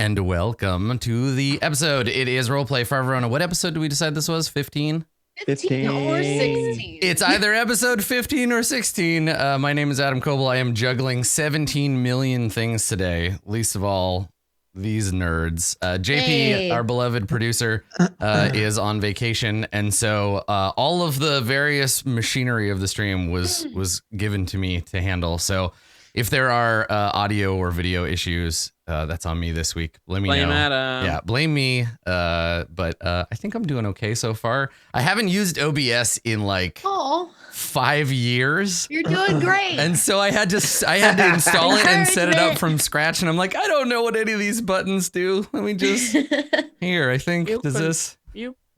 and welcome to the episode. It is Roleplay for Verona. What episode did we decide this was? 15? 15 or 16. It's either episode 15 or 16. My name is Adam Coble. I am juggling 17 million things today, least of all these nerds. JP, our beloved producer, is on vacation, and so all of the various machinery of the stream was given to me to handle. So if there are audio or video issues, that's on me this week. Blame Adam. Yeah, blame me. But I think I'm doing okay so far. I haven't used OBS in like 5 years. You're doing great. And so I had to install it and set it up from scratch. And I'm like, I don't know what any of these buttons do. Let me just here. I think there's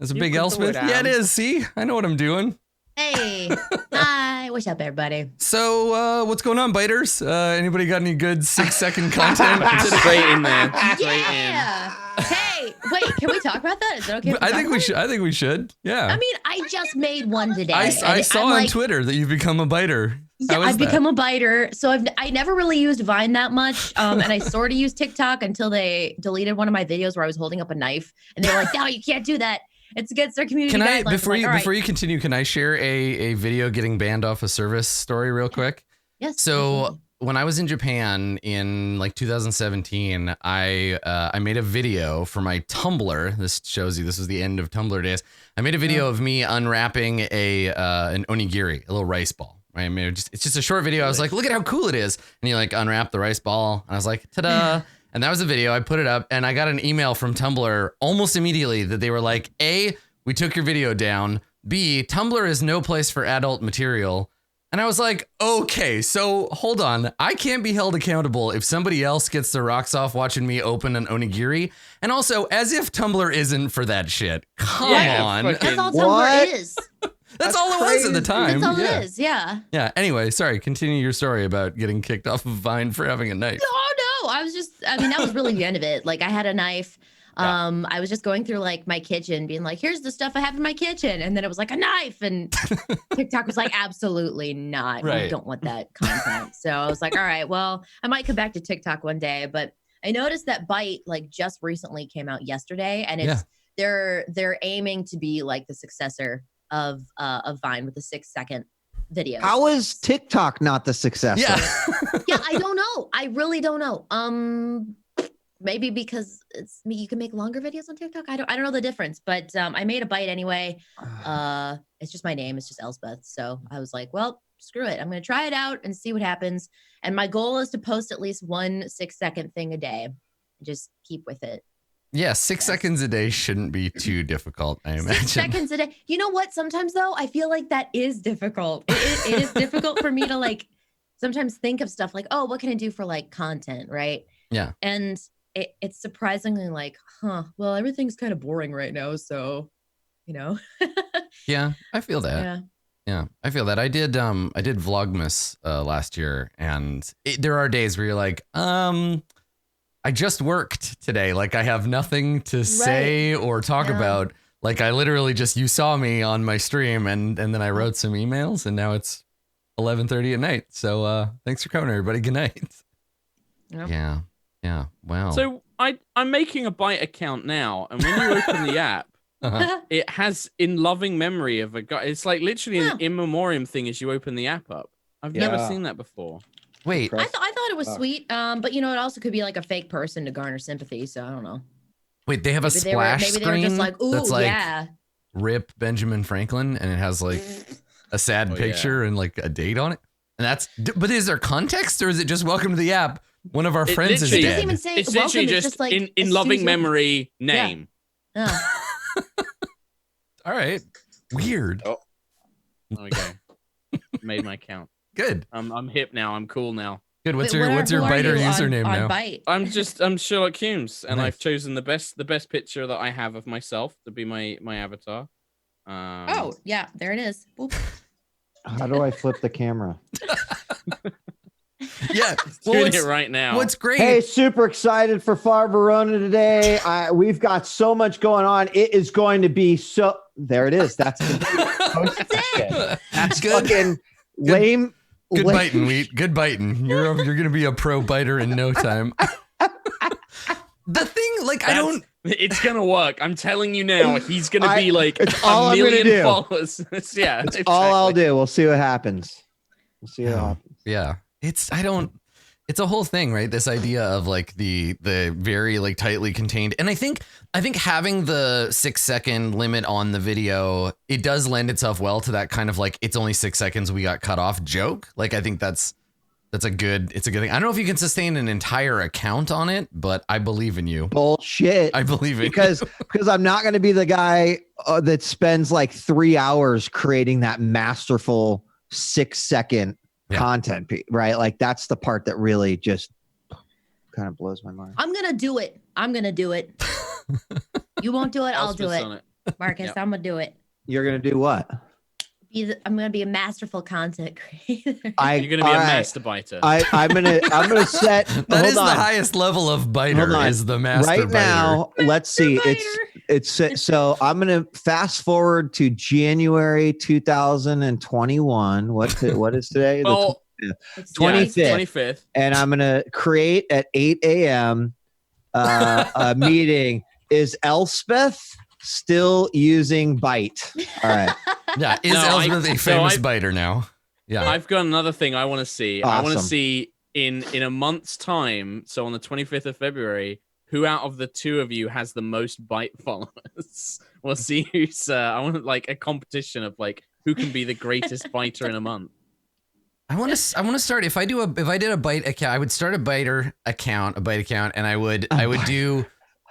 a big Elspeth. Yeah, it is. See, I know what I'm doing. Hey, hi, what's up, everybody? So, what's going on, biters? Anybody got any good 6-second content? Straight in there. Yeah. Hey, wait, can we talk about that? Is that okay? I think we should. I think we should. Yeah. I mean, I just made one today. I saw on Twitter that you've become a biter. Yeah, I've become a biter. So I never really used Vine that much, and I sort of used TikTok until they deleted one of my videos where I was holding up a knife, and they were like, "No, you can't do that. It's against our community guidelines." Before you continue, can I share a video getting banned off a service story real quick? Yes. So when I was in Japan in like 2017, I made a video for my Tumblr. This shows you this was the end of Tumblr days. I made a video of me unwrapping an onigiri, a little rice ball. Right? I mean, it's just a short video. I was like, look at how cool it is. And you like unwrap the rice ball. And I was like, ta-da. And that was a video. I put it up and I got an email from Tumblr almost immediately that they were like, A, we took your video down. B, Tumblr is no place for adult material. And I was like, okay, so hold on. I can't be held accountable if somebody else gets their rocks off watching me open an onigiri. And also, as if Tumblr isn't for that shit. Come on. That's all Tumblr is. That's all it was at the time. That's all it is, yeah. Yeah, anyway, sorry, continue your story about getting kicked off of Vine for having a knife. No, that was really the end of it. Like, I had a knife. I was just going through like my kitchen being like, here's the stuff I have in my kitchen. And then it was like a knife. And TikTok was like, absolutely not. Right. We don't want that content. So I was like, all right, well, I might come back to TikTok one day. But I noticed that Byte like just recently came out yesterday. And it's they're aiming to be like the successor of Vine with the 6-second videos. How is TikTok not the successor? Yeah, I don't know. I really don't know. Maybe because you can make longer videos on TikTok. I don't know the difference, but I made a Byte anyway. It's just my name. It's just Elspeth. So I was like, well, screw it. I'm going to try it out and see what happens. And my goal is to post at least one 6-second thing a day. Just keep with it. Yeah, 6 seconds a day shouldn't be too difficult, I imagine. 6 seconds a day. You know what? Sometimes, though, I feel like that is difficult. It is difficult for me to, like, sometimes think of stuff like, oh, what can I do for, like, content, right? Yeah. And it's surprisingly like, well, everything's kind of boring right now, so, you know. Yeah, I feel that. Yeah, I feel that. I did Vlogmas last year, and there are days where you're like, I just worked today. Like I have nothing to say or talk about. Like I literally you saw me on my stream and then I wrote some emails and now it's 11:30 at night. So thanks for coming, everybody. Good night. Yep. Yeah. Wow. So I'm making a Byte account now, and when you open the app, it has in loving memory of a guy. It's like literally an in memoriam thing as you open the app up. I've never seen that before. Wait, I thought it was sweet, but you know, it also could be like a fake person to garner sympathy. So I don't know. Wait, they have a splash screen. They were just like, ooh, that's like, yeah. Rip Benjamin Franklin, and it has like a sad picture and like a date on it. And but is there context or is it just welcome to the app? One of our friends is dead. It doesn't even say it's welcome, literally just like in loving memory name. Yeah. All right. Weird. Oh. Okay. Made my account. Good. I'm hip now. I'm cool now. Good. What's your biter username now? Byte? I'm Sherlock Holmes, and Nice. I've chosen the best picture that I have of myself to be my avatar. Oh yeah, there it is. Oop. How do I flip the camera? Yeah, doing it right now. What's great? Hey, super excited for Far Verona today. We've got so much going on. It is going to be so. There it is. That's it. That's good. Fucking lame. Good biting, Wheat. Good biting. You're gonna be a pro biter in no time. the thing, like, I don't. It's gonna work. I'm telling you now. He's gonna be like it's all a million do. followers. Yeah, it's all I'll do. We'll see what happens. We'll see what happens. Yeah, it's a whole thing, right? This idea of like the very like tightly contained, and I think having the 6-second limit on the video, it does lend itself well to that kind of like it's only 6 seconds, we got cut off joke. Like I think it's a good thing. I don't know if you can sustain an entire account on it, but I believe in you. Bullshit. I believe in because I'm not going to be the guy that spends like 3 hours creating that masterful 6-second content, right? Like that's the part that really just kind of blows my mind. I'm gonna do it. You won't do it. I'll do it. Marcus, I'm gonna do it. You're gonna do what? I'm gonna be a masterful content creator. You're gonna be a master biter. I'm gonna set. That is the highest level of biter. Is the master right biter. Now? Let's see. It's so I'm gonna fast forward to January 2021. What is today? Well, the 25th. And I'm gonna create at 8 a.m. A meeting. Is Elspeth still using byte? All right. Yeah, is Elspeth a famous biter now? Yeah. I've got another thing I want to see. Awesome. I want to see in a month's time, so on the 25th of February, who out of the two of you has the most byte followers. We'll see who's I want like a competition of like who can be the greatest biter in a month. I want to start if I did a byte account, I would start a byte account, and I would do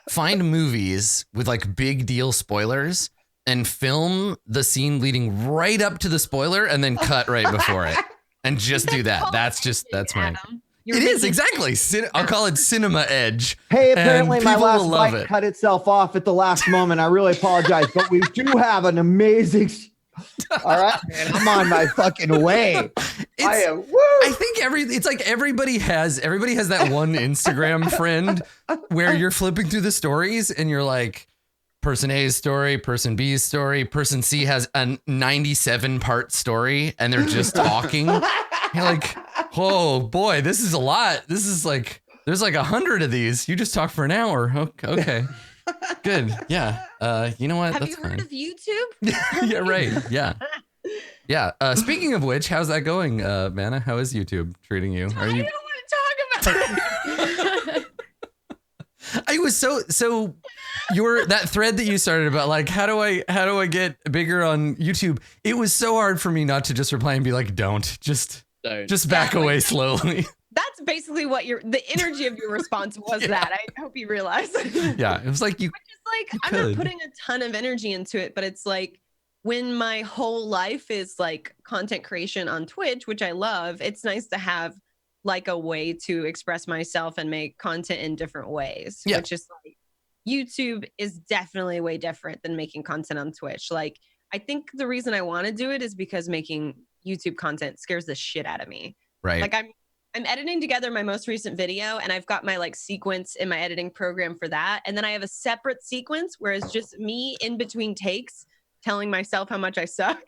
find movies with like big deal spoilers and film the scene leading right up to the spoiler and then cut right before it and just do that. That's my. It is exactly. I'll call it Cinema Edge. Hey, apparently my last byte cut itself off at the last moment. I really apologize, but we do have an amazing. All right, man, I'm on my fucking way. I think everybody has that one Instagram friend where you're flipping through the stories and you're like, person A's story, person B's story, person C has a 97-part story and they're just talking. You're like, oh boy, this is a lot. This is like, there's like 100 of these. You just talk for an hour. Okay. Good. Yeah. You know what? Have you heard of YouTube? Yeah, right. Yeah. Yeah. Speaking of which, how's that going, Vana? How is YouTube treating you? I don't want to talk about it. I was so that thread that you started about like how do I get bigger on YouTube? It was so hard for me not to just reply and be like, don't back away slowly. That's basically what the energy of your response was. Yeah. That I hope you realize. Yeah, it was like I'm not putting a ton of energy into it, but it's like when my whole life is like content creation on Twitch, which I love. It's nice to have like a way to express myself and make content in different ways, which is like YouTube is definitely way different than making content on Twitch. Like, I think the reason I want to do it is because making YouTube content scares the shit out of me. Right. Like I'm editing together my most recent video and I've got my like sequence in my editing program for that. And then I have a separate sequence where it's just me in between takes telling myself how much I suck.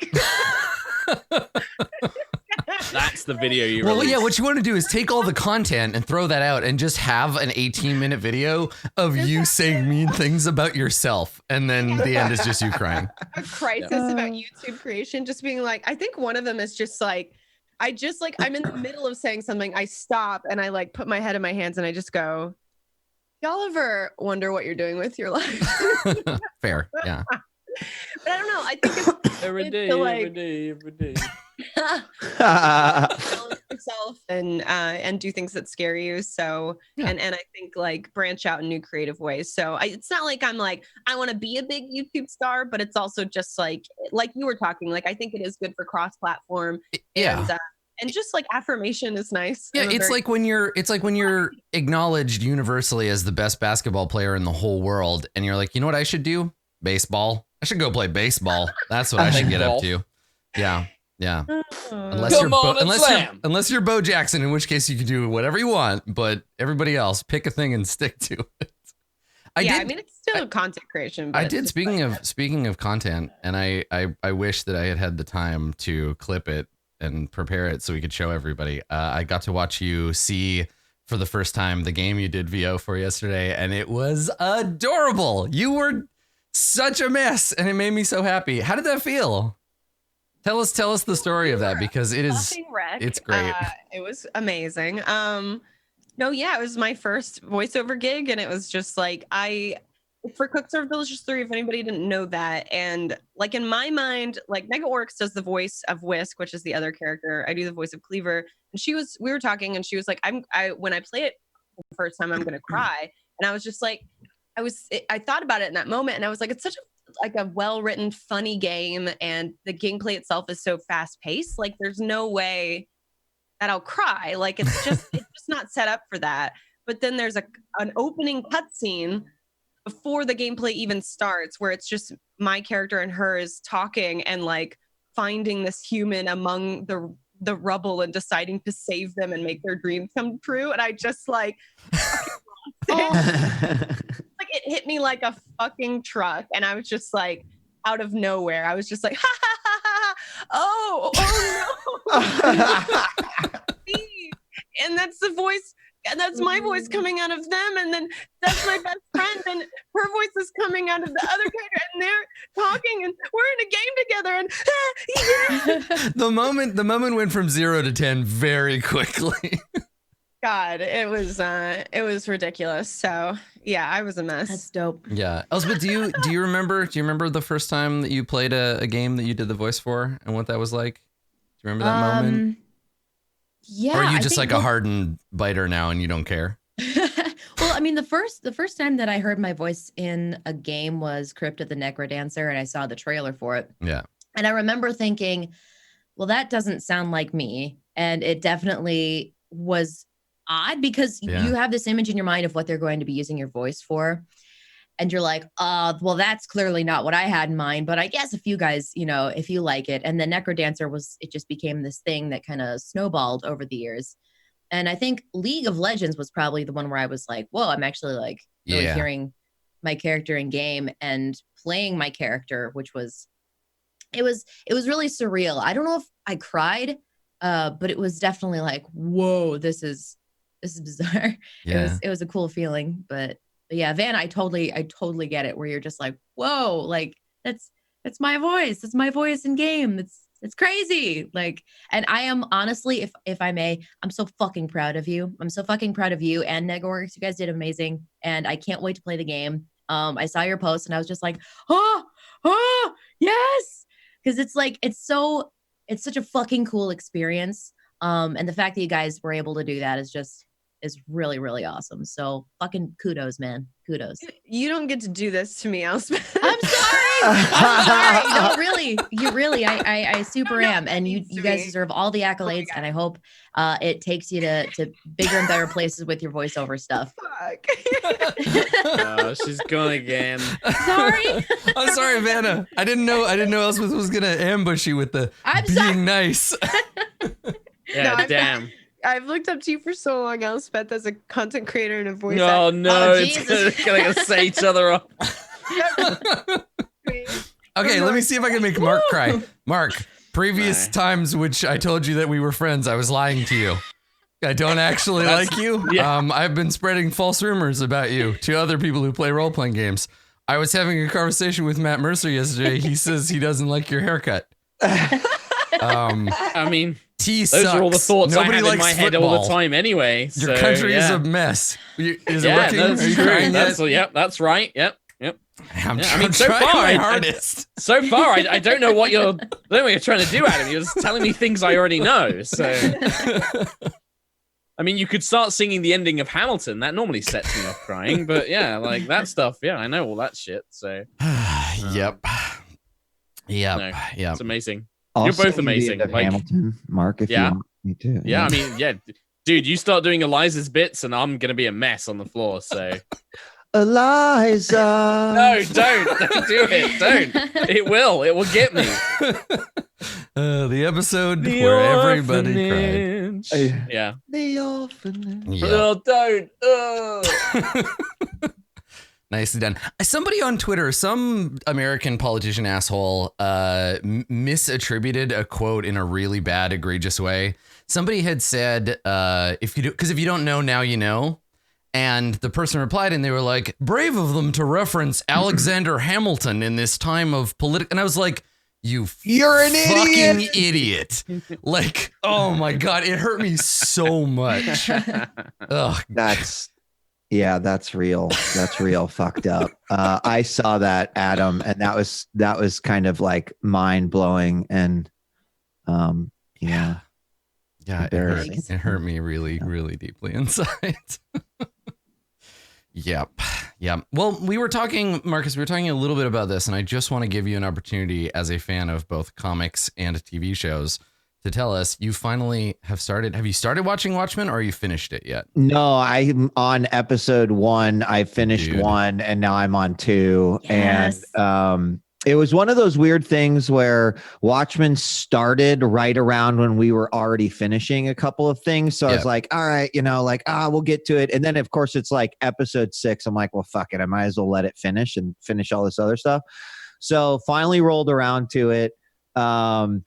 That's the video you Well, yeah, what you want to do is take all the content and throw that out and just have an 18-minute video of you saying mean things about yourself. And then the end is just you crying. A crisis about YouTube creation, just being like, I think one of them is just like, I'm in the middle of saying something, I stop and I like put my head in my hands and I just go, y'all ever wonder what you're doing with your life? Fair, yeah. But I don't know. I think it's every day. Yourself and do things that scare you. So and I think like branch out in new creative ways. So it's not like I'm like I want to be a big YouTube star, but it's also just like you were talking. Like I think it is good for cross-platform. And just like affirmation is nice. Yeah, it's like when you're acknowledged universally as the best basketball player in the whole world, and you're like, you know what I should do? Baseball. I should go play baseball. That's what I should get up to. Yeah. Yeah. Unless you're Bo Jackson, in which case you can do whatever you want, but everybody else, pick a thing and stick to it. I mean, it's still content creation. But I did. Speaking of content, and I wish that I had the time to clip it and prepare it so we could show everybody. I got to watch you see for the first time the game you did VO for yesterday, and it was adorable. You were such a mess, and it made me so happy. How did that feel? Tell us the story of that, because it's great. It was amazing. No, yeah, it was my first voiceover gig, and it was just like for Cook Serve Delicious 3, if anybody didn't know that. And like in my mind, like Mega Orcs does the voice of Whisk, which is the other character. I do the voice of Cleaver. And we were talking, and she was like, when I play it for the first time, I'm gonna cry. And I was just like, I thought about it in that moment, and I was like, it's such a well-written, funny game, and the gameplay itself is so fast-paced. Like there's no way that I'll cry. Like it's just not set up for that. But then there's an opening cutscene before the gameplay even starts, where it's just my character and hers talking and like finding this human among the rubble and deciding to save them and make their dreams come true. And I just like, like it hit me like a fucking truck. And I was just like, out of nowhere, I was just like, ha ha ha ha, oh no. And that's the voice. And that's my voice coming out of them, and then that's my best friend, and her voice is coming out of the other character, and they're talking, and we're in a game together, and the moment went from 0 to 10 very quickly. God, it was ridiculous. So yeah, I was a mess. That's dope. Yeah, Elspeth, do you remember the first time that you played a game that you did the voice for, and what that was like? Do you remember that moment? Yeah. Or are you just like a hardened biter now and you don't care? Well, I mean, the first time that I heard my voice in a game was Crypt of the Necrodancer, and I saw the trailer for it. Yeah. And I remember thinking, well, that doesn't sound like me. And it definitely was odd, because you have this image in your mind of what they're going to be using your voice for. And you're like, well, that's clearly not what I had in mind. But I guess if you guys, if you like it. And the Necrodancer it just became this thing that kind of snowballed over the years. And I think League of Legends was probably the one where I was like, whoa, I'm actually like really hearing my character in game and playing my character, which was, it was really surreal. I don't know if I cried, but it was definitely like, whoa, this is bizarre. Yeah. It was a cool feeling, but yeah, Van, I totally get it, where you're just like, whoa, like that's my voice. That's my voice in game. It's crazy. Like, and I am honestly, if I may, I'm so fucking proud of you. I'm so fucking proud of you and Negorix. You guys did amazing. And I can't wait to play the game. I saw your post and I was just like, oh, yes. Cause it's like, it's such a fucking cool experience. And the fact that you guys were able to do that is really, really awesome. So fucking kudos, man. Kudos. You don't get to do this to me, Elspeth. I'm sorry. No, really. You really, I super am. And you guys deserve all the accolades. And I hope it takes you to bigger and better places with your voiceover stuff. Fuck. Oh, she's gone again. Sorry. I'm sorry, Vanna. I didn't know Elspeth was gonna ambush you with the being nice. Yeah, No, damn. I've looked up to you for so long, Elspeth, as a content creator and a voice Oh actor. no, Jesus. it's gonna set each other up. Okay, let me see if I can make Mark cry. Mark, previous times which I told you that we were friends, I was lying to you. I don't actually like you. Yeah. I've been spreading false rumors about you to other people who play role-playing games. I was having a conversation with Matt Mercer yesterday. He says he doesn't like your haircut. I mean, T those sucks. are all the thoughts Nobody I have in likes my head football. all the time anyway. Your so, country is yeah. a mess. Is it Yeah, working? that's Are you true. crying yet? Yep, that's right. Yep. I'm I mean, so trying far, my I hardest. I don't know what you're trying to do, Adam. You're just telling me things I already know. So, I mean, you could start singing the ending of Hamilton. That normally sets me off crying. But yeah, like that stuff. Yeah, I know all that shit. So, Yep. no, it's amazing. I'll You're both sing the amazing. end of Like, Hamilton, Mark, if you want me to. yeah, I mean, yeah, dude, you start doing Eliza's bits, and I'm gonna be a mess on the floor. So. Eliza. No, don't do it. Don't. It will get me. The episode where everybody cried. Yeah. The orphanage. Yeah. Oh, don't. Oh. Nicely done. Somebody on Twitter, some American politician asshole, misattributed a quote in a really bad, egregious way. somebody had said, if you don't know, now you know. And the person replied and they were like, brave of them to reference Alexander Hamilton in this time of political. And I was like, you're an fucking idiot. Like, oh my God, it hurt me so much. Ugh. That's real. That's real fucked up. I saw that, Adam, and that was kind of like mind blowing. And yeah, it hurt me really, really deeply inside. Yep. Well, we were talking, Marcus, a little bit about this, and I just want to give you an opportunity as a fan of both comics and TV shows to tell us you finally have you started watching Watchmen, or are you finished it yet? No, I'm on episode 1. I finished 1 and now I'm on 2. Yes. And it was one of those weird things where Watchmen started right around when we were already finishing a couple of things. So I was like, all right, we'll get to it. And then of course it's like episode 6. I'm like, well, fuck it. I might as well let it finish and finish all this other stuff. So finally rolled around to it. And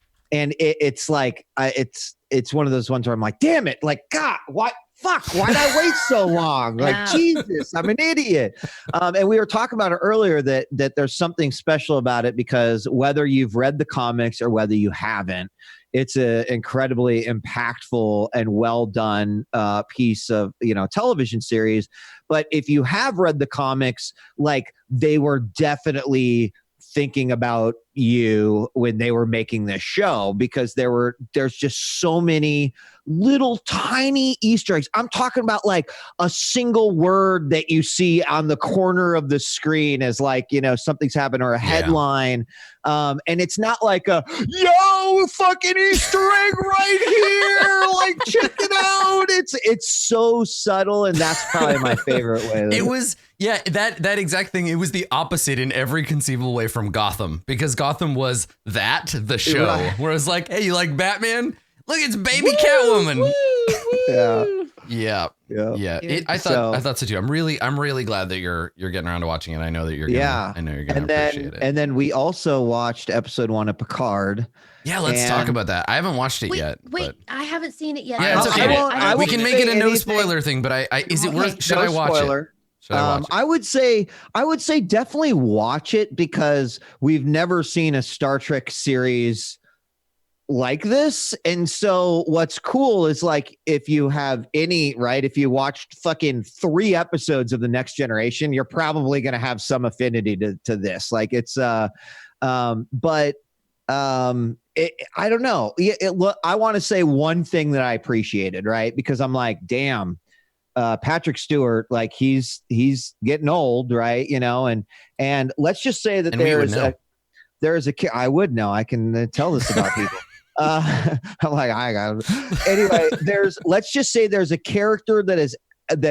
it's like, it's one of those ones where I'm like, damn it. Like, God, what? Fuck, why'd I wait so long? Like, Jesus, I'm an idiot. And we were talking about it earlier that there's something special about it because whether you've read the comics or whether you haven't, it's an incredibly impactful and well done piece of, television series. But if you have read the comics, like they were definitely thinking about you when they were making this show, because there's just so many little tiny Easter eggs. I'm talking about like a single word that you see on the corner of the screen as like, something's happened, or a headline. And it's not like a, yo, fucking Easter egg right here. Like, check it out. It's so subtle. And that's probably my favorite way. It was, that exact thing. It was the opposite in every conceivable way from Gotham, because Gotham was the show, right, where it's like, hey, you like Batman? Look, it's baby Catwoman. Yeah. I thought so too. I'm really glad that you're getting around to watching it. I know that you're gonna, appreciate it. And then we also watched episode 1 of Picard. Yeah, let's talk about that. I haven't watched it yet. Wait, I haven't seen it yet. Yeah, it's okay. We can make it a no spoiler thing, but is it worth? Should I watch it? I would say definitely watch it, because we've never seen a Star Trek series like this. And so what's cool is, like, if you have if you watched fucking 3 episodes of The Next Generation, you're probably going to have some affinity to this. Like, it's I don't know. I want to say one thing that I appreciated, right? Because I'm like, damn, Patrick Stewart, like he's getting old, right? And let's just say that I would know. I can tell this about people. I'm like, I got it. Anyway, let's just say there's a character that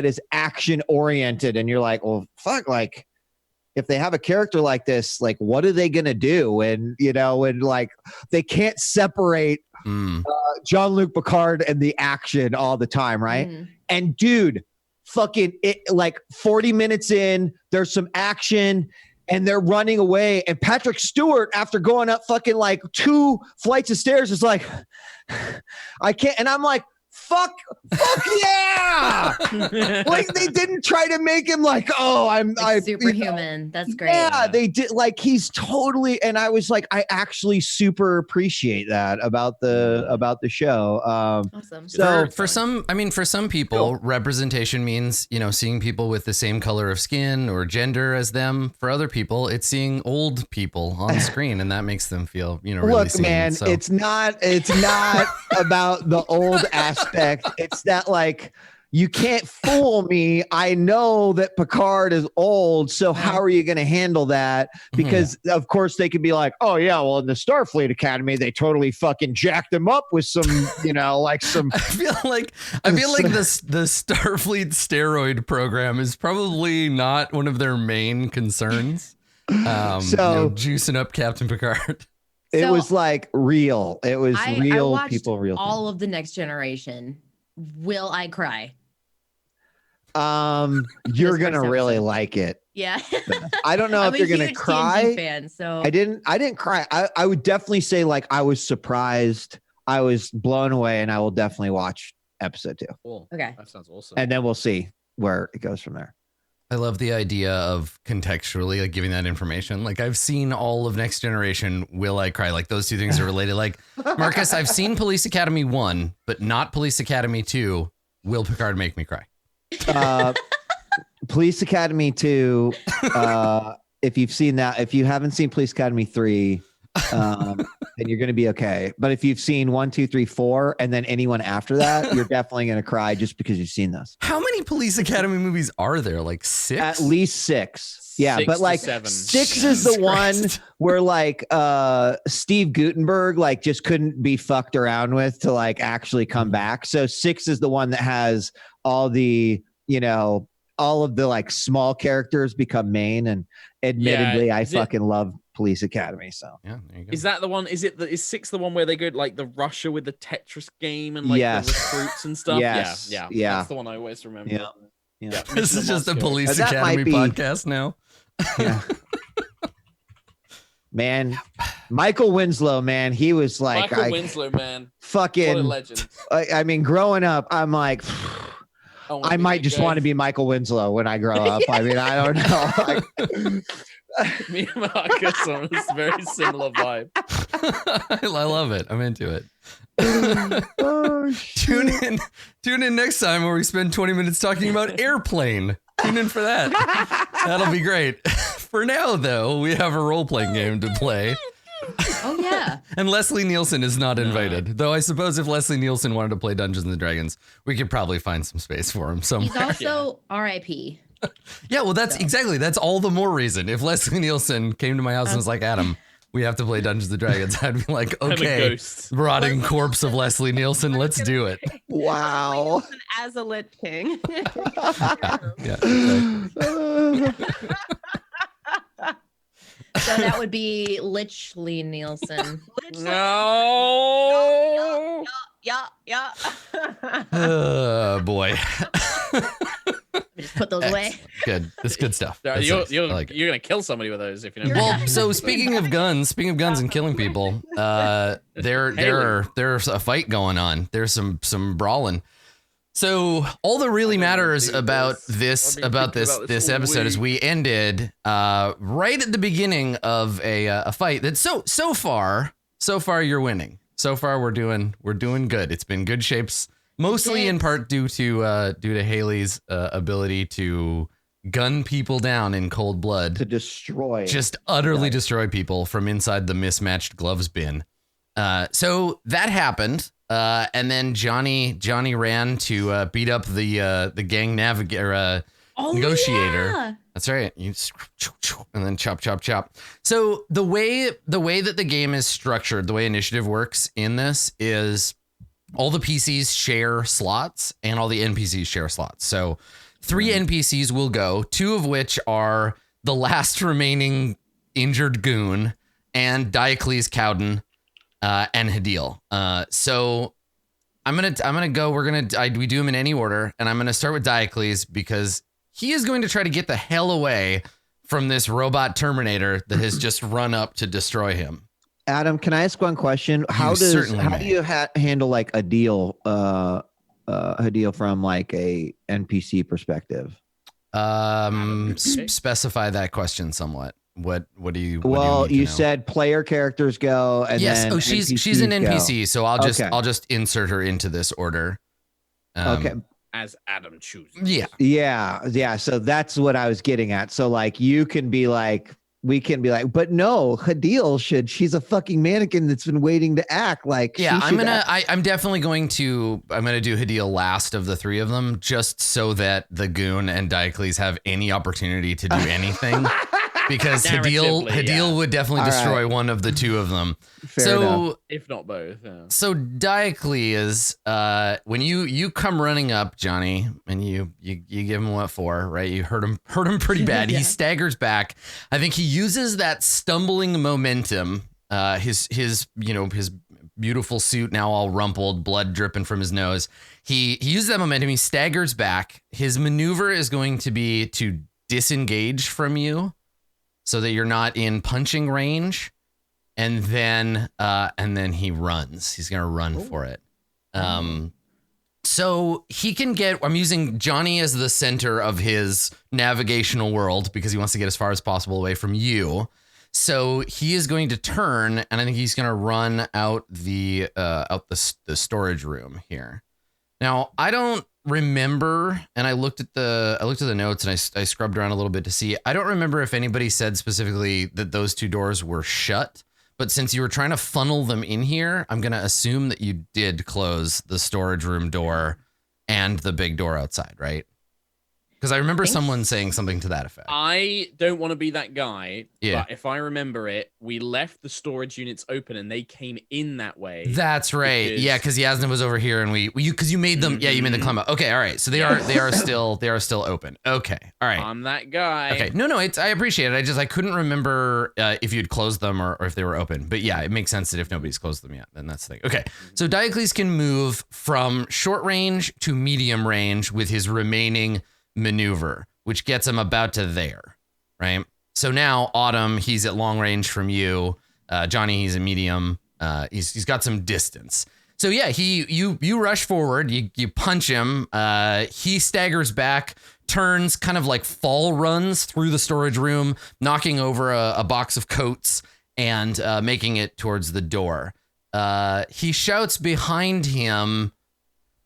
is action oriented, and you're like, well, fuck, like, if they have a character like this, like, what are they gonna do? And like, they can't separate Jean-Luc Picard and the action all the time, right? And dude, fucking like 40 minutes in, there's some action and they're running away, and Patrick Stewart, after going up fucking like 2 flights of stairs, is like, I can't. And I'm like, fuck yeah. Like, they didn't try to make him like, oh, I'm superhuman. That's great. Yeah, they did. Like, he's totally. And I was like, I actually super appreciate that about the show. Awesome. So for some people, representation means, seeing people with the same color of skin or gender as them. For other people, it's seeing old people on screen, and that makes them feel, really look, seen. Man, so. it's not about the old aspect. It's that, like, you can't fool me. I know that Picard is old, so how are you going to handle that? Because of course they could be like, oh yeah, well, in the Starfleet Academy they totally fucking jacked him up with some, like some. I feel like the Starfleet steroid program is probably not one of their main concerns. Juicing up Captain Picard. It was like real. It was real. I people real. All of The Next Generation. Will I cry? You're gonna really like it. Yeah. I don't know if you're gonna cry. Fan, so I didn't cry. I would definitely say, like, I was surprised. I was blown away, and I will definitely watch episode 2. Cool. Okay. That sounds awesome. And then we'll see where it goes from there. I love the idea of contextually like giving that information. Like I've seen all of Next Generation. Will I Cry? Like those two things are related. Like Marcus, I've seen Police Academy 1, but not Police Academy 2. Will Picard make me cry? Police Academy 2. If you've seen that, if you haven't seen Police Academy 3, then you're going to be okay. But if you've seen 1, 2, 3, 4, and then anyone after that, you're definitely going to cry just because you've seen those. How many Police Academy movies are there? Like 6? At least 6. Yeah, 6 but to like 7. 6 is the one Christ. where like Steve Guttenberg like just couldn't be fucked around with to like actually come back. So 6 is the one that has all the, all of the like small characters become main, and admittedly I fucking love Police Academy. So Yeah, there you go. Is that the one? Is 6 the one where they go like the Russia with the Tetris game and like Yes. the recruits and stuff? Yes. Yeah. Yeah. That's the one I always remember. Yeah. Yeah. This is just a Police That might Academy be- podcast now. Yeah. Man, Michael Winslow, man, he was like Michael Winslow, man, what a fucking legend. I mean, growing up, I'm like, I might just want to be Michael Winslow when I grow up. I mean, I don't know. Like, Me and Marcus on this very similar vibe. I love it. I'm into it. oh, Tune in next time where we spend 20 minutes talking about Airplane. Tune in for that. That'll be great. For now, though, we have a role-playing game to play. Oh yeah. And Leslie Nielsen is not invited. Though I suppose if Leslie Nielsen wanted to play Dungeons and Dragons, we could probably find some space for him somewhere. He's also R.I.P. Yeah, well, that's all the more reason. If Leslie Nielsen came to my house and was like, Adam, we have to play Dungeons and Dragons, I'd be like, I'm a okay, ghost. rotting corpse of Leslie Nielsen, let's do it. wow. As a Lich King. Yeah. So that would be Lichley Nielsen. No. Yeah. Oh, boy. Just put those away. Good. That's good stuff. That's You're nice. I like it. gonna kill somebody with those if you know. Well, so speaking of guns and killing people, there's a fight going on. There's some brawling. So all that really matters about this episode is we ended right at the beginning of a fight that so far you're winning. So far we're doing good. It's been good shapes, mostly in part due to Haley's ability to gun people down in cold blood, To destroy. just utterly destroy people from inside the mismatched gloves bin. So that happened. And then Johnny ran to beat up the gang navigator negotiator. Yeah. That's right. And then chop. So the way that the game is structured, the way initiative works in this is all the PCs share slots and all the NPCs share slots. So 3 NPCs will go, 2 of which are the last remaining injured goon and Diocles Cowden and Hadil. So I'm gonna go. We do them in any order, and I'm gonna start with Diocles because he is going to try to get the hell away from this robot Terminator that has just run up to destroy him. Adam, can I ask one question? How do you handle like a deal from like a NPC perspective? Specify that question somewhat. What do you? Well, you said player characters go, and yes. then She's an NPC, so I'll just insert her into this order. Okay. As Adam chooses. Yeah. So that's what I was getting at. So like we can be like, but no, Hadil she's a fucking mannequin that's been waiting to act. Like, yeah, I'm definitely going to do Hadil last of the 3 of them, just so that the goon and Diocles have any opportunity to do anything. Because Hadil would definitely destroy one of the 2 of them. Fair enough. If not both. Yeah. So Diocles, when you come running up, Johnny, and you give him what for, right? You hurt him pretty bad. He staggers back. I think he uses that stumbling momentum. His beautiful suit now all rumpled, blood dripping from his nose. He uses that momentum. He staggers back. His maneuver is going to be to disengage from you, so that you're not in punching range, and then he runs. He's gonna run for it. So he can get. I'm using Johnny as the center of his navigational world because he wants to get as far as possible away from you. So he is going to turn, and I think he's going to run out the storage room here. Now I don't remember, and I looked at the notes and I scrubbed around a little bit to see. I don't remember if anybody said specifically that those two doors were shut. But since you were trying to funnel them in here, I'm going to assume that you did close the storage room door and the big door outside, right? Because I remember someone saying something to that effect. I don't want to be that guy, Yeah. but if I remember it, we left the storage units open and they came in that way. That's right. Yeah, because Yasna was over here and because you made them. Yeah, you made them climb up. Okay, all right. So they are still open. Okay, all right. I'm that guy. Okay, no, I appreciate it. I couldn't remember if you'd closed them or if they were open. But yeah, it makes sense that if nobody's closed them yet, then that's the thing. Okay, so Diocles can move from short range to medium range with his remaining maneuver, which gets him about to there, right? So now Autumn, he's at long range from you. Johnny, he's a medium. He's got some distance. So yeah, you rush forward, you punch him. He staggers back, turns, kind of like fall runs through the storage room, knocking over a box of coats and making it towards the door. He shouts behind him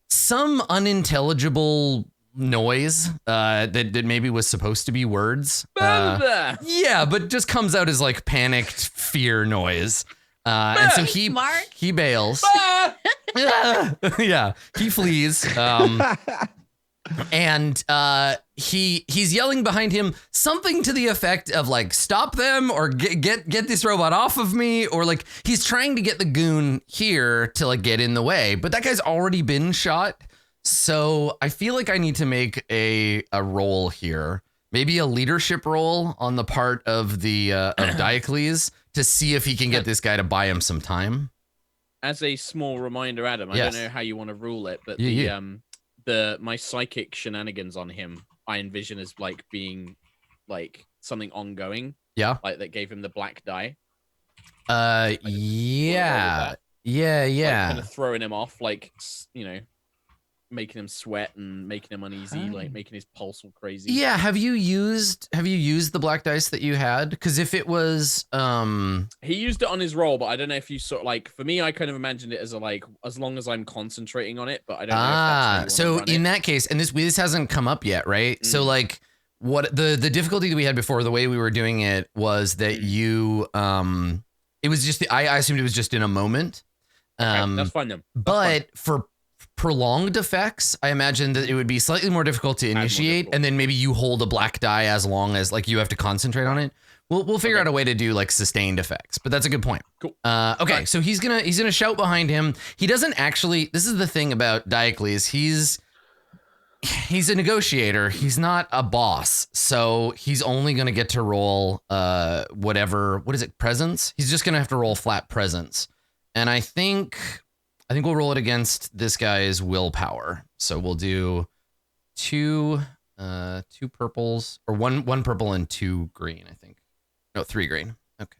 some unintelligible noise that maybe was supposed to be words. Yeah, but just comes out as like panicked fear noise. And so he bails. Yeah, he flees. And he's yelling behind him something to the effect of like, stop them or get this robot off of me, or like he's trying to get the goon here to like get in the way, but that guy's already been shot. So I feel like I need to make a roll here, maybe a leadership roll on the part of the of Diocles to see if he can get this guy to buy him some time. As a small reminder, Adam, I don't know how you want to rule it, but my psychic shenanigans on him, I envision as like being like something ongoing. Yeah, like that gave him the black die. Yeah. Like, kind of throwing him off, like, you know, making him sweat and making him uneasy, like making his pulse all crazy. Yeah, have you used the black dice that you had? Because if it was he used it on his roll, but I don't know if you sort of like, for me, I kind of imagined it as a like, as long as I'm concentrating on it, but I don't know if that's so in that case, and this hasn't come up yet, right? So like what the difficulty that we had before, the way we were doing it was that you it was just I assumed it was just in a moment. Okay, that's fine then. But for prolonged effects, I imagine that it would be slightly more difficult to initiate, and then maybe you hold a black die as long as like you have to concentrate on it. We'll figure out a way to do like sustained effects, but that's a good point. Cool. Okay, so he's gonna shout behind him. He doesn't actually. This is the thing about Diocles. He's a negotiator. He's not a boss, so he's only gonna get to roll whatever. What is it? Presence. He's just gonna have to roll flat presence, and I think we'll roll it against this guy's willpower. So we'll do two purples, or one purple and 2 green, I think. No, 3 green. Okay.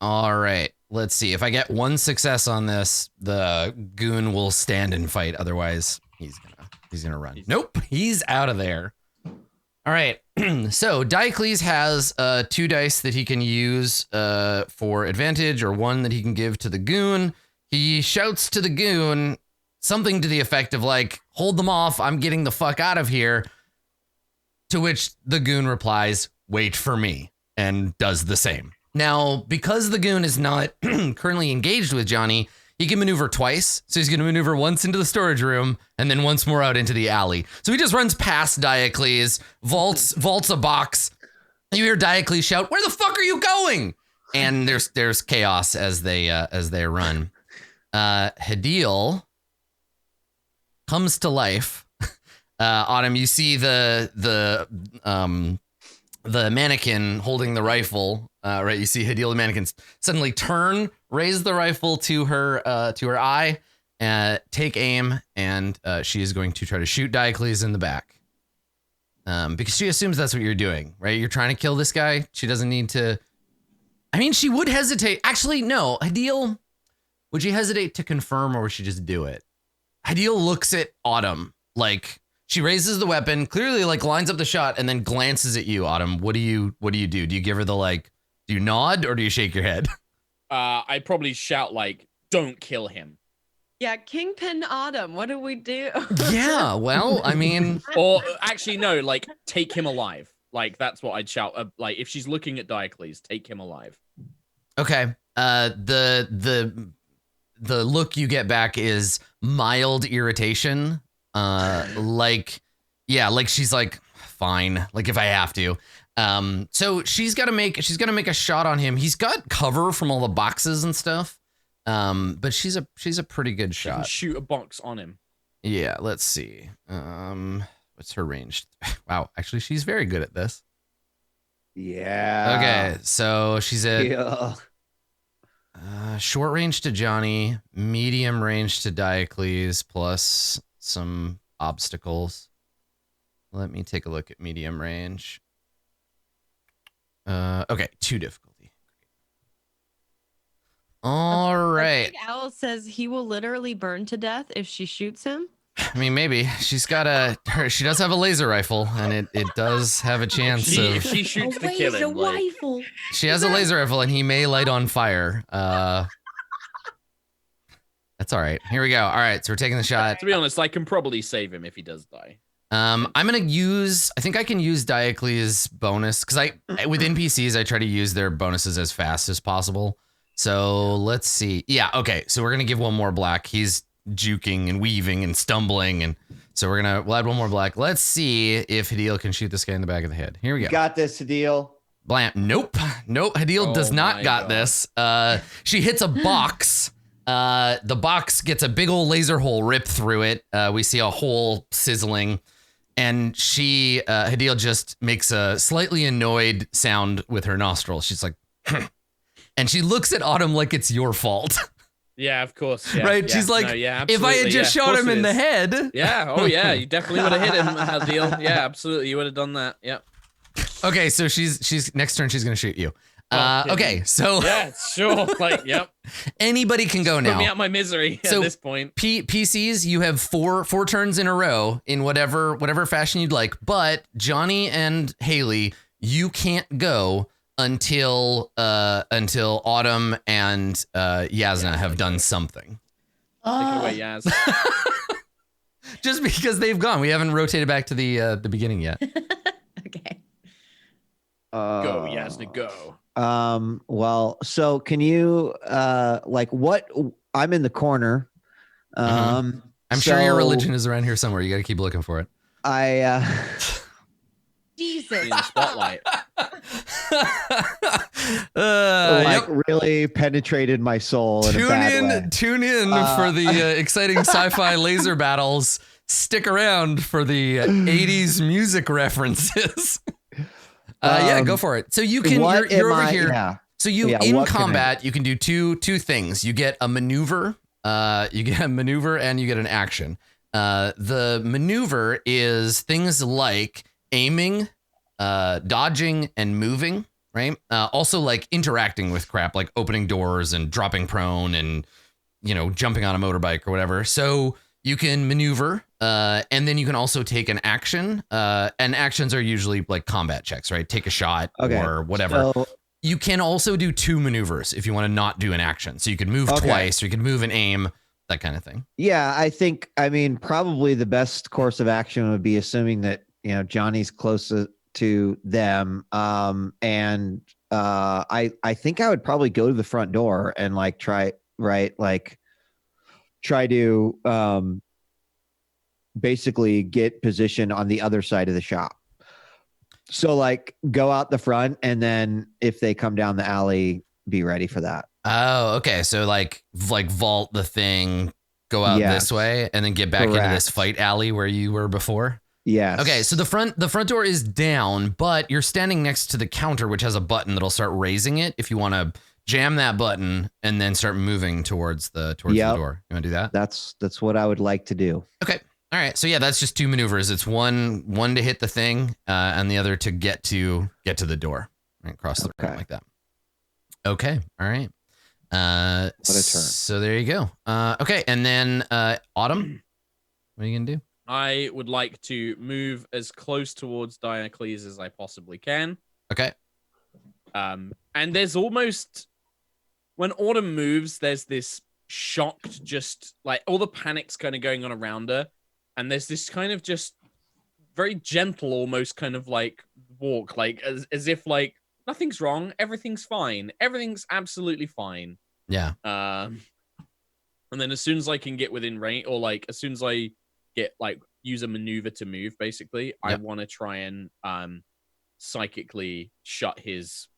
All right. Let's see. If I get 1 success on this, the goon will stand and fight. Otherwise, he's gonna run. Nope, he's out of there. All right. So Diocles has 2 dice that he can use for advantage, or 1 that he can give to the goon. He shouts to the goon something to the effect of like, hold them off, I'm getting the fuck out of here. To which the goon replies, wait for me, and does the same. Now, because the goon is not currently engaged with Johnny, he can maneuver twice. So he's going to maneuver once into the storage room and then once more out into the alley. So he just runs past Diocles, vaults a box. You hear Diocles shout, "Where the fuck are you going?" And there's chaos as they run. Hadil comes to life. Autumn, you see the mannequin holding the rifle, right? You see Hadil, the mannequin, suddenly turn, raise the rifle to her eye, take aim, and she is going to try to shoot Diocles in the back. Because she assumes that's what you're doing, right? You're trying to kill this guy. She doesn't need to I mean, she would hesitate. Actually, no. Hadil, would she hesitate to confirm or would she just do it? Hadil looks at Autumn, like she raises the weapon, clearly like lines up the shot and then glances at you, Autumn. What do you do? Do you give her the like, do you nod or do you shake your head? I probably shout like, don't kill him. Yeah, Kingpin Autumn, what do we do? Yeah, well, I mean. Or actually, no, like, take him alive. Like, that's what I'd shout. Like, if she's looking at Diocles, take him alive. Okay. The look you get back is mild irritation. Like she's like, fine, like if I have to. So she's gonna make a shot on him. He's got cover from all the boxes and stuff. But she's a pretty good She can shot. shoot a box on him. Yeah, let's see. What's her range? Wow, actually she's very good at this. Yeah. Okay, so she's at Yeah. short range to Johnny, medium range to Diocles, plus some obstacles. Let me take a look at medium range. Okay, 2 difficulty. All right. Big Owl says he will literally burn to death if she shoots him. I mean, maybe she does have a laser rifle, and it does have a chance If of. she shoots to kill him. Like, rifle. She has a laser rifle, and he may light on fire. That's all right. Here we go. All right, so we're taking the shot. to be honest, I can probably save him if he does die. I'm gonna I think I can use Diocles' bonus because with NPCs I try to use their bonuses as fast as possible. So let's see. Yeah, okay. So we're gonna give one more black. He's juking and weaving and stumbling, and so we'll add one more black. Let's see if Hadil can shoot this guy in the back of the head. Here we go. Got this, Hadil. Blam. Nope. Hadil does not got this. She hits a box. The box gets a big old laser hole ripped through it. We see a hole sizzling. And Hadil just makes a slightly annoyed sound with her nostrils. She's like, and she looks at Autumn like it's your fault. Yeah, of course. Yeah, right? yeah, She's like, no, yeah, if I had just shot him in the head. Yeah. Oh, yeah. You definitely would have hit him, Hadil. Yeah, absolutely. You would have done that. Yep. Okay, so she's next turn. She's gonna shoot you. Okay, so yeah, sure. Like, yep. Anybody can go now. Put me out my misery at this point. PCs, you have four turns in a row in whatever fashion you'd like. But Johnny and Haley, you can't go until Autumn and Yasna have done something. Take it away, Yaz. Just because they've gone, we haven't rotated back to the beginning yet. Okay. Go, Yasna, go. Well, so can you what I'm in the corner. I'm sure your religion is around here somewhere. You got to keep looking for it. Jesus. In the spotlight. Really penetrated my soul in a bad way. Tune in for the exciting sci-fi laser battles. Stick around for the 80s music references. Yeah, go for it. So you can, you're over here. Yeah. So in combat, you can do two things. You get a maneuver, and you get an action. The maneuver is things like aiming, dodging, and moving, right? Also like interacting with crap, like opening doors and dropping prone and, jumping on a motorbike or whatever. So you can maneuver, and then you can also take an action. And actions are usually like combat checks, right? Take a shot or whatever. So, you can also do 2 maneuvers if you want to not do an action. So you could move twice, or you could move and aim, that kind of thing. Yeah, I mean, probably the best course of action would be assuming that, Johnny's close to them. And I think I would probably go to the front door and try to basically get position on the other side of the shop. So go out the front, and then if they come down the alley, be ready for that. Oh, okay. So like vault the thing, go out this way, and then get back into this fight alley where you were before. Yes. Okay. So the front door is down, but you're standing next to the counter, which has a button that'll start raising it if you want to jam that button and then start moving towards the door. You want to do that? That's what I would like to do. Okay. All right, so yeah, that's just 2 maneuvers. It's one to hit the thing, and the other to get to the door, right across the room like that. Okay. All right. What a turn. So there you go. Okay, and then Autumn, what are you gonna do? I would like to move as close towards Diocles as I possibly can. Okay. And there's almost when Autumn moves, there's this shocked, just like all the panic's kind of going on around her, and there's this kind of just very gentle, almost kind of like walk, like as if like nothing's wrong, everything's fine, everything's absolutely fine. Yeah. And then as soon as I can get within range, or like as soon as I get like use a maneuver to move, basically, I want to try and psychically shut his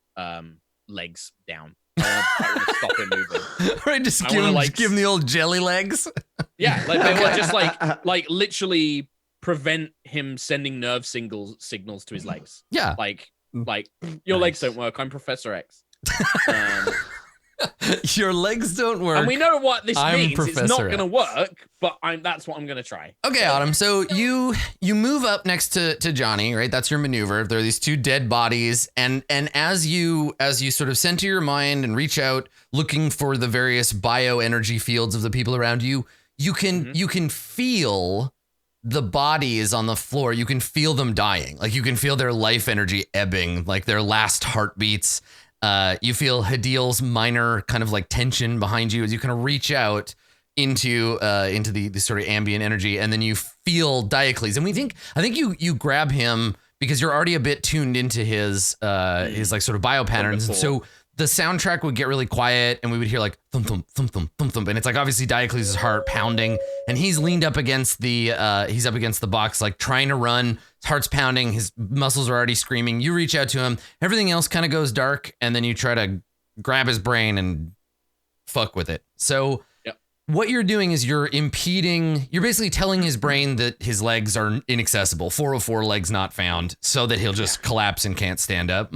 legs down. I want to stop him moving. Right, just give him the old jelly legs. Yeah, like they will just like literally prevent him sending nerve signals to his legs. Yeah, like your legs don't work. I'm Professor X. Your legs don't work. And we know what this means. Professor it's not going to work, but that's what I'm going to try. Okay, Autumn. So you move up next to Johnny, right? That's your maneuver. There are these two dead bodies, and as you sort of center your mind and reach out, looking for the various bioenergy fields of the people around you, you can feel the bodies on the floor. You can feel them dying. Like you can feel their life energy ebbing, like their last heartbeats. You feel Hadil's minor kind of like tension behind you as you kind of reach out into the sort of ambient energy, and then you feel Diocles. And I think you grab him because you're already a bit tuned into his like sort of bio patterns. And so the soundtrack would get really quiet, and we would hear like thump thump thump thump thump thump, and it's like obviously Diocles' heart pounding, and he's leaned up against the box, like trying to run. His heart's pounding, his muscles are already screaming. You reach out to him, everything else kind of goes dark, and then you try to grab his brain and fuck with it. So what you're doing is you're basically telling his brain that his legs are inaccessible, 404 legs not found, so that he'll just collapse and can't stand up.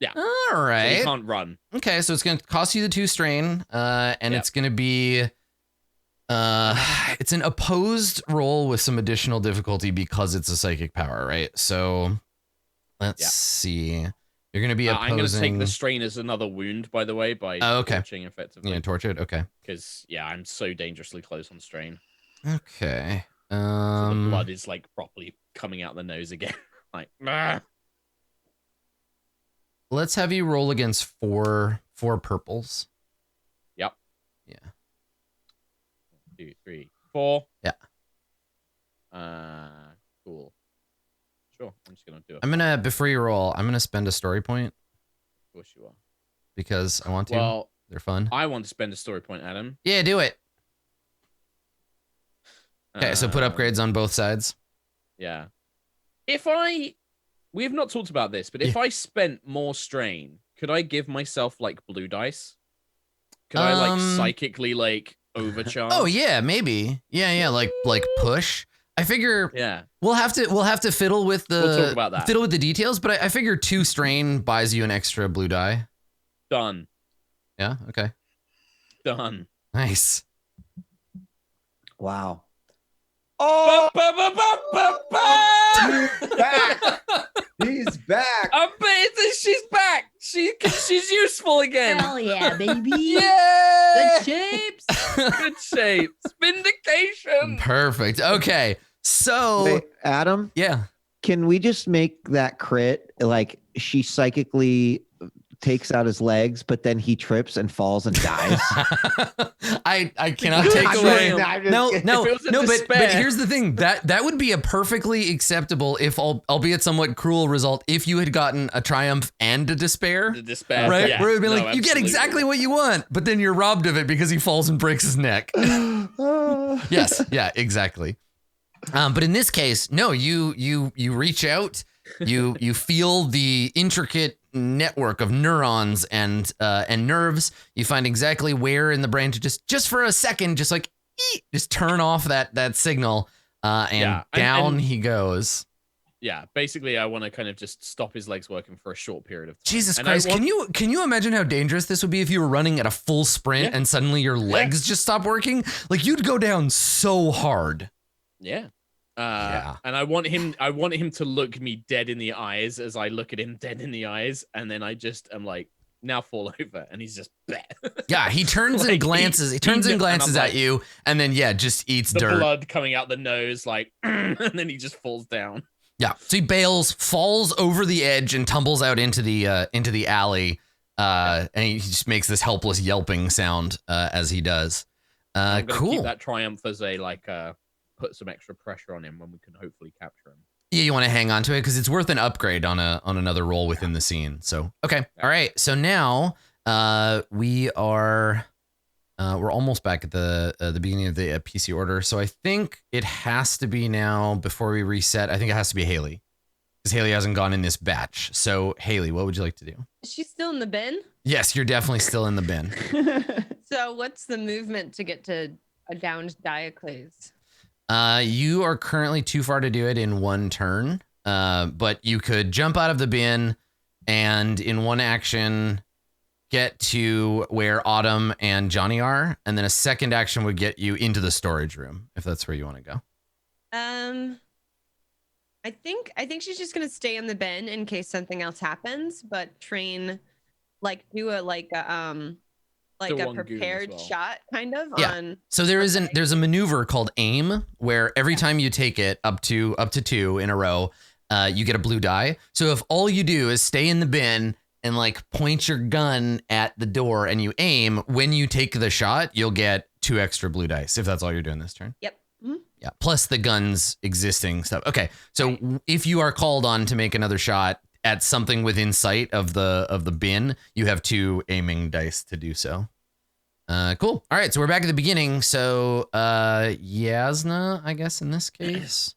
Yeah. All right. So he can't run. Okay, so it's going to cost you the 2 strain, and it's going to be it's an opposed roll with some additional difficulty because it's a psychic power, right? So let's see. You're going to be opposing. I'm going to take the strain as another wound, by the way, by torching effectively. Yeah, torch it. Okay. Because I'm so dangerously close on strain. Okay. So the blood is like properly coming out the nose again. Like, let's have you roll against four purples. Yep. Yeah. 1, 2, 3, 4. Yeah. Cool. Sure. I'm just gonna do it. Before you roll, I'm gonna spend a story point. Of course you are. Because I want to. Well, they're fun. I want to spend a story point, Adam. Yeah, do it. Okay, so put upgrades on both sides. Yeah. We have not talked about this, but if I spent more strain, could I give myself like blue dice? Could I like psychically like overcharge? Oh yeah, maybe. Yeah, like push. I figure we'll have to fiddle with we'll talk about that. Fiddle with the details, but I figure 2 strain buys you an extra blue die. Done. Yeah, okay. Done. Nice. Wow. Oh, He's back. He's back. She's back. She's useful again. Hell yeah, baby. Yeah. Good shapes. Good shapes. Vindication. Perfect. Okay. So Wait, Adam? Yeah. Can we just make that crit like she psychically takes out his legs, but then he trips and falls and dies? I cannot take away. No, but despair. here's the thing. That would be a perfectly acceptable, if albeit somewhat cruel result, if you had gotten a triumph and a despair. The despair. Right? Yeah. Where it would be like, No, you get exactly what you want, but then you're robbed of it because he falls and breaks his neck. Yes, yeah, exactly. But in this case, no, you reach out, you feel the intricate network of neurons and nerves. You find exactly where in the brain to just for a second, just like just turn off that signal, and down he goes. Yeah, basically, I want to kind of just stop his legs working for a short period of time. Jesus Christ, can you imagine how dangerous this would be if you were running at a full sprint and suddenly your legs just stop working? Like you'd go down so hard. Yeah. And I want him to look me dead in the eyes as I look at him dead in the eyes, and then I just am like, now fall over, and he's just bleh. Yeah, he turns and glances. He turns and glances at you, and then just eats the dirt. blood coming out the nose, like, and then he just falls down. Yeah, so he bails, falls over the edge, and tumbles out into the alley. And he just makes this helpless yelping sound as he does. I'm gonna Cool. keep that triumph as a put some extra pressure on him when we can hopefully capture him. Yeah, you want to hang on to it because it's worth an upgrade on another role within the scene. So okay, all right. So now we're almost back at the beginning of the PC order. So I think it has to be now before we reset. I think it has to be Haley because Haley hasn't gone in this batch. So Haley, what would you like to do? She's still in the bin. Yes, you're definitely still in the bin. So what's the movement to get to a downed Diocles? You are currently too far to do it in one turn, but you could jump out of the bin and in one action get to where Autumn and Johnny are, and then a second action would get you into the storage room if that's where you want to go. I think she's just gonna stay in the bin in case something else happens, but train, do a prepared shot kind of on. So there's a maneuver called aim where every time you take it up to 2 in a row, you get a blue die. So if all you do is stay in the bin and point your gun at the door and you aim, when you take the shot, you'll get 2 extra blue dice if that's all you're doing this turn. Yep. Mm-hmm. Yeah. Plus the gun's existing stuff. Okay. So if you are called on to make another shot at something within sight of the bin, you have 2 aiming dice to do so. Cool. All right, so we're back at the beginning. So Yasna, I guess in this case.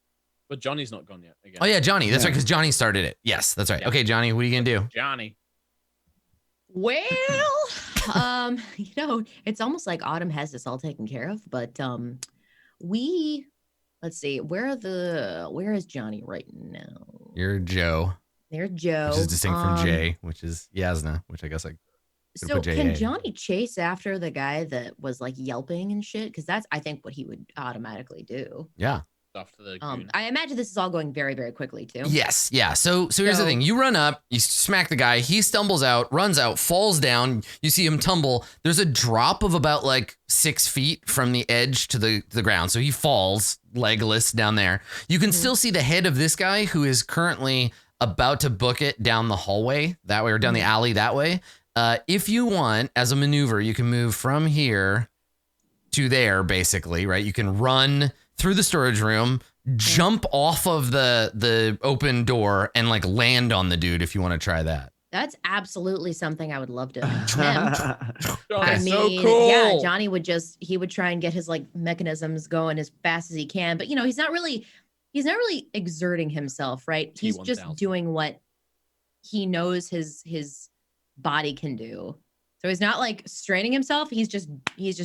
But Johnny's not gone yet. Again. Oh yeah, Johnny. That's right, because Johnny started it. Yes, that's right. Yeah. Okay, Johnny, what are you gonna do? Johnny. Well, it's almost like Autumn has this all taken care of, but let's see, where is Johnny right now? You're Joe. There's Joe. Which is distinct from Jay, which is Yasna, which I guess so can Johnny chase after the guy that was yelping and shit? Because that's, I think, what he would automatically do. Yeah. After the goon. I imagine this is all going very, very quickly too. Yes. Yeah. So here's the thing. You run up, you smack the guy. He stumbles out, runs out, falls down. You see him tumble. There's a drop of about 6 feet from the edge to the ground. So he falls legless down there. You can still see the head of this guy who is currently about to book it down the hallway that way or down the alley that way. If you want, as a maneuver, you can move from here to there, basically, right? You can run through the storage room, jump off of the open door, and land on the dude if you want to try that. That's absolutely something I would love to attempt. I mean, so cool. Yeah, Johnny would try and get his mechanisms going as fast as he can, but he's not really exerting himself, right? He's just doing what he knows his body can do. So he's not straining himself. He's just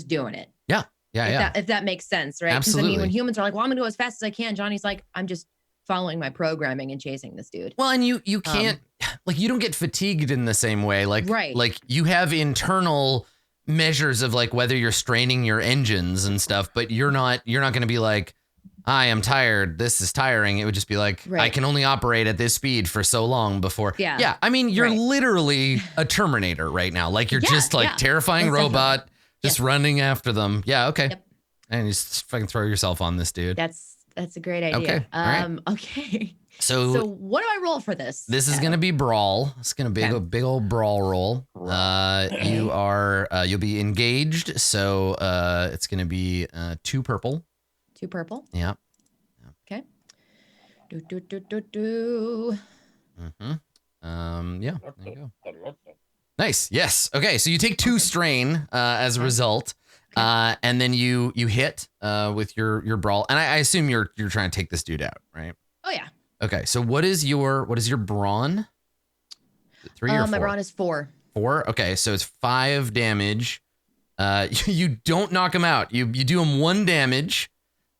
doing it. Yeah. Yeah. If that makes sense, right? Absolutely. When humans are well, I'm gonna go as fast as I can. Johnny's I'm just following my programming and chasing this dude. Well, and you can't you don't get fatigued in the same way. Right. You have internal measures of whether you're straining your engines and stuff, but you're not gonna be I am tired. This is tiring. It would just be right. I can only operate at this speed for so long before. Yeah. Yeah. I mean, you're literally a Terminator right now. You're just terrifying robot, just running after them. Yeah. Okay. Yep. And you just fucking throw yourself on this dude. That's a great idea. Okay. Okay. So what do I roll for this? This is gonna be brawl. It's gonna be a big old brawl roll. You'll be engaged. So it's gonna be 2 purple. 2 purple. Yeah. Okay. Do. Yeah. There you go. Nice. Yes. Okay. So you take 2 strain as a result, and then you hit with your brawl, and I assume you're trying to take this dude out, right? Oh yeah. Okay. So what is your brawn? 3 or 4? My brawn is 4. 4. Okay. So it's 5 damage. You don't knock him out. You do him 1 damage.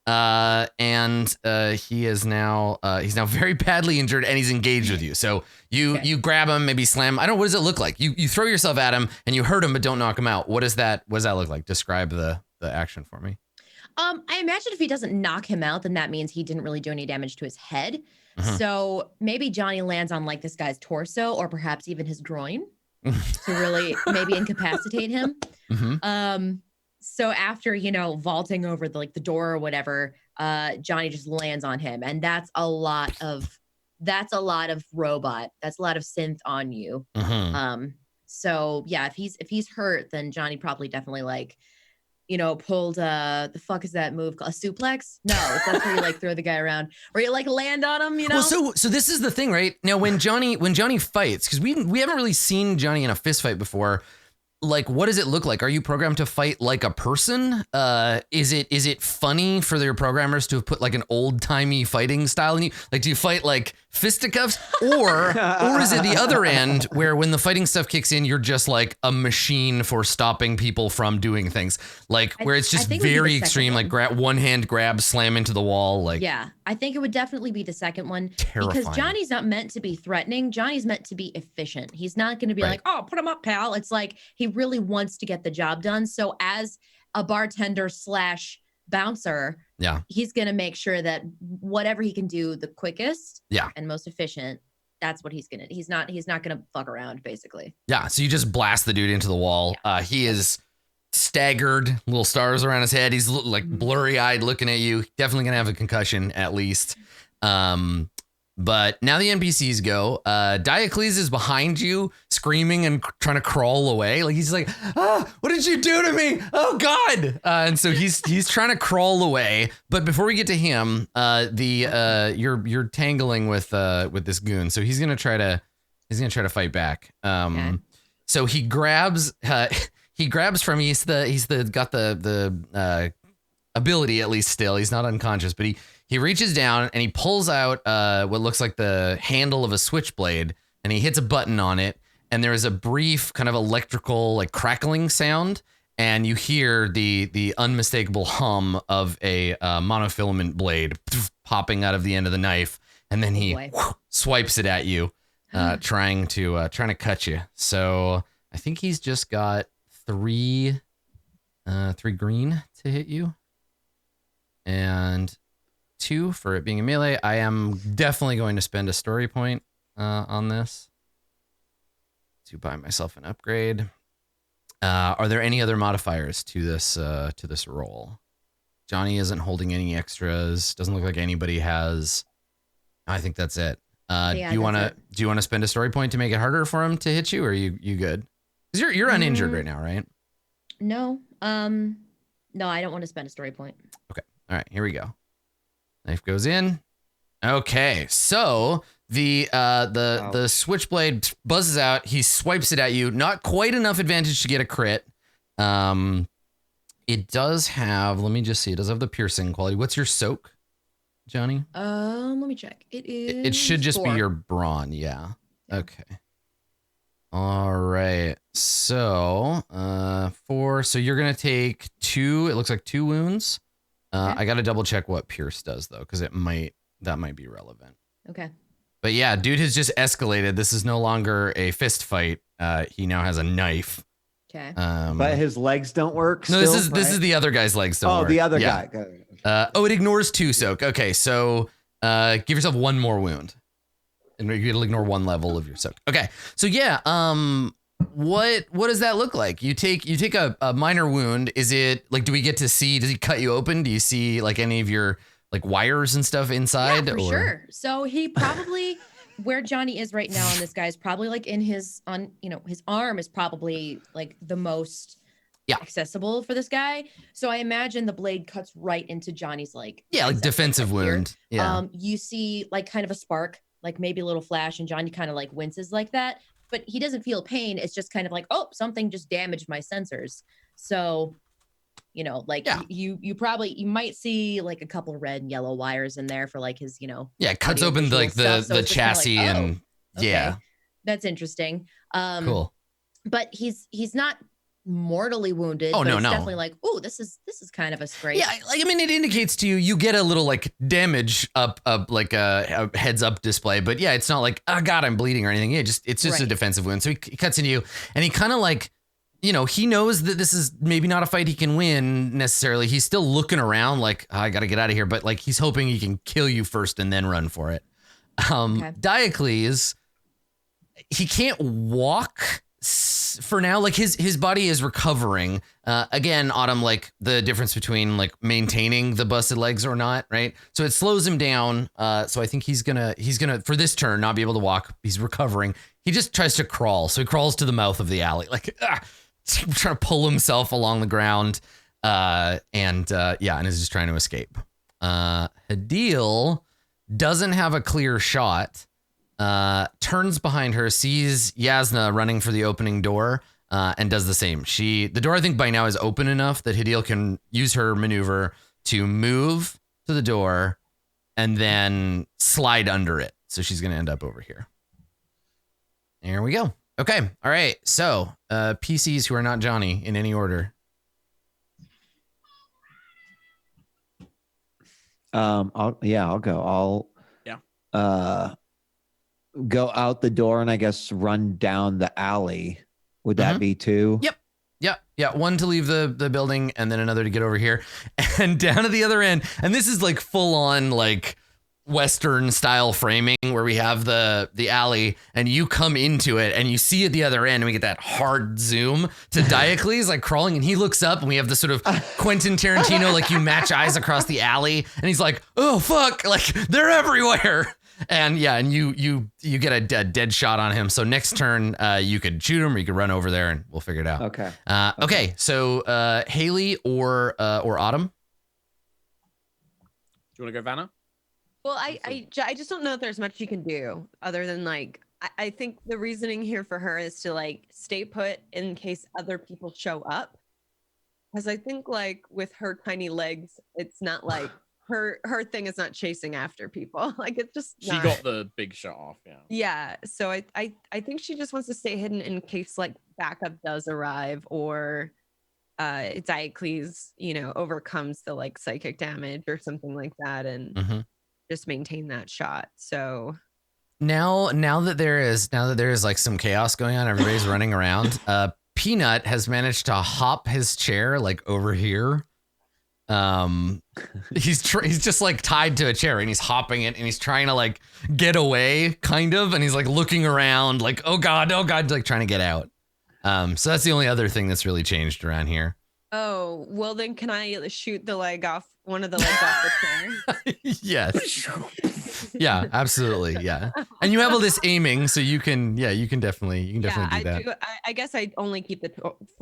And he is now he's now very badly injured and he's engaged with you. So you grab him, maybe slam. I don't know, what does it look like? You throw yourself at him and you hurt him but don't knock him out. What does that look like? Describe the action for me. I imagine if he doesn't knock him out, then that means he didn't really do any damage to his head. So maybe Johnny lands on this guy's torso or perhaps even his groin. to really maybe incapacitate him. Mm-hmm. So after, you know, vaulting over the door or whatever, Johnny just lands on him, and that's a lot of robot. That's a lot of synth on you. Mm-hmm. So yeah, if he's hurt, then Johnny probably definitely like, you know, pulled the fuck is that move called? A suplex? No, that's where you like throw the guy around, or you like land on him, you know? Well, so this is the thing, right? Now when Johnny fights, because we haven't really seen Johnny in a fist fight before. Like, what does it look like? Are you programmed to fight like a person? Is it funny for their programmers to have put like an old timey fighting style in you? Like, do you fight like fisticuffs, or is it the other end where when the fighting stuff kicks in, you're just like a machine for stopping people from doing things, like where it's just very extreme, like one hand grab, slam into the wall, like. Yeah, I think it would definitely be the second one. Terrifying. Because Johnny's not meant to be threatening. Johnny's meant to be efficient. He's not going to be like, oh, put him up, pal. It's like he really wants to get the job done. So as a bartender / bouncer, yeah, he's going to make sure that whatever he can do the quickest and most efficient, that's what he's going to. He's not going to fuck around, basically. Yeah, so you just blast the dude into the wall. Yeah. He is staggered, little stars around his head. He's like blurry-eyed looking at you. Definitely going to have a concussion at least. But now the NPCs go. Diocles is behind you, screaming and trying to crawl away. Like he's like, what did you do to me? Oh God! And so he's trying to crawl away. But before we get to him, you're tangling with this goon. So he's gonna try to fight back. So he grabs from you. He's got the ability, at least still. He's not unconscious, but he reaches down and he pulls out what looks like the handle of a switchblade, and he hits a button on it, and there is a brief kind of electrical like crackling sound, and you hear the unmistakable hum of a monofilament blade popping out of the end of the knife, and then he swipes it at you, trying to cut you. So I think he's just got three green to hit you, and 2 for it being a melee. I am definitely going to spend a story point on this to buy myself an upgrade. Are there any other modifiers to this roll? Johnny isn't holding any extras. Doesn't look like anybody has. I think that's it. Do you want to spend a story point to make it harder for him to hit you, or are you good? Because you're uninjured right now, right? No. No, I don't want to spend a story point. Okay. All right. Here we go. Knife goes in. Okay, so the switchblade buzzes out. He swipes it at you. Not quite enough advantage to get a crit. It does have. Let me just see. It does have the piercing quality. What's your soak, Johnny? Let me check. It is. It should just 4. be your brawn. Yeah. Okay. All right. So 4. So you're gonna take 2. It looks like 2 wounds. I got to double check what Pierce does though, because that might be relevant. Okay. But yeah, dude has just escalated. This is no longer a fist fight. He now has a knife. Okay. But his legs don't work. No, this is the other guy's legs don't work. Oh, the other guy. It ignores 2 soak. Okay, so give yourself 1 more wound, and it'll ignore 1 level of your soak. Okay, so yeah, what does that look like? You take a minor wound. Is it like, do we get to see, does he cut you open? Do you see like any of your like wires and stuff inside? Yeah, for sure. So he probably where Johnny is right now on this guy is probably like his arm is probably like the most accessible for this guy. So I imagine the blade cuts right into Johnny's like defensive wound. Here. Yeah. You see like kind of a spark, like maybe a little flash, and Johnny kind of like winces like that. But he doesn't feel pain. It's just kind of like, oh, something just damaged my sensors. So, you know, like you might see like a couple red and yellow wires in there for like his, you know. Yeah, it cuts open like the chassis like, and okay. That's interesting. Cool. But he's not mortally wounded. Oh, but no, it's no. definitely like, oh, this is kind of a scrape. Yeah, like I mean, it indicates to you get a little like damage up like a heads up display, but yeah, it's not like, oh God, I'm bleeding or anything. Yeah, it's just a defensive wound. So he cuts into you, and he kind of like, you know, he knows that this is maybe not a fight he can win necessarily. He's still looking around like, oh, I got to get out of here, but like he's hoping he can kill you first and then run for it. Diocles, he can't walk for now, like his body is recovering. Again, Autumn, like the difference between like maintaining the busted legs or not, right? So it slows him down. So I think he's gonna for this turn not be able to walk. He's recovering. He just tries to crawl. So he crawls to the mouth of the alley, like trying to pull himself along the ground. And is just trying to escape. Hadil doesn't have a clear shot. Turns behind her, sees Yasna running for the opening door, and does the same. The door I think by now is open enough that Hadil can use her maneuver to move to the door and then slide under it. So she's going to end up over here. There we go. Okay. All right. So, PCs who are not Johnny in any order. I'll go. Go out the door and I guess run down the alley. Would that be two? Yep. Yeah. One to leave the building and then another to get over here and down at the other end. And this is like full on like Western style framing where we have the alley and you come into it and you see at the other end and we get that hard zoom to Diocles like crawling and he looks up and we have this sort of Quentin Tarantino, like you match eyes across the alley and he's like, oh fuck, like they're everywhere. And you get a dead shot on him. So next turn, you could shoot him or you could run over there and we'll figure it out. Okay. Okay. So Haley or Autumn. Do you want to go Vanna? Well, I just don't know if there's much you can do other than like, I think the reasoning here for her is to like stay put in case other people show up. Because I think like with her tiny legs, it's not like her thing is not chasing after people. Like it's just she got the big shot off. Yeah. So I think she just wants to stay hidden in case like backup does arrive or Diocles, overcomes the like psychic damage or something like that and just maintain that shot. So now that there is like some chaos going on, everybody's running around. Peanut has managed to hop his chair like over here. He's just like tied to a chair and he's hopping it and he's trying to like get away kind of and he's like looking around like oh god like trying to get out. So that's the only other thing that's really changed around here. Oh well, then can I shoot the leg off one of the legs off the chair? Yes. Yeah, absolutely. Yeah. And you have all this aiming, so you can definitely do that. I guess I only keep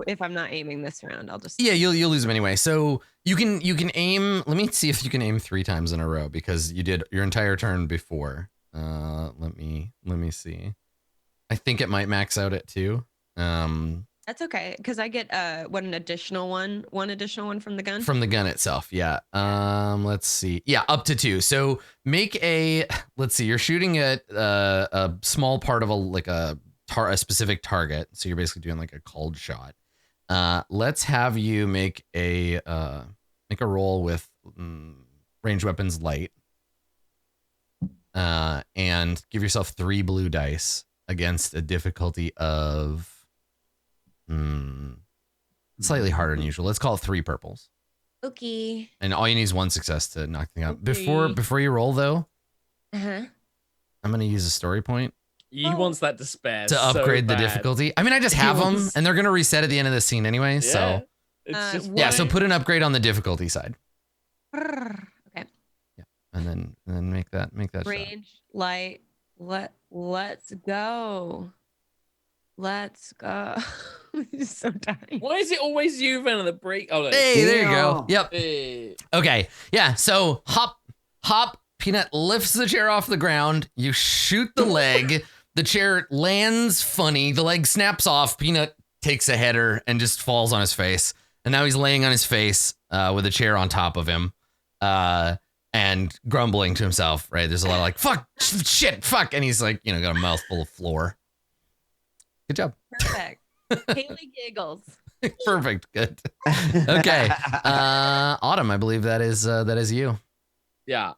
if I'm not aiming this round, I'll just. Yeah, you'll lose them anyway. So you can aim. Let me see if you can aim 3 times in a row because you did your entire turn before. Let me see. I think it might max out at 2. That's okay because I get one additional one from the gun. From the gun itself, yeah. Let's see. Yeah, up to 2. So make let's see. You're shooting at a small part of a specific target. So you're basically doing like a cold shot. Let's have you make a roll with ranged weapons light. And give yourself 3 blue dice against a difficulty of slightly harder than usual. Let's call it 3 purples. Okay. And all you need is 1 success to knock things out. Okay. Before you roll though, Uh-huh. I'm gonna use a story point He wants that to spare to upgrade the difficulty. I mean, I just have them, and they're gonna reset at the end of the scene anyway. So it's just so put an upgrade on the difficulty side. Okay. Yeah, and then make that shot. Range light. Let's go. Let's go. I'm just so tired. Why is it always you, Vanna, that break? Oh, no. Hey, there you go. Yep. Hey. Okay. Yeah. So hop. Peanut lifts the chair off the ground. You shoot the leg. The chair lands funny. The leg snaps off. Peanut takes a header and just falls on his face. And now he's laying on his face with a chair on top of him and grumbling to himself. Right. There's a lot of like, fuck, shit, fuck. And he's like, got a mouthful of floor. Good job. Perfect. Haley giggles. Perfect. Good. Okay. Autumn, I believe that is you. Yeah.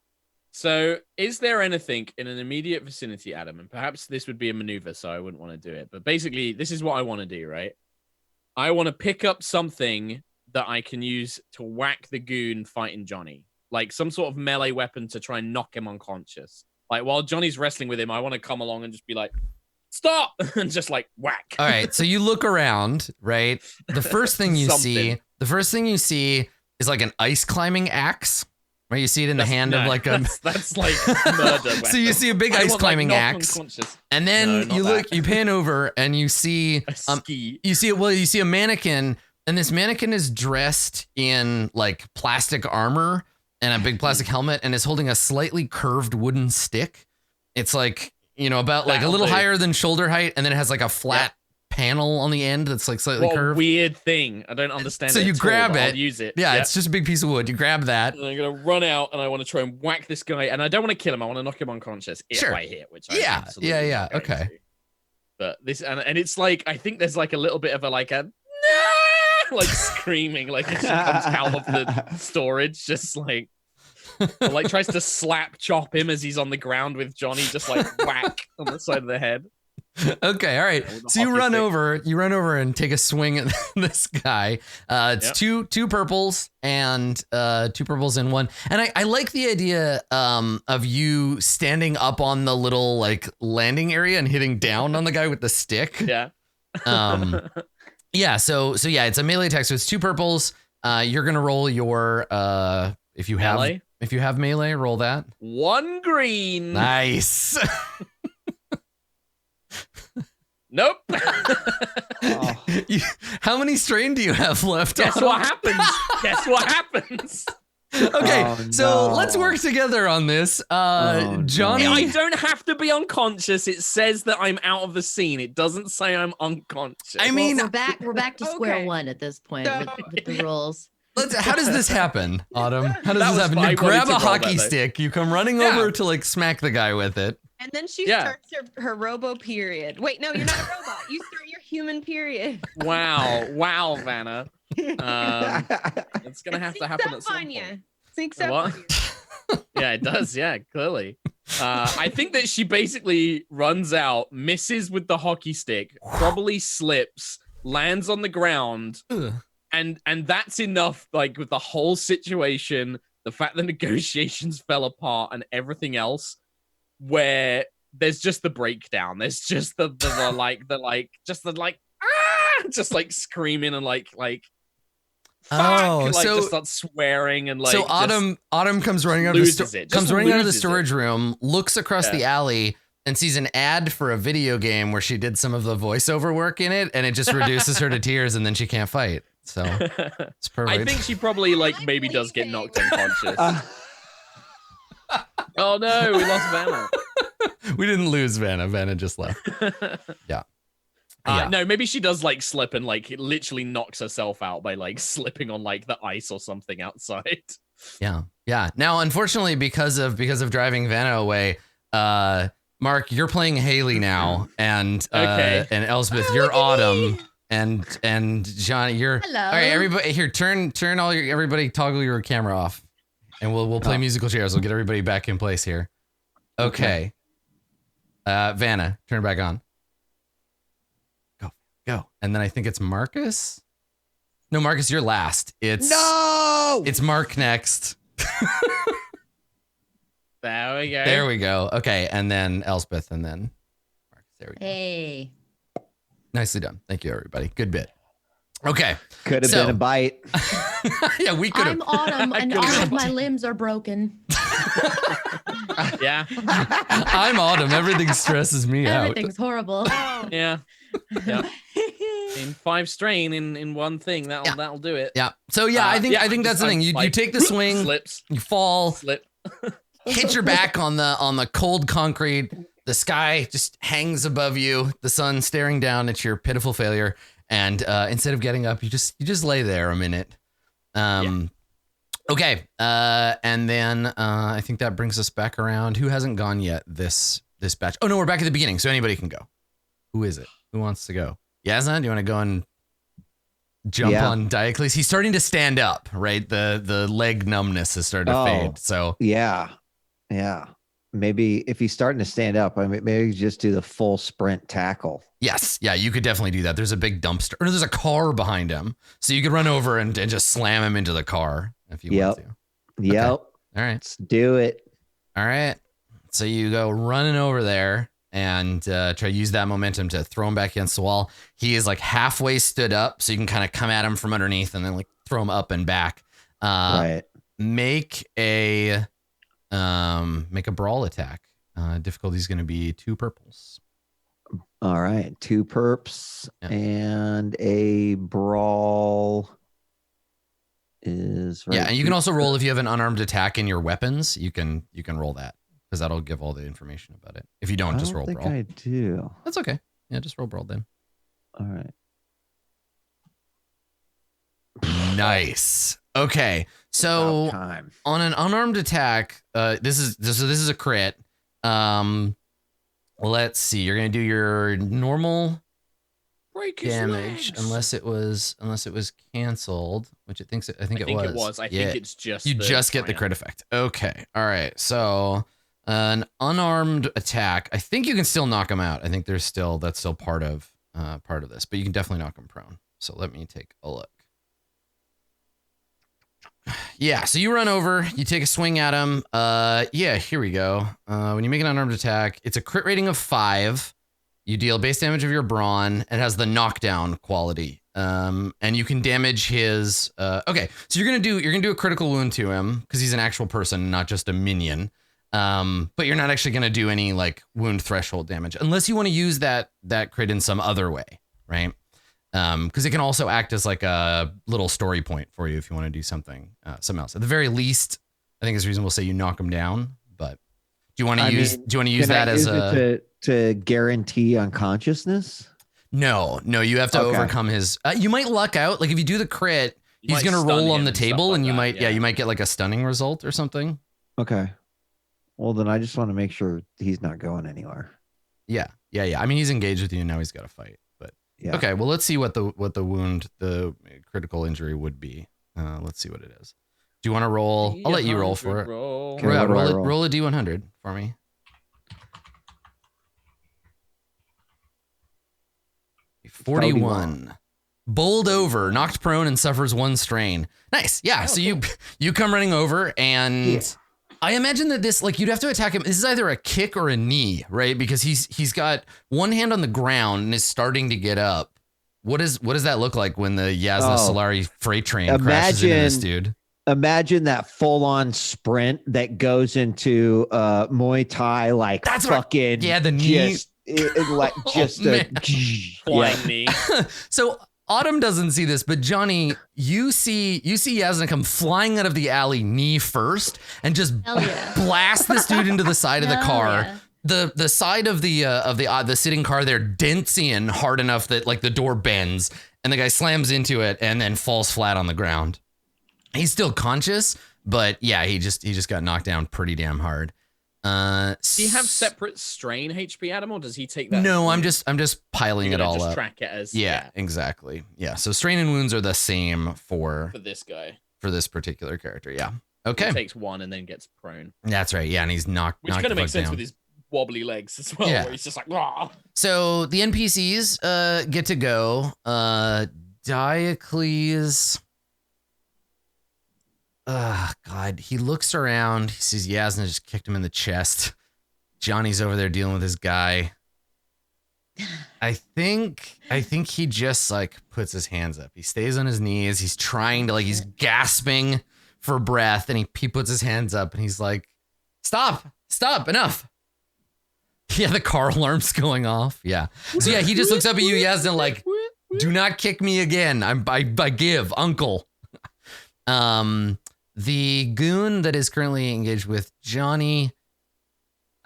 So is there anything in an immediate vicinity, Adam? And perhaps this would be a maneuver, so I wouldn't want to do it. But basically, this is what I want to do, right? I want to pick up something that I can use to whack the goon fighting Johnny. Like some sort of melee weapon to try and knock him unconscious. Like while Johnny's wrestling with him, I want to come along and just be like, stop, and just like whack. All right, so you look around, right? The first thing you see is like an ice climbing axe. Right, you see it in the hand of like a. That's like murder. So you see a big ice climbing axe, and then you pan over and you see you see a mannequin, and this mannequin is dressed in like plastic armor and a big plastic helmet, and is holding a slightly curved wooden stick. It's like about like a little higher than shoulder height, and then it has like a flat panel on the end that's like slightly curved. Weird thing. I don't understand. So you grab it. I'll use it. Yeah, it's just a big piece of wood. You grab that. And I'm gonna run out, and I want to try and whack this guy, and I don't want to kill him. I want to knock him unconscious if I hit, which I absolutely okay. To. But this and it's like I think there's like a little bit of a like screaming like as she comes out of the storage, just like. Like tries to slap chop him as he's on the ground with Johnny, just like whack on the side of the head. Okay, all right. So you run over and take a swing at this guy. It's two purples and 2 purples in one. And I like the idea of you standing up on the little like landing area and hitting down on the guy with the stick. Yeah. Yeah. So it's a melee attack. So it's 2 purples. You're gonna roll your if you have melee, roll that. 1 green. Nice. Nope. How many strain do you have left? Guess what happens? Okay, so let's work together on this. Johnny, I don't have to be unconscious. It says that I'm out of the scene. It doesn't say I'm unconscious. I mean, we're back to square one at this point with the rules. How does this happen, Autumn? How does this happen? You grab a hockey stick, you come running over to like smack the guy with it. And then she starts her robo period. Wait, no, you're not a robot. You start your human period. Wow, Vana. It's gonna have to happen at some point. Sneaks up on you. Yeah, it does. Yeah, clearly. I think that she basically runs out, misses with the hockey stick, probably slips, lands on the ground, and that's enough. Like with the whole situation, the fact that negotiations fell apart and everything else. Where there's just the breakdown, there's just the screaming and like just starts swearing and like. So Autumn comes running out of the storage room, looks across the alley and sees an ad for a video game where she did some of the voiceover work in it, and it just reduces her to tears, and then she can't fight. So it's perfect. I think she probably maybe does get knocked unconscious. Oh no, we lost Vana. We didn't lose Vana. Vana just left. Yeah. No, maybe she does slip and it literally knocks herself out by slipping on the ice or something outside. Yeah. Yeah. Now, unfortunately, because of driving Vana away, Mark, you're playing Haley now, and and Elspeth, you're Autumn, and Johnny, you're hello. All right, everybody here, everybody toggle your camera off. And we'll play musical chairs. We'll get everybody back in place here. Okay. Vana, turn it back on. Go. And then I think it's Marcus. No, Marcus, you're last. It's Mark next. There we go. Okay, and then Elspeth, and then Marcus. There we go. Hey. Nicely done. Thank you, everybody. Good bit. Okay. Could have been a bite. Yeah, we could have. I'm Autumn, and all of my limbs are broken. Yeah. I'm Autumn. Everything stresses me out. Everything's horrible. Yeah. In 5 strain in one thing, that'll do it. Yeah. So I think that's the thing. You take the swing, slips, you fall, hit your back on the cold concrete. The sky just hangs above you. The sun staring down at your pitiful failure. And instead of getting up, you just lay there a minute. Okay. And then I think that brings us back around. Who hasn't gone yet this batch? Oh no, we're back at the beginning, so anybody can go. Who is it? Who wants to go? Yasna, do you want to go and jump on Diocles? He's starting to stand up, right? The leg numbness has started to fade. So yeah. Maybe if he's starting to stand up, maybe just do the full sprint tackle. Yes. Yeah, you could definitely do that. There's a big dumpster. Or there's a car behind him. So you could run over and just slam him into the car if you want to. Yep. Okay. All right. Let's do it. All right. So you go running over there and try to use that momentum to throw him back against the wall. He is like halfway stood up, so you can kind of come at him from underneath and then like throw him up and back. Right. Make a brawl attack. Difficulty is going to be 2 purples. All right, 2 perps and a brawl is right. Yeah, and you can also roll if you have an unarmed attack in your weapons. You can roll that because that'll give all the information about it. If you don't, just roll brawl. I do. That's okay. Yeah, just roll brawl then. All right. Nice. Okay, so on an unarmed attack, this is a crit. Let's see. You're gonna do your normal damage unless it was canceled, which I think it was. I think it's just you just get the crit effect. Okay. All right. So an unarmed attack. I think you can still knock him out. I think that's still part of this, but you can definitely knock him prone. So let me take a look. Yeah, so you run over, you take a swing at him. Yeah, here we go. When you make an unarmed attack, it's a crit rating of 5. You deal base damage of your brawn. It has the knockdown quality. And you can damage his okay, so you're gonna do a critical wound to him because he's an actual person, not just a minion. But you're not actually gonna do any like wound threshold damage unless you want to use that crit in some other way, right? Because it can also act as like a little story point for you if you want to do something else. At the very least, I think it's reasonable to say you knock him down. But do you want to use that as to guarantee unconsciousness? No, you have to overcome his. You might luck out. Like if you do the crit, he's gonna roll on the table, and you might you might get like a stunning result or something. Okay. Well, then I just want to make sure he's not going anywhere. Yeah. I mean, he's engaged with you, and now he's got to fight. Yeah. Okay, well, let's see what the wound, the critical injury would be. Let's see what it is. Do you want to roll? I'll let you roll for it. Okay, roll a D100 for me. $41. Bowled over, knocked prone, and suffers 1 strain. Nice. Yeah. So you come running over, and I imagine that this, like, you'd have to attack him. This is either a kick or a knee, right? Because he's got one hand on the ground and is starting to get up. What does that look like when the Yasna Solari freight train crashes into this dude? Imagine that full-on sprint that goes into Muay Thai, like that's fucking the knee, flying knee. So Autumn doesn't see this, but Johnny, you see Yasna come flying out of the alley knee first and just blast this dude into the side of the car. Yeah. The side of the sitting car there dents in hard enough that like the door bends and the guy slams into it and then falls flat on the ground. He's still conscious, but yeah, he just got knocked down pretty damn hard. Do you have separate strain HP, Adam, or does he take that? No, I'm just piling it all just up. Track it as exactly. Yeah, so strain and wounds are the same for this guy, for this particular character. Yeah. Okay. He takes 1 and then gets prone. That's right. Yeah, and he's knocked. Which kind of makes sense with his wobbly legs as well, where he's just like, rah. So the NPCs get to go. Diocles. God, he looks around. He sees Yasna just kicked him in the chest. Johnny's over there dealing with his guy. I think he just like puts his hands up. He stays on his knees. He's trying to he's gasping for breath, and he puts his hands up and he's like, stop, enough. Yeah, the car alarm's going off. Yeah. So yeah, he just looks up at you, Yasna, like, do not kick me again. I give, uncle. The goon that is currently engaged with Johnny,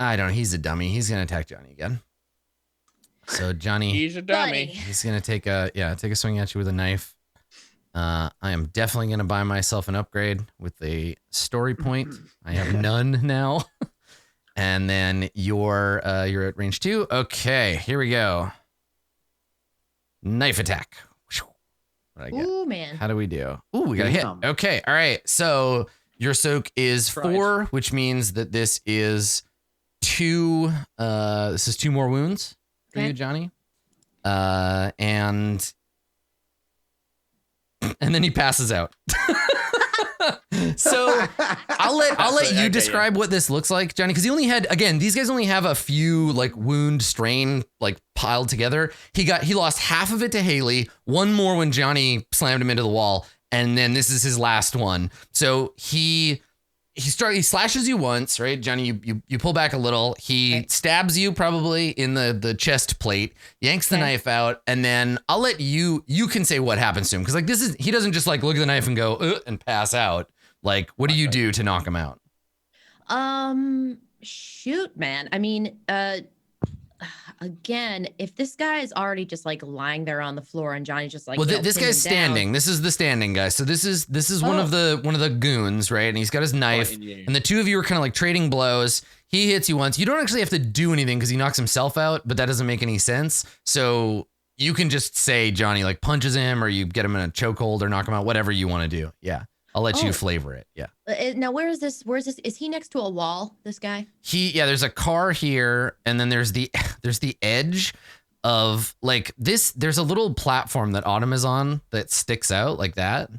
I don't know. He's a dummy. He's going to attack Johnny again. So Johnny, he's a dummy. He's going to take a swing at you with a knife. I am definitely going to buy myself an upgrade with a story point. I have none now. And then you're at range 2. Okay, here we go. Knife attack. What I get? Ooh, man. How do we do? Ooh, we got a hit. Okay, all right. So your soak is 4, which means that this is 2. This is 2 more wounds for you, Johnny. And then he passes out. So I'll let you describe what this looks like, Johnny, because he only had, again, these guys only have a few like wound strain like piled together. He lost half of it to Haley, one more when Johnny slammed him into the wall, and then this is his last one. So he slashes you once, right, Johnny? You pull back a little. He stabs you probably in the chest plate, yanks the knife out, and then I'll let you can say what happens to him, because like he doesn't just like look at the knife and go and pass out. Like, what do you do to knock him out? Shoot, man. I mean, again, if this guy is already just like lying there on the floor and Johnny's just like, well, this guy's standing. Down. This is the standing guy. So this is one of the goons, right? And he's got his knife, and the two of you are kind of like trading blows. He hits you once. You don't actually have to do anything because he knocks himself out, but that doesn't make any sense. So you can just say Johnny like punches him, or you get him in a chokehold or knock him out, whatever you want to do. Yeah. I'll let you flavor it. Yeah. Now, where is this? Is he next to a wall, this guy? There's a car here, and then there's the edge of like this. There's a little platform that Autumn is on that sticks out like that.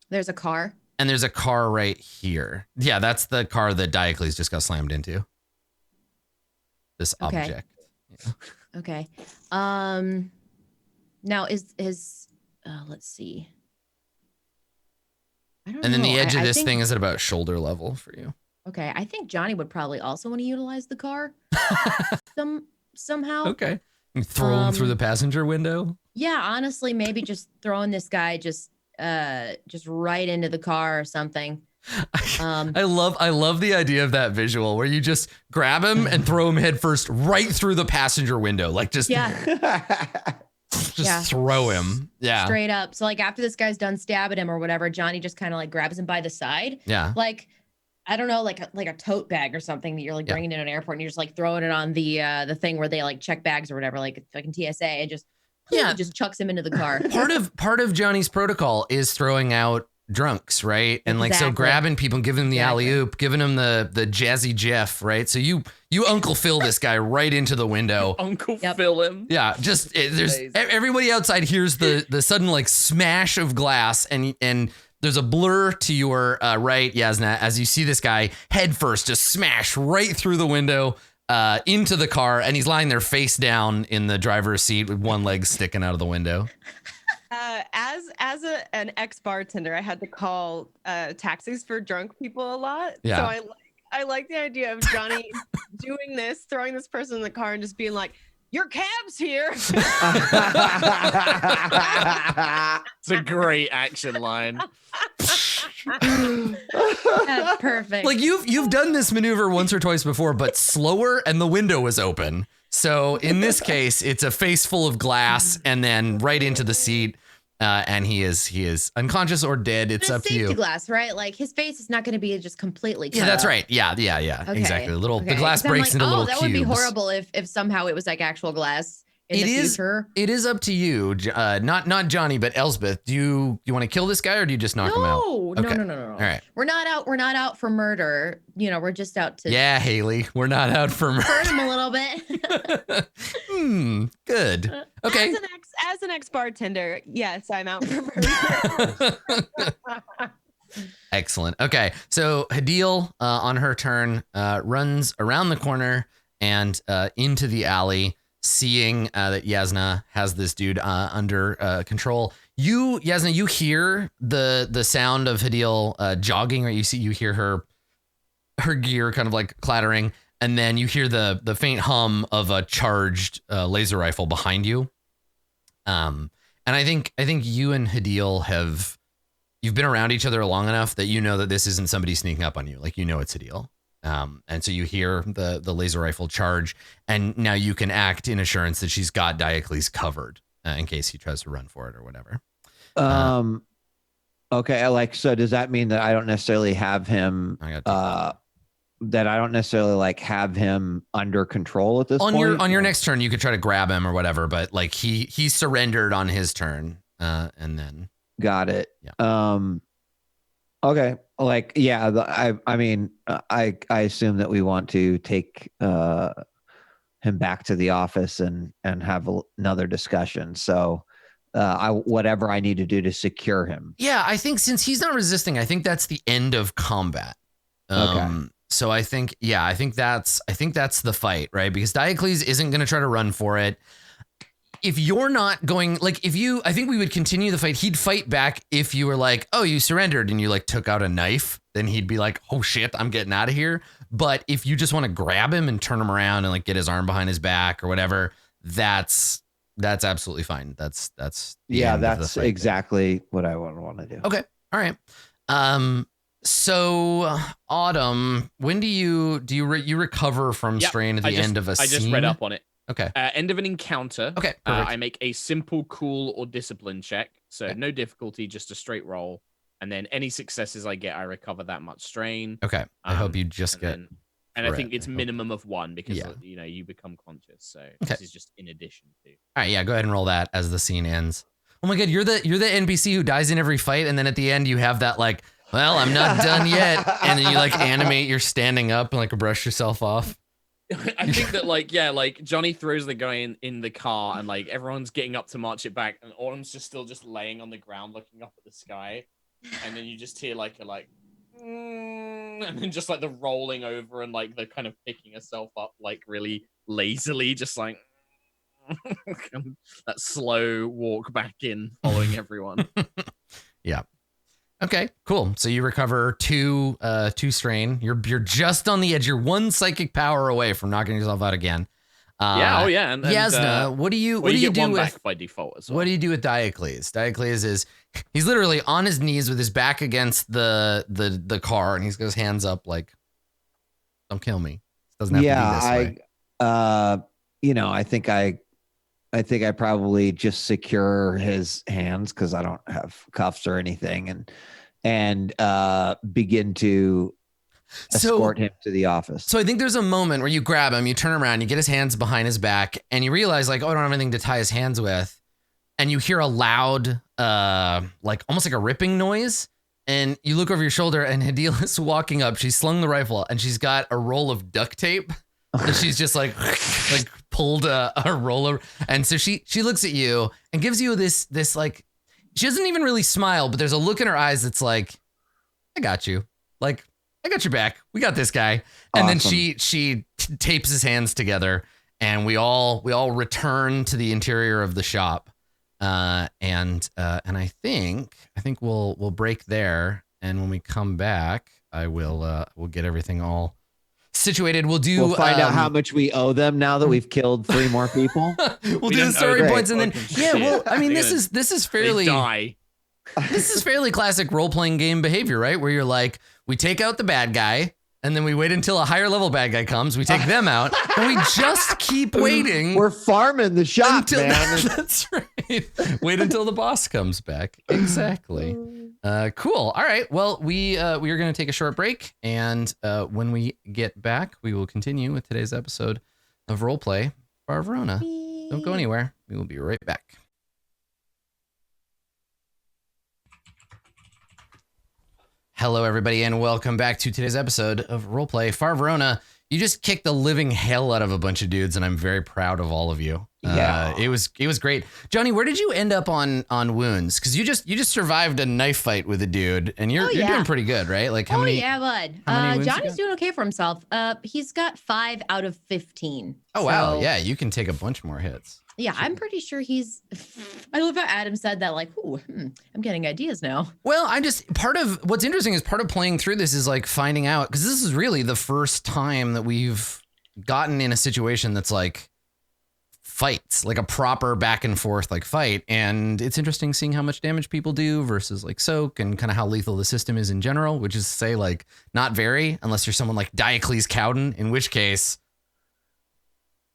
There's a car. And there's a car right here. Yeah, that's the car that Diocles just got slammed into. This object. Yeah. Okay. Now is let's see. And then the edge of this thing is at about shoulder level for you. Okay, I think Johnny would probably also want to utilize the car somehow. Okay. You throw him through the passenger window? Yeah, honestly, maybe just throwing this guy just right into the car or something. I love the idea of that visual where you just grab him and throw him head first right through the passenger window. Like just throw him. Yeah. Straight up. So like after this guy's done stabbing him or whatever, Johnny just kind of like grabs him by the side. Yeah. Like, I don't know, like a tote bag or something that you're like bringing in an airport, and you're just like throwing it on the thing where they like check bags or whatever, like fucking TSA, and just chucks him into the car. Part of Johnny's protocol is throwing out drunks, right? And like, so grabbing people and giving them the alley-oop, giving them the Jazzy Jeff, right? So you Uncle Phil this guy right into the window. Uncle Phil him. Yeah, just there's everybody outside hears the sudden like smash of glass, and there's a blur to your right, Yasna, as you see this guy head first just smash right through the window into the car, and he's lying there face down in the driver's seat with one leg sticking out of the window. As an ex-bartender, I had to call taxis for drunk people a lot. Yeah. So I like the idea of Johnny doing this, throwing this person in the car and just being like, "Your cab's here." It's a great action line. That's perfect. Like you've done this maneuver once or twice before, but slower, and the window was open. So in this case, it's a face full of glass and then right into the seat. And he is unconscious or dead. It's up to you. Safety glass, right? Like his face is not going to be just completely cut that's up. right. Yeah. Okay. Exactly. The glass breaks into little cubes. That would be horrible if somehow it was like actual glass in the future. It is up to you. Not Johnny, but Elspeth. Do you want to kill this guy, or do you just knock him out? No. All right. We're not out for murder. You know, we're just out to Haley. We're not out for murder. Hurt him a little bit. Good. Okay. As an ex-bartender, yes, I'm out for murder. Excellent. Okay. So Hadil, on her turn, runs around the corner and into the alley, seeing that Yasna has this dude under control. Yasna, you hear the sound of Hadil jogging, or you hear her gear kind of like clattering, and then you hear the faint hum of a charged laser rifle behind you. And I think you and Hadil you've been around each other long enough that you know that this isn't somebody sneaking up on you. Like, you know it's Hadil. And so you hear the laser rifle charge, and now you can act in assurance that she's got Diocles covered in case he tries to run for it or whatever. Okay. So does that mean that I don't necessarily have him, that I don't necessarily like have him under control at this point? On your next turn, you could try to grab him or whatever, but like he surrendered on his turn. And then. Got it. Yeah. Okay. Like, yeah, I assume that we want to take him back to the office and have another discussion. So whatever I need to do to secure him. Yeah, I think since he's not resisting, I think that's the end of combat. Okay. So I think that's the fight, right? Because Diocles isn't going to try to run for it. If you're not going, like, I think we would continue the fight. He'd fight back if you were like, oh, you surrendered and you like took out a knife, then he'd be like, oh shit, I'm getting out of here. But if you just want to grab him and turn him around and like get his arm behind his back or whatever, that's absolutely fine. That's that's exactly what I would want to do. Okay. All right. So Autumn, when do you recover from strain at the end of a scene? I just read up on it. Okay. End of an encounter. Okay. I make a simple, cool, or discipline check. So no difficulty, just a straight roll. And then any successes I get, I recover that much strain. Okay. I hope you just get. And I think it's minimum of 1 because you become conscious. So this is just in addition to. All right. Yeah. Go ahead and roll that as the scene ends. Oh my God, you're the NPC who dies in every fight, and then at the end you have that like, well, I'm not done yet, and then you like animate you're standing up and like brush yourself off. I think that like Johnny throws the guy in the car and like everyone's getting up to march it back and Autumn's still laying on the ground looking up at the sky, and then you just hear like and then just like the rolling over and like the kind of picking herself up like really lazily, just like that slow walk back in following everyone. Yeah. Okay, cool. So you recover 2 strain. You're just on the edge. You're 1 psychic power away from knocking yourself out again. And Yasna, what do you do one with back by default as well? What do you do with Diocles? Diocles he's literally on his knees with his back against the car, and he's got his hands up like, "Don't kill me." It doesn't have to be this way. I think I probably just secure his hands because I don't have cuffs or anything, and begin to escort him to the office. So I think there's a moment where you grab him, you turn around, you get his hands behind his back, and you realize like, oh, I don't have anything to tie his hands with, and you hear a loud, like almost like a ripping noise, and you look over your shoulder, and Hadila's walking up. She's slung the rifle, and she's got a roll of duct tape. And she's just like pulled a roller. And so she looks at you and gives you this like, she doesn't even really smile, but there's a look in her eyes that's like, I got you. Like, I got your back. We got this guy. And then she tapes his hands together, and we all return to the interior of the shop. And I think we'll break there. And when we come back, we'll get everything all situated. We'll find out how much we owe them now that we've killed 3 more people. We'll do the story points, and then I mean, this is fairly this is fairly classic role-playing game behavior, right? Where you're like, we take out the bad guy, and then we wait until a higher level bad guy comes, we take them out, and we just keep waiting. We're farming the shop, man. That's right. Wait until the boss comes back. Exactly. Cool. All right. Well, we are going to take a short break, and when we get back, we will continue with today's episode of Roleplay for Verona. Don't go anywhere. We will be right back. Hello, everybody, and welcome back to today's episode of Roleplay Far Verona. You just kicked the living hell out of a bunch of dudes, and I'm very proud of all of you. Yeah, it was great. Johnny, where did you end up on wounds? Because you just survived a knife fight with a dude, and you're doing pretty good, right? Like how many? Yeah, bud. Johnny's doing okay for himself. He's got 5 out of 15. Oh wow, yeah, you can take a bunch more hits. Yeah, I'm pretty sure he's. I love how Adam said that. Like, I'm getting ideas now. Well, part of what's interesting is part of playing through this is like finding out, because this is really the first time that we've gotten in a situation that's like fights, like a proper back and forth like fight, and it's interesting seeing how much damage people do versus like soak, and kind of how lethal the system is in general, which is to say like not very, unless you're someone like Diocles Cowden, in which case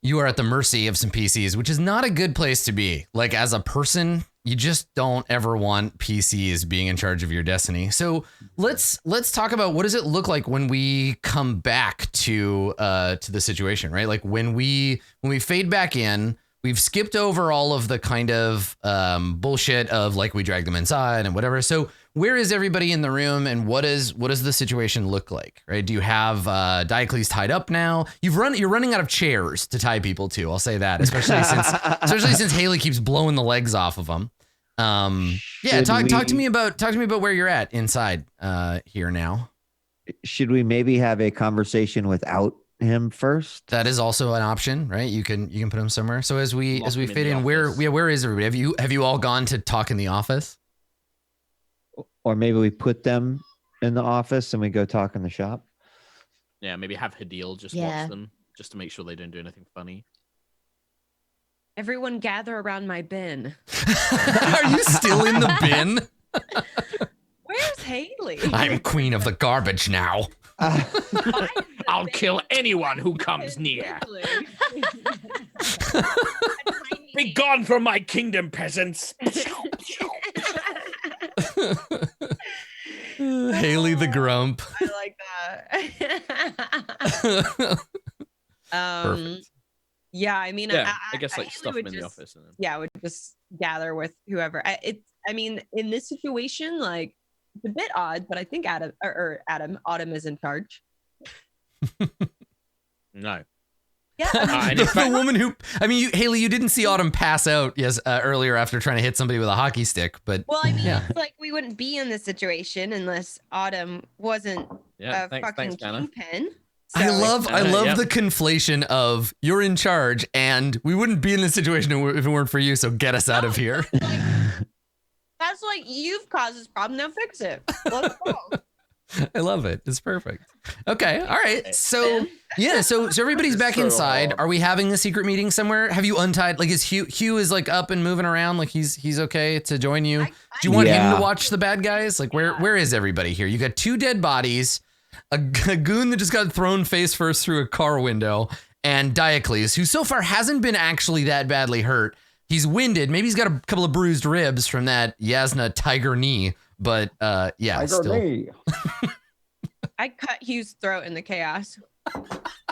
you are at the mercy of some PCs, which is not a good place to be. Like as a person, you just don't ever want PCs being in charge of your destiny. So let's talk about what does it look like when we come back to the situation, right? Like when we fade back in, we've skipped over all of the kind of bullshit of like we drag them inside and whatever. So where is everybody in the room, and what does the situation look like, right? Do you have Diocles tied up now? You're running out of chairs to tie people to. I'll say that, especially since Haley keeps blowing the legs off of them. Yeah, talk to me about where you're at inside here now. Should we maybe have a conversation without him first? That is also an option, right? You can put him somewhere. So as we fit in, where is everybody? Have you all gone to talk in the office? Or maybe we put them in the office and we go talk in the shop. Yeah, maybe have Hadil just watch them just to make sure they don't do anything funny. Everyone gather around my bin. Are you still in the bin? Where's Haley? I'm queen of the garbage now. I'll kill anyone who comes near. Be gone from my kingdom, peasants. Haley the Grump. I like that. Perfect. Yeah, I mean, I guess like Haley stuff would them in the just- office. And then... Yeah, would just gather with whoever. I mean, in this situation, like it's a bit odd, but I think Autumn is in charge. No. Yeah, I mean, The woman who, Haley, you didn't see Autumn pass out earlier after trying to hit somebody with a hockey stick, but well, I mean, yeah. it's like we wouldn't be in this situation unless Autumn wasn't a fucking kingpin. I love Yep. the conflation of you're in charge and we wouldn't be in this situation if it weren't for you, so get us out of here. That's like you've caused this problem. Now fix it. Let's go. I love it. It's perfect. Okay. All right. So yeah. So everybody's back So inside. hard. Are we having a secret meeting somewhere? Have you untied? Like, is Hugh is like up and moving around? Like he's okay to join you? Do you want him to watch the bad guys? Like where is everybody here? You got 2 dead bodies, a goon that just got thrown face first through a car window, and Diocles, who so far hasn't been actually that badly hurt. He's winded. Maybe he's got a couple of bruised ribs from that Yasna tiger knee. But yeah, still. I cut Hugh's throat in the chaos.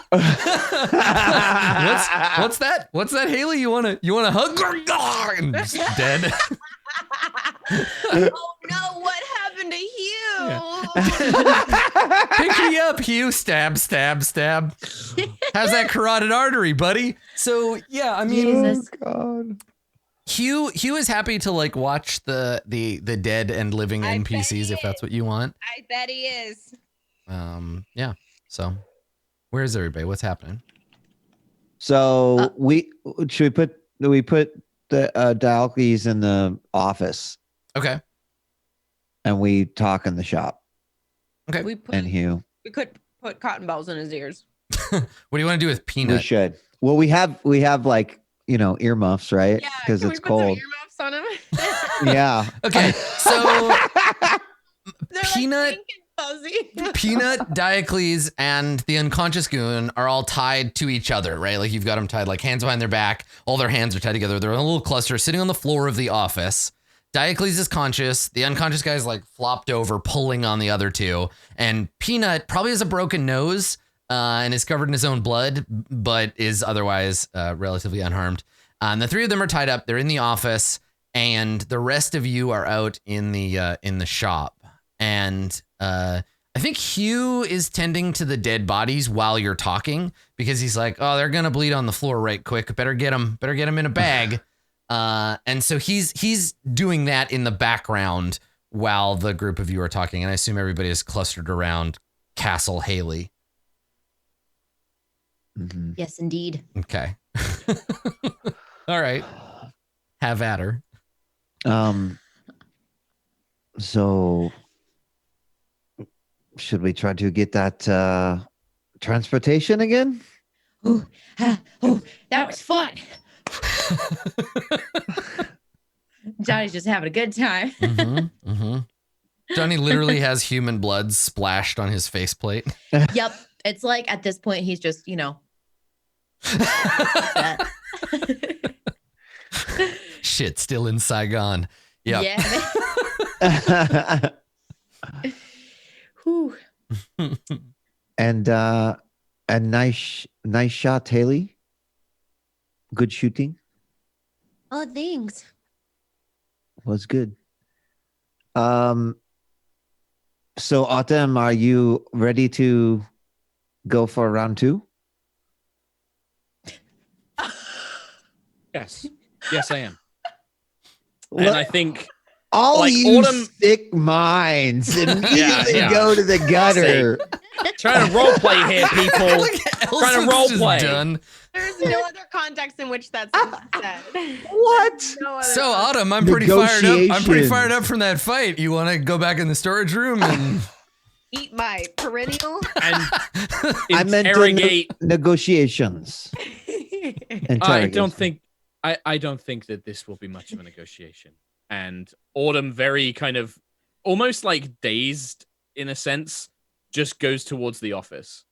What's that? What's that, Haley? You wanna hug? And just dead. Oh no! What happened to Hugh? Pick me up, Hugh. Stab, stab, stab. How's that carotid artery, buddy? So yeah, I mean, Jesus. God. Hugh is happy to like watch the dead and living I bet NPCs he if that's is. what you want. I bet he is. Yeah. So where's everybody? What's happening? So we put the Diocles in the office Okay. and we talk in the shop. Okay. We And Hugh. could put cotton balls in his ears. What do you want to do with We Peanut? should. Well, we have like, earmuffs, right? Yeah, Because can it's we put cold. some earmuffs on him? Yeah. Okay. So They're Peanut- like pink and fuzzy. Peanut, Diocles, and the unconscious goon are all tied to each other, right? Like you've got them tied like hands behind their back. All their hands are tied together. They're in a little cluster sitting on the floor of the office. Diocles is conscious. The unconscious guy's like flopped over, pulling on the other 2. And Peanut probably has a broken nose and is covered in his own blood, but is otherwise relatively unharmed. And the 3 of them are tied up. They're in the office, and the rest of you are out in the shop. And I think Hugh is tending to the dead bodies while you're talking because he's like, oh, they're gonna bleed on the floor right quick. Better get them in a bag. And so he's doing that in the background while the group of you are talking. And I assume everybody is clustered around Castle Haley. Mhm. Yes, indeed. Okay. All right. Have at her. So should we try to get that transportation again? Oh, that was fun. Johnny's just having a good time. Johnny literally has human blood splashed on his faceplate. Yep. It's like at this point, he's just, that. Shit, still in Saigon. Yep. Yeah. Whew. And nice shot, Haley. Good shooting. Oh, thanks. Was good. So Autumn, are you ready to go for round 2? Yes, I am. And I think all like you Autumn sick minds immediately yeah. go to the gutter. trying to role play here, people. Trying to role play. Done. There's no other context in which that's said. What? No other So context. Autumn, I'm pretty fired up. I'm pretty Negotiations. fired up from that fight. You want to go back in the storage room and Eat my perennial. And I meant interrogate. negotiations. I don't think that this will be much of a negotiation. And Autumn, very kind of almost like dazed in a sense, just goes towards the office.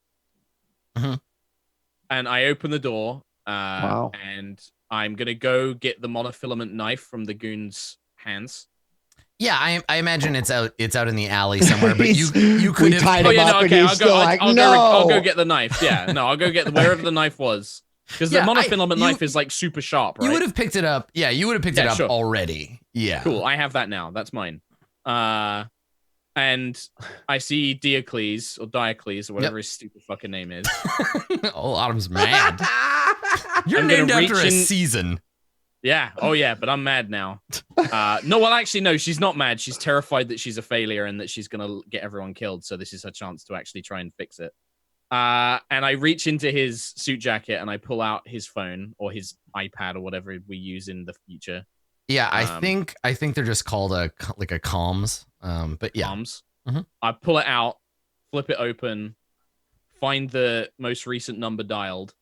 And I open the door. Wow. And I'm gonna go get the monofilament knife from the goon's hands. yeah, I imagine it's out in the alley somewhere. But you could have. tied Oh him yeah, up no, and okay. he's I'll still go. like, I'll go no. get the knife. Yeah, no, I'll go get wherever the knife was. Because the Yeah, monofilament you- knife is like super sharp, right? You would have picked it up. Yeah, you would have picked it Yeah, up sure. already. Yeah. Cool. I have that now. That's mine. And I see Diocles or Diocles or whatever his stupid fucking name is. Oh, Autumn's mad. You're I'm gonna named after reach a in- season. Yeah. Oh yeah, but I'm mad now. No, well actually no, she's not mad. She's terrified that she's a failure and that she's gonna get everyone killed. So this is her chance to actually try and fix it. And I reach into his suit jacket and I pull out his phone or his iPad or whatever we use in the future. Yeah, I think they're just called a comms. But yeah. Comms. Mhm. I pull it out, flip it open, find the most recent number dialed,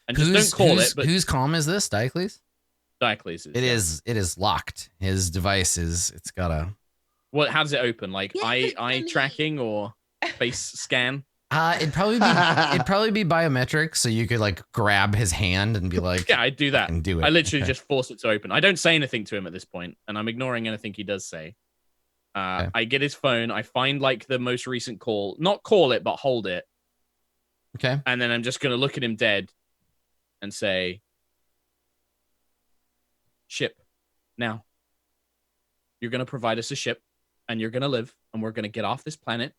and just don't call it. But whose comm is this, Diocles? Diocles. It is locked. His device it's got a. What? How does it open? Like Yes, eye it's me. tracking or face scan? It'd probably be biometric, so you could like grab his hand and be like, Yeah, I do that. and do it. I literally Okay. just force it to open. I don't say anything to him at this point, and I'm ignoring anything he does say. Okay. I get his phone. I find like the most recent call. Not call it, but hold it. Okay. And then I'm just gonna look at him dead and say, "Ship now. You're gonna provide us a ship, and you're gonna live, and we're gonna get off this planet,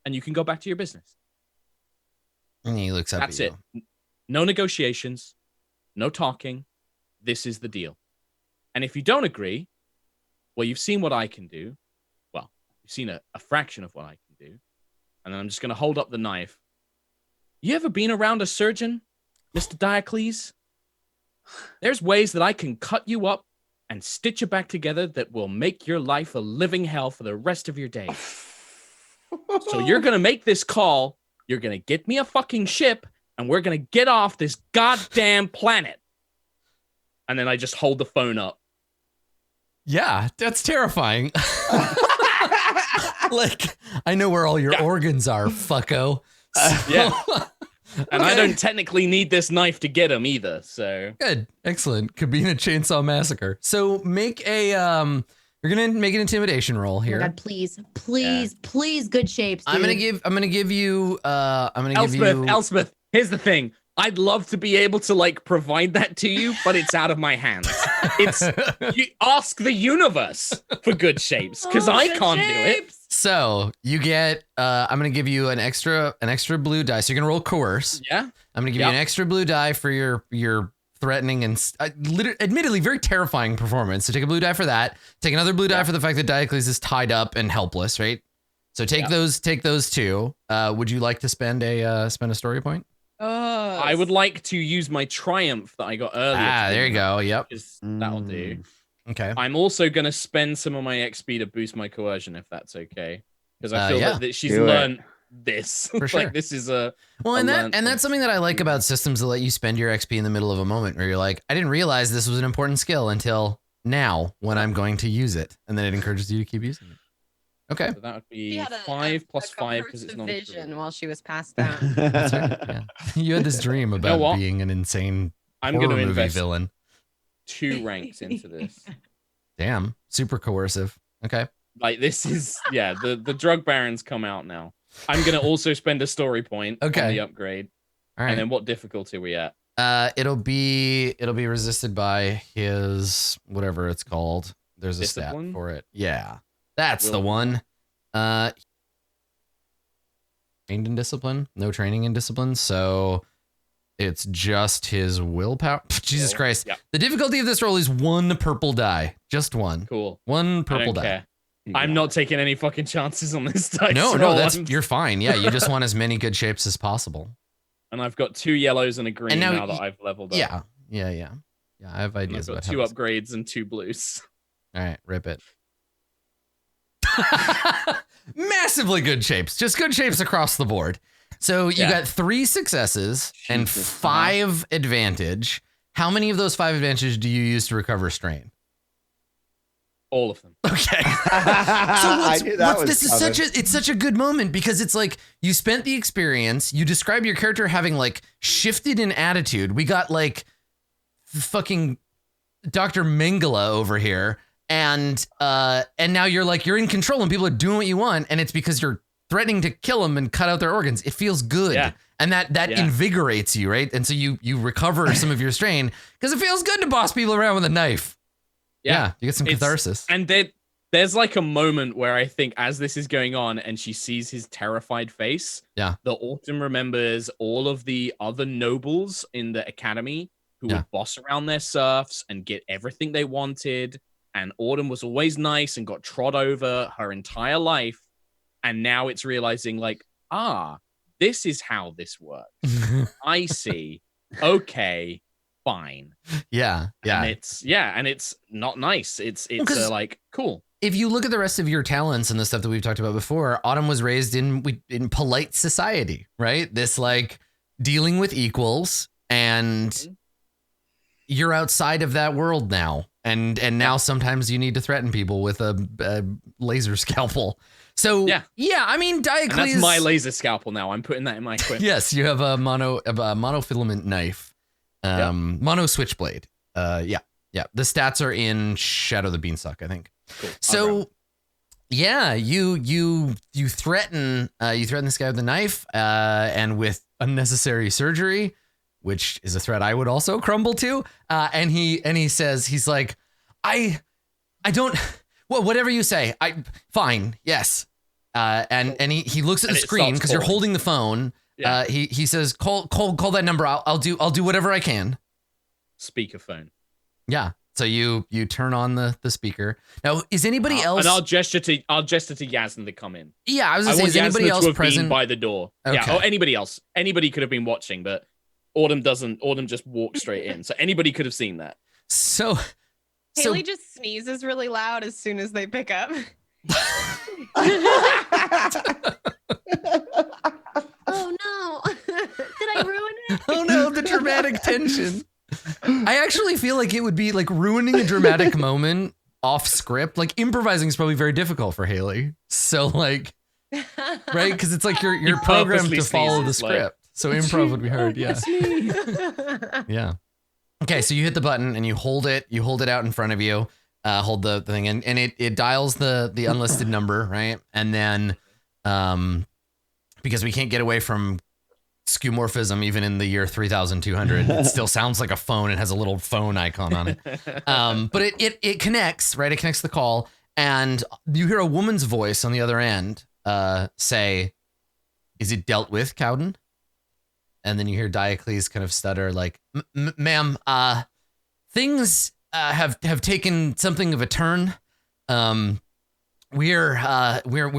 and you can go back to your business. And he looks up That's at it. you. No negotiations, no talking. This is the deal. And if you don't agree, well, you've seen what I can do. Well, you've seen a fraction of what I can do. And then I'm just going to hold up the knife. You ever been around a surgeon, Mr. Diocles? There's ways that I can cut you up and stitch you back together that will make your life a living hell for the rest of your days. So you're going to make this call. You're going to get me a fucking ship, and we're going to get off this goddamn planet. And then I just hold the phone up. Yeah, that's terrifying. Like, I know where all your organs are, fucko. Yeah. And I don't technically need this knife to get him either, so. Good. Excellent. Could be in a chainsaw massacre. So make a you're gonna make an intimidation roll Oh my here. God, please, good shapes. Dude. I'm gonna give you Elspeth, here's the thing. I'd love to be able to like provide that to you, but it's out of my hands. It's you ask the universe for good shapes, because I can't do it. So you get I'm gonna give you an extra blue die. So you're gonna roll coerce. Yeah. I'm gonna give you an extra blue die for your threatening and admittedly very terrifying performance. So take a blue die for that. Take another blue die for the fact that Diocles is tied up and helpless, right? So take those two. Would you like to spend a story point? I would like to use my triumph that I got earlier. There you go. Yep. That'll do. Okay. I'm also going to spend some of my XP to boost my coercion, if that's okay. Because I feel that she's learned this. For sure. Like, this is a... Well, and that's something that I like about systems that let you spend your XP in the middle of a moment where you're like, I didn't realize this was an important skill until now when I'm going to use it. And then it encourages you to keep using it. Okay. So that would be 5 plus 5 because it's not a vision while she was passed out. That's right. Yeah. You had this dream about being an insane I'm horror going to movie invest villain. 2 ranks into this. Damn. Super coercive. Okay. Like this is the drug barons come out now. I'm going to also spend a story point on the upgrade. All right. And then what difficulty are we at? It'll be resisted by his whatever it's called. There's a Discipline? stat for it. Yeah. That's the one. Trained in discipline, no training in discipline. So It's just his willpower. Jesus Christ. Yeah. The difficulty of this roll is 1 purple die. Just 1. Cool. 1 purple die. Care. I'm not taking any fucking chances on this dice. No, roll. you're fine. Yeah, you just want as many good shapes as possible. And I've got 2 yellows and a green And now that I've leveled up. Yeah. I have ideas I've got about 2 upgrades and 2 blues. All right, rip it. Massively good shapes. Just good shapes across the board. So you got 3 successes and 5 advantage. How many of those 5 advantages do you use to recover strain? All of them. Okay. It's such a good moment because it's like you spent the experience, you describe your character having like shifted in attitude. We got like fucking Dr. Mengele over here, and now you're in control and people are doing what you want, and it's because you're threatening to kill them and cut out their organs. It feels good. Yeah. And that invigorates you, right? And so you recover some of your strain because it feels good to boss people around with a knife. Yeah, you get some catharsis. And there's like a moment where I think as this is going on and she sees his terrified face, the Autumn remembers all of the other nobles in the academy who would boss around their serfs and get everything they wanted. And Autumn was always nice and got trod over her entire life. And now it's realizing like, this is how this works. I see. Okay, fine. Yeah. And it's not nice. It's like cool. If you look at the rest of your talents and the stuff that we've talked about before, Autumn was raised in polite society, right? This like dealing with equals, and you're outside of that world now. And now sometimes you need to threaten people with a laser scalpel. So I mean, Diocles. And that's my laser scalpel now. I'm putting that in my equipment. Yes, you have a monofilament knife, mono switchblade. The stats are in Shadow the Beanstalk, I think. Cool. So you threaten this guy with a knife and with unnecessary surgery, which is a threat I would also crumble to. And he says, he's like, I don't. Well, whatever you say, fine, yes. And he looks at the screen because you're holding the phone. Yeah. He says, call that number. I'll do whatever I can. Speakerphone. Yeah. So you turn on the speaker. Now, is anybody else? And I'll gesture to Yasna to come in. Yeah, I was gonna say, is anybody else present by the door? Okay. Yeah, or anybody else. Anybody could have been watching, but Autumn doesn't. Autumn just walked straight in, so anybody could have seen that. So. Haley just sneezes really loud as soon as they pick up. Oh no. Did I ruin it? Oh no, the dramatic tension. I actually feel like it would be like ruining a dramatic moment off script. Like improvising is probably very difficult for Haley. So like, right? Because it's like you're programmed to follow the script. So improv would be hard. Yeah. Yeah. Okay, so you hit the button and you hold it out in front of you, hold the thing, and it dials the unlisted number, right? And then, because we can't get away from skeuomorphism even in the year 3200, it still sounds like a phone. It has a little phone icon on it. But it connects, right? It connects the call, and you hear a woman's voice on the other end say, "Is it dealt with, Cowden?" And then you hear Diocles kind of stutter like, ma'am, things have taken something of a turn. We're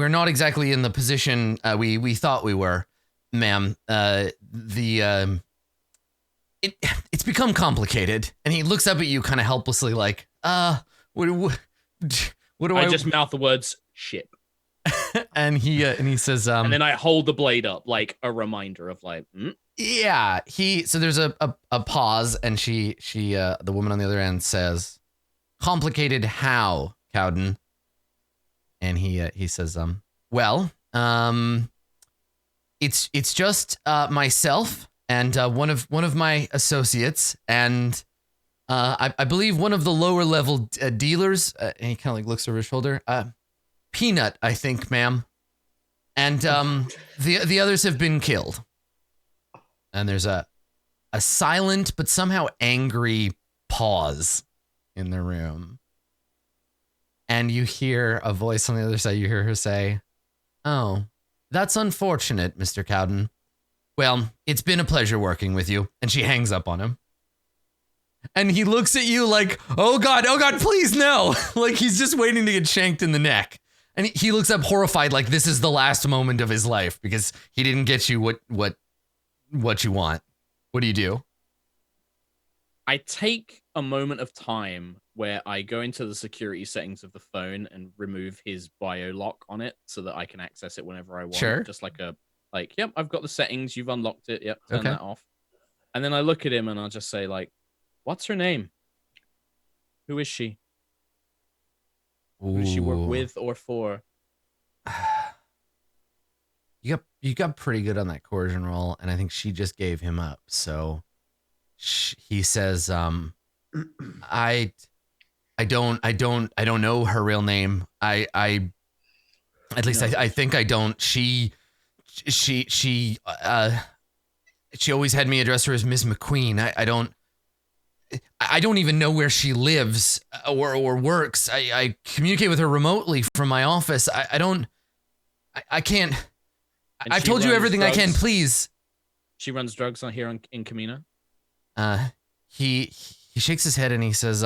not exactly in the position we thought we were, ma'am. It's become complicated. And he looks up at you kind of helplessly like, what do I just mouth the words ship. and he says, and then I hold the blade up like a reminder of like, Yeah, so there's a pause, and she the woman on the other end says, "Complicated how, Cowden?" And he says, well, it's just myself and one of my associates, and I believe one of the lower level dealers. And he kind of like looks over his shoulder. Peanut, I think, ma'am, and the others have been killed. And there's a silent but somehow angry pause in the room. And you hear a voice on the other side. You hear her say, "Oh, that's unfortunate, Mr. Cowden. Well, it's been a pleasure working with you. And she hangs up on him. And he looks at you like, oh God, please no. Like he's just waiting to get shanked in the neck. And he looks up horrified like this is the last moment of his life because he didn't get you what you want. What do you do? I take a moment of time where I go into the security settings of the phone and remove his bio lock on it so that I can access it whenever I want. Sure. Just yep, I've got the settings. You've unlocked it. Yep, turn Okay. that off. And then I look at him and I'll just say like, what's her name? Who is she? Who does she work Ooh. with or for? You got pretty good on that coercion roll, and I think she just gave him up. So he says, I don't know her real name. I think I don't. She always had me address her as Miss McQueen. I don't even know where she lives or works. I communicate with her remotely from my office. I can't. I've told you everything I can. Please. She runs drugs in Camino. He shakes his head and he says,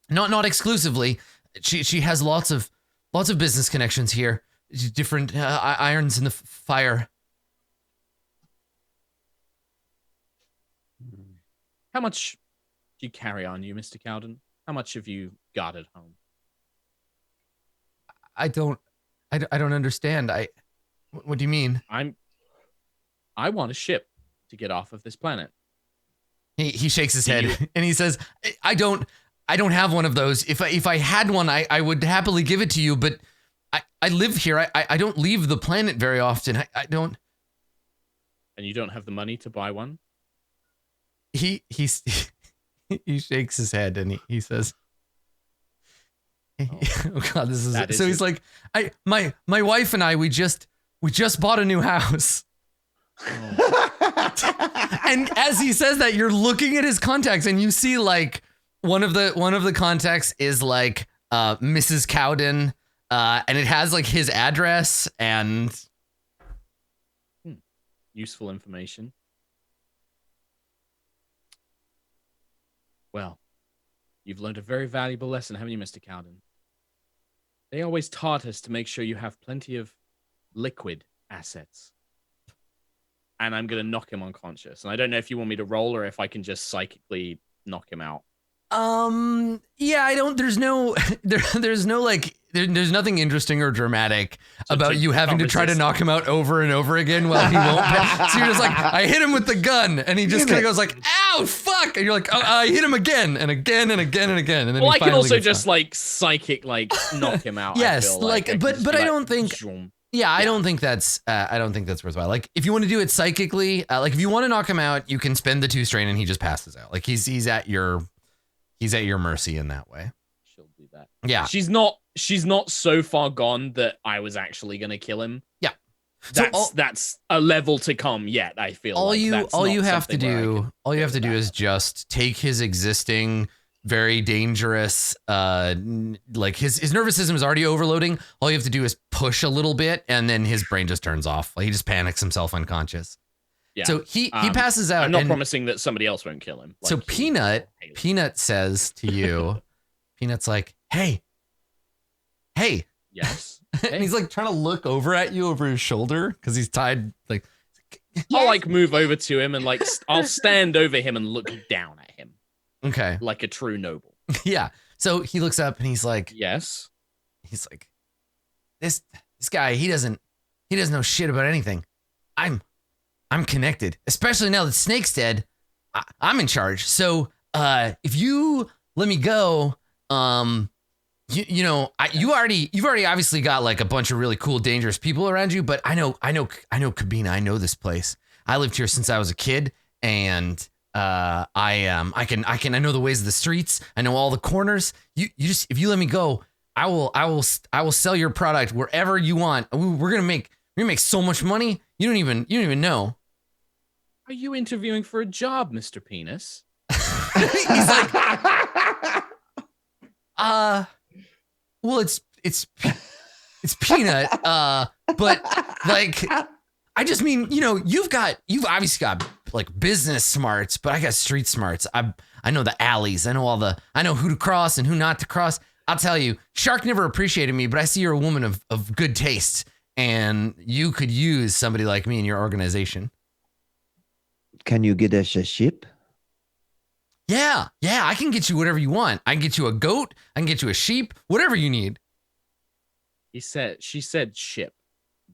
not exclusively. She has lots of business connections here. Different irons in the fire. How much do you carry on you, Mr. Cowden? How much have you got at home? I don't understand. What do you mean? I want a ship to get off of this planet. He shakes his head and he says, I don't have one of those. If I had one, I would happily give it to you, but I live here. I don't leave the planet very often. I don't. And you don't have the money to buy one? He shakes his head and he says, oh God, this is so he's like, my wife and I, we just bought a new house. Oh. And as he says that, you're looking at his contacts and you see like one of the contacts is like Mrs. Cowden, and it has like his address and useful information. Well, you've learned a very valuable lesson, haven't you, Mr. Cowden? They always taught us to make sure you have plenty of liquid assets. And I'm going to knock him unconscious. And I don't know if you want me to roll or if I can just psychically knock him out. Yeah, there's nothing interesting or dramatic about you having to try to knock him out over and over again while he won't. So you're just like, I hit him with the gun and he just kind of goes like, ow, fuck. And you're like, oh, I hit him again and again and again and again. And then I can also just like psychic, knock him out. Yes. But I don't think, yeah, I don't think that's worthwhile. Like if you want to do it psychically, like if you want to knock him out, you can spend the 2 strain and he just passes out. Like he's at your mercy in that way. She'll do that. Yeah. She's not so far gone that I was actually going to kill him. Yeah. That's a level to come yet, I feel. All you have to do is just take his existing very dangerous like his nervous system is already overloading. All you have to do is push a little bit and then his brain just turns off. Like he just panics himself unconscious. Yeah. So he passes out. I'm not promising that somebody else won't kill him. So Peanut says to you, Peanut's like, hey. Yes. And he's like trying to look over at you over his shoulder because he's tied. Like, I'll like move over to him and like I'll stand over him and look down at him. Okay. Like a true noble. Yeah. So he looks up and he's like, yes. He's like, this guy, he doesn't know shit about anything. I'm connected, especially now that Snake's dead. I'm in charge. So if you let me go, you've already obviously got like a bunch of really cool, dangerous people around you. But I know Cabina. I know this place. I lived here since I was a kid, and I know the ways of the streets. I know all the corners. You just, if you let me go, I will sell your product wherever you want. We're gonna make so much money. You don't even know. Are you interviewing for a job, Mr. Penis? He's like, well, it's Peanut, but like, I just mean, you've obviously got like business smarts, but I got street smarts. I know the alleys. I know who to cross and who not to cross. I'll tell you, Shark never appreciated me, but I see you're a woman of good taste, and you could use somebody like me in your organization. Can you get us a ship? Yeah, I can get you whatever you want. I can get you a goat. I can get you a sheep, whatever you need. She said ship,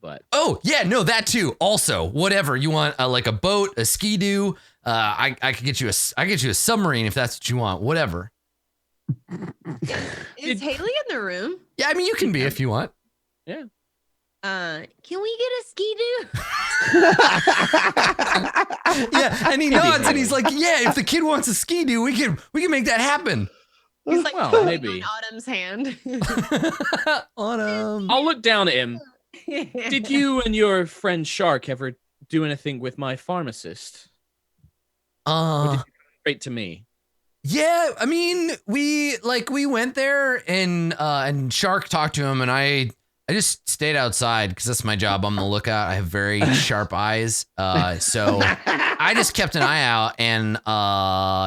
but. Oh, yeah, no, that too. Also, whatever you want, like a boat, a ski-doo. I could get you a submarine if that's what you want, whatever. Is Haley in the room? Yeah, I mean, you can be if you want. Yeah. Can we get a ski-doo? Yeah, and he nods and he's like, yeah, if the kid wants a ski-doo, we can make that happen. He's like, well, maybe. on Autumn's hand. Autumn. I'll look down at him. Did you and your friend Shark ever do anything with my pharmacist? Or did you come straight to me? Yeah, I mean, we went there and Shark talked to him, and I just stayed outside because that's my job. I'm the lookout. I have very sharp eyes. So I just kept an eye out, and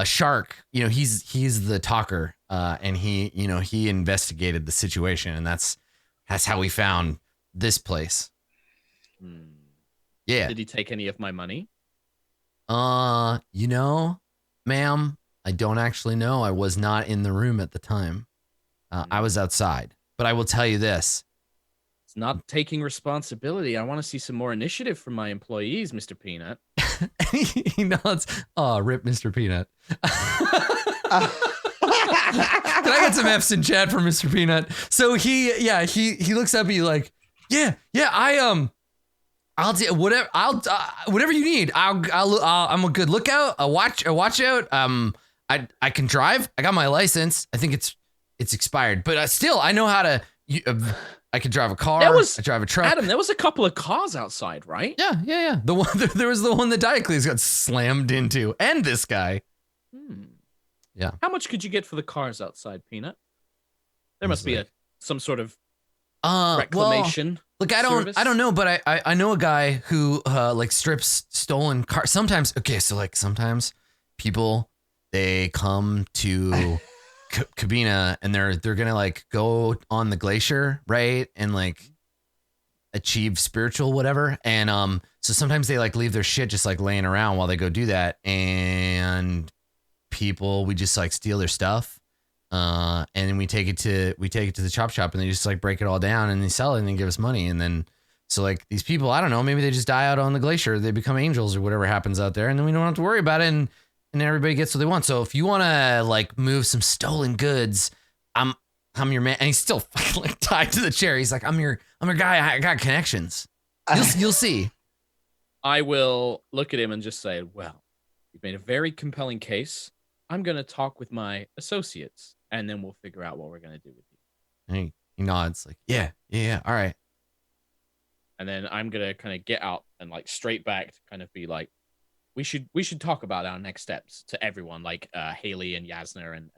Shark, he's the talker. And he investigated the situation, and that's how we found this place. Yeah. Did he take any of my money? Ma'am, I don't actually know. I was not in the room at the time. I was outside, but I will tell you this. It's not taking responsibility. I want to see some more initiative from my employees, Mr. Peanut. He nods. Oh, rip Mr. Peanut. Can I get some F's in chat for Mr. Peanut? So he looks up at you like, I'll do whatever you need. I'm a good lookout. A watch out. I can drive. I got my license. I think it's expired, but still I know how to. I could drive a car. I drive a truck. Adam, there was a couple of cars outside, right? Yeah. There was the one that Diocles got slammed into, and this guy. Yeah. How much could you get for the cars outside, Peanut? There must be some sort of reclamation. Look, I don't know, but I know a guy who strips stolen cars. Sometimes people, they come to Cabina and they're gonna go on the glacier, right, and achieve spiritual whatever, and so sometimes they leave their shit just laying around while they go do that, and we just steal their stuff, and then we take it to the chop shop, and they just break it all down and they sell it and they give us money, and then so these people, I don't know, maybe they just die out on the glacier, they become angels or whatever happens out there, and then we don't have to worry about it, and everybody gets what they want. So if you want to move some stolen goods, I'm your man. And he's still fucking tied to the chair. He's like, I'm your guy. I got connections. You'll see. I will look at him and just say, well, you've made a very compelling case. I'm going to talk with my associates, and then we'll figure out what we're going to do with you. And he nods yeah. All right. And then I'm going to kind of get out and straight back to kind of be like, we should talk about our next steps to everyone, Haley and Yasna and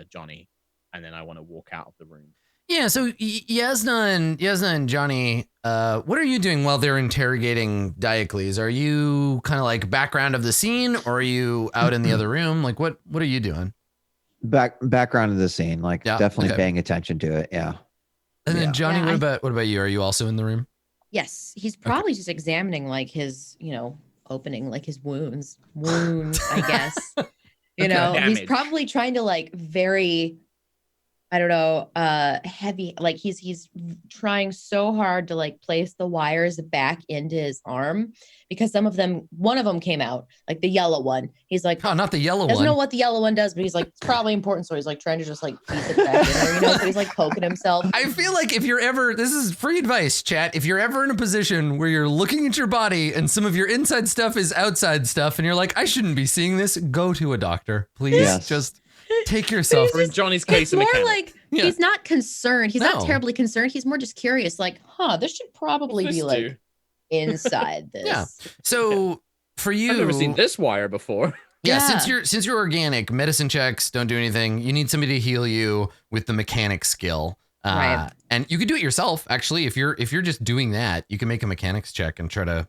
Johnny. And then I want to walk out of the room. Yeah, so Yasna and Johnny, what are you doing while they're interrogating Diocles? Are you kind of background of the scene, or are you out in the other room? What are you doing? Background of the scene, definitely okay. paying attention to it. Yeah. And then Johnny, what about you? Are you also in the room? Yes, he's probably just examining his, opening his wounds, I guess. He's probably trying to very, I don't know, heavy, he's trying so hard to place the wires back into his arm, because one of them came out, the yellow one. He's like, oh, not the yellow one. Doesn't know what the yellow one does, but he's it's probably important. So he's trying to just piece it back in there, so he's poking himself. I feel if you're ever, this is free advice, chat. If you're ever in a position where you're looking at your body and some of your inside stuff is outside stuff, and you're I shouldn't be seeing this, go to a doctor, please. Yes. Just take yourself. Or in Johnny's case, it's more he's not concerned. He's not No. terribly concerned. He's more just curious, this should probably What's be this do? Inside this. Yeah. So for you, I've never seen this wire before. Yeah, Yeah. since you're organic, medicine checks don't do anything. You need somebody to heal you with the mechanic skill. Right. And you can do it yourself, actually. If you're just doing that, you can make a mechanics check and try to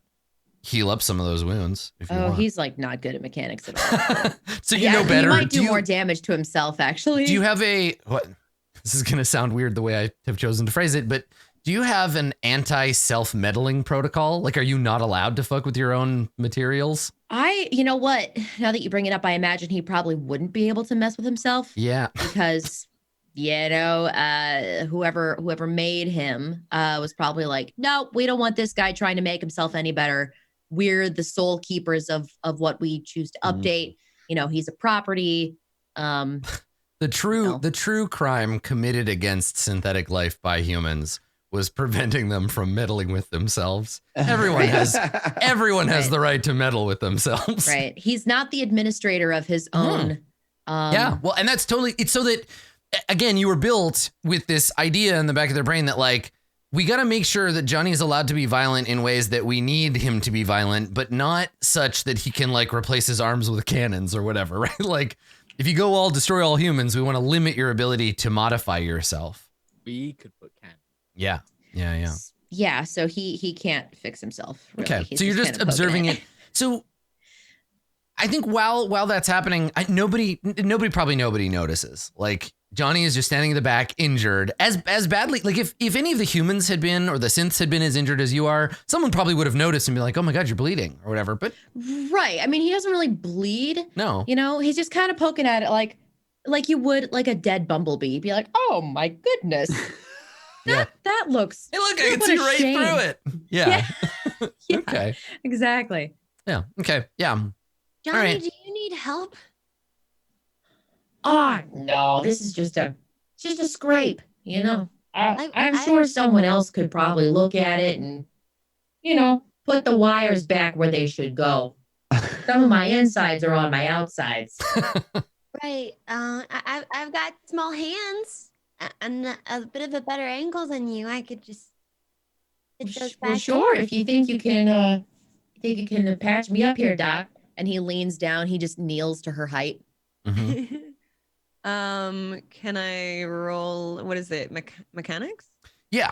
heal up some of those wounds if you want. He's like not good at mechanics at all. So you know better. He might do more damage to himself, actually. Do you have what? This is going to sound weird the way I have chosen to phrase it, but do you have an anti-self-meddling protocol? Like, are you not allowed to fuck with your own materials? You know what? Now that you bring it up, I imagine he probably wouldn't be able to mess with himself. Yeah. Because, whoever made him was probably like, no, we don't want this guy trying to make himself any better. We're the sole keepers of what we choose to update. He's a property. The true crime committed against synthetic life by humans was preventing them from meddling with themselves. Everyone has the right to meddle with themselves. Right. He's not the administrator of his own. Yeah. Well, and that's totally, it's so that, again, you were built with this idea in the back of their brain that like, we got to make sure that Johnny is allowed to be violent in ways that we need him to be violent, but not such that he can like replace his arms with cannons or whatever, right? Like if you go destroy all humans, we want to limit your ability to modify yourself. We could put cannons. Yeah. Yeah. So he can't fix himself. Really. Okay. He's so you're just observing it. So I think while that's happening, nobody notices. Like Johnny is just standing in the back, injured as badly. Like if any of the humans had been or the synths had been as injured as you are, someone probably would have noticed and be like, "Oh my God, you're bleeding" or whatever. But right. I mean, he doesn't really bleed. No. He's just kind of poking at it like you would like a dead bumblebee. You'd be like, "Oh my goodness." That looks. Hey, look, I can see right through it. Yeah. Yeah. Okay. Exactly. Yeah. Okay. Yeah. Johnny, right. do you need help? Oh no, this is just a scrape. I'm sure someone else could probably look at it and, put the wires back where they should go. Some of my insides are on my outsides. Right. I've got small hands and a bit of a better angle than you. I could just. Well, sure. If you think you can, patch me up here, Doc. And he leans down. He just kneels to her height. Mm-hmm. Can I roll? What is it? Mechanics? Yeah.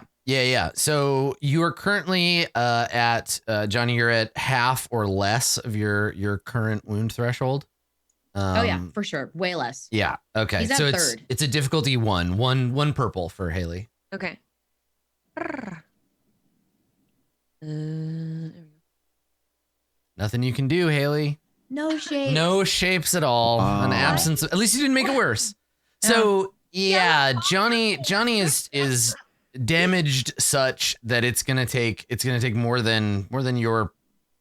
So you are currently at Johnny. You're at half or less of your current wound threshold. Oh yeah, for sure, way less. Yeah. Okay. He's at so third. it's a difficulty one purple for Haley. Okay. Nothing you can do, Haley. No shapes. No shapes at all. An absence. At least you didn't make it worse. So yeah, Johnny is damaged such that it's gonna take more than your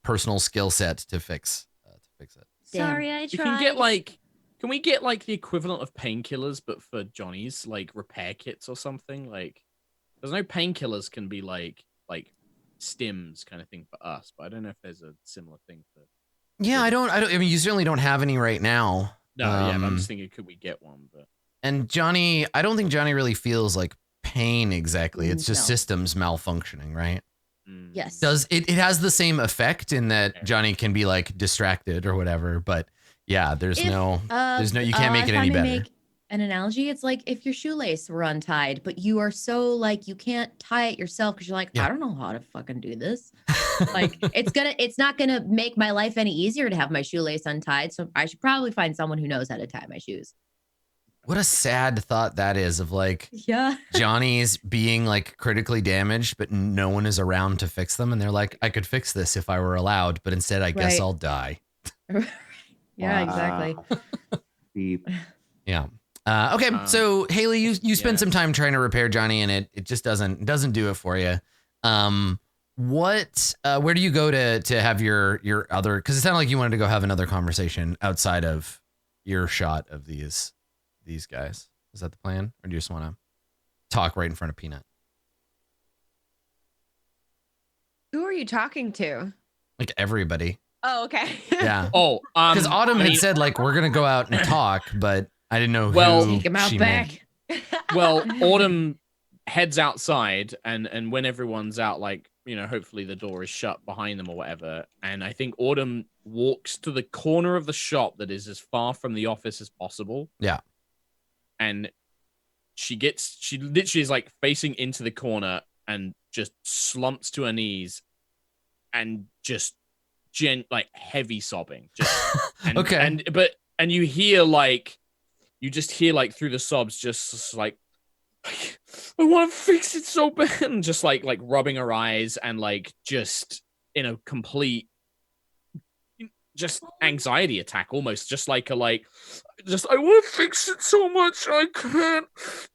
personal skill set to fix it. Sorry, I tried. Can we get like the equivalent of painkillers, but for Johnny's like repair kits or something? Like, there's no painkillers can be like stims kind of thing for us, but I don't know if there's a similar thing for. Yeah, I mean, you certainly don't have any right now. No, yeah, but I'm just thinking, could we get one? But and Johnny, I don't think Johnny really feels like pain exactly. It's just systems malfunctioning, right? Yes. Does it has the same effect in that Johnny can be like distracted or whatever, but yeah, there's no you can't make it any better. Make an analogy, it's like if your shoelace were untied, but you are so like you can't tie it yourself because you're like, I don't know how to fucking do this. Like it's not gonna make my life any easier to have my shoelace untied. So I should probably find someone who knows how to tie my shoes. What a sad thought that is of like Johnny's being like critically damaged, but no one is around to fix them. And they're like, I could fix this if I were allowed, but instead I guess I'll die. Yeah, exactly. Deep. Yeah. Okay. So Haley, you spent some time trying to repair Johnny and it just doesn't do it for you. Where do you go to have your other, because it sounded like you wanted to go have another conversation outside of your shot of these guys. Is that the plan? Or do you just want to talk right in front of Peanut? Who are you talking to? Like everybody. Oh, okay. Yeah. Because Autumn had said like, we're going to go out and talk, but I didn't know who take him out back. Well, Autumn heads outside and when everyone's out, like, hopefully the door is shut behind them or whatever. And I think Autumn walks to the corner of the shop that is as far from the office as possible. Yeah. And she literally is like facing into the corner and just slumps to her knees and just like heavy sobbing. Just Okay. And you hear like through the sobs, just like, I want to fix it so bad, and just like rubbing her eyes and like just in a complete just anxiety attack, almost just I want to fix it so much I can't.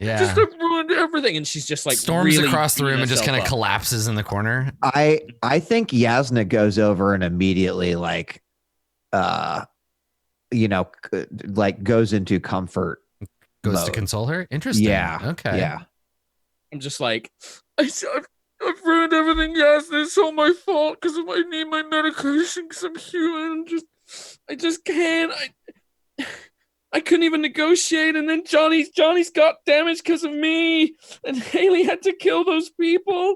Just I've ruined everything, and she's just like storms really across the room and just kind of up. collapses in the corner. I think Yasna goes over and immediately like like goes into comfort. Goes to console her. Interesting. Yeah. Okay. Yeah. I'm just like, I've ruined everything. Yes, it's all my fault because I need my medication because I'm human. I just can't. I couldn't even negotiate, and then Johnny's got damaged because of me, and Haley had to kill those people.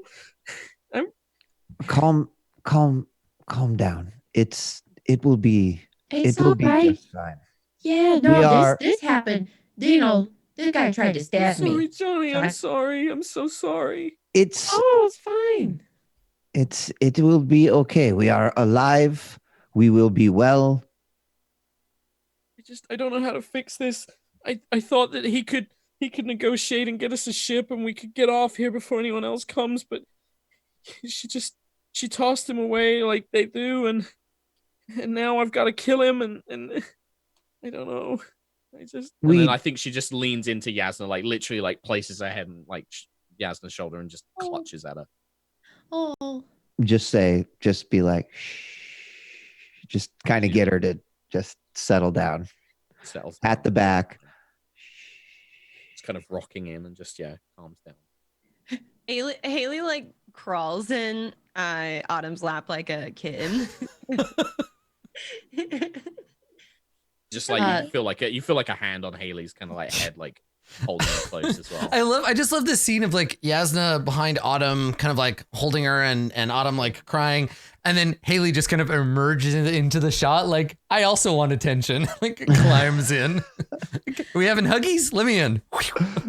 Calm down. It will be right. just fine. Yeah, no, this happened. This guy tried to stab me. Sorry, Johnny. I'm sorry. I'm so sorry. It's fine. It will be okay. We are alive. We will be well. I don't know how to fix this. I thought that he could negotiate and get us a ship and we could get off here before anyone else comes, but she tossed him away like they do, and now I've got to kill him, and I don't know. And then I think she just leans into Yasna, like literally like places her head on like Yasna's shoulder and just clutches at her. Oh. Just be like, shh. Just kind of get her to just settle down. Settles at the back. It's kind of rocking him and just calms down. Haley like crawls in Autumn's lap like a kid. Just like you feel like a hand on Haley's kind of like head, like holding her close as well. I just love this scene of like Yasna behind Autumn, kind of like holding her, and Autumn like crying, and then Haley just kind of emerges into the shot. Like, I also want attention. Like, climbs in. Are we having huggies? Let me in.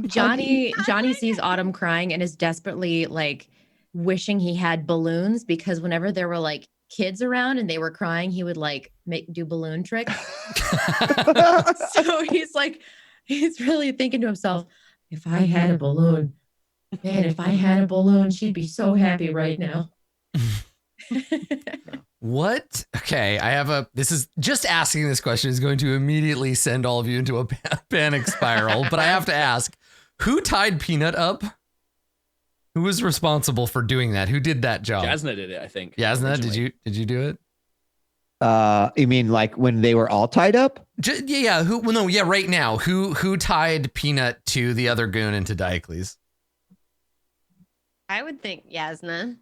Johnny sees Autumn crying and is desperately like wishing he had balloons, because whenever there were like kids around and they were crying, he would like do balloon tricks. So he's really thinking to himself, if I had a balloon, she'd be so happy right now. What? Okay, this is just asking this question is going to immediately send all of you into a panic spiral, but I have to ask, who tied Peanut up? Who was responsible for doing that? Who did that job? Yasna did it, I think. Yasna, did you do it? You mean like when they were all tied up? Yeah. Right now. Who tied Peanut to the other goon and to Diocles? I would think Yasna.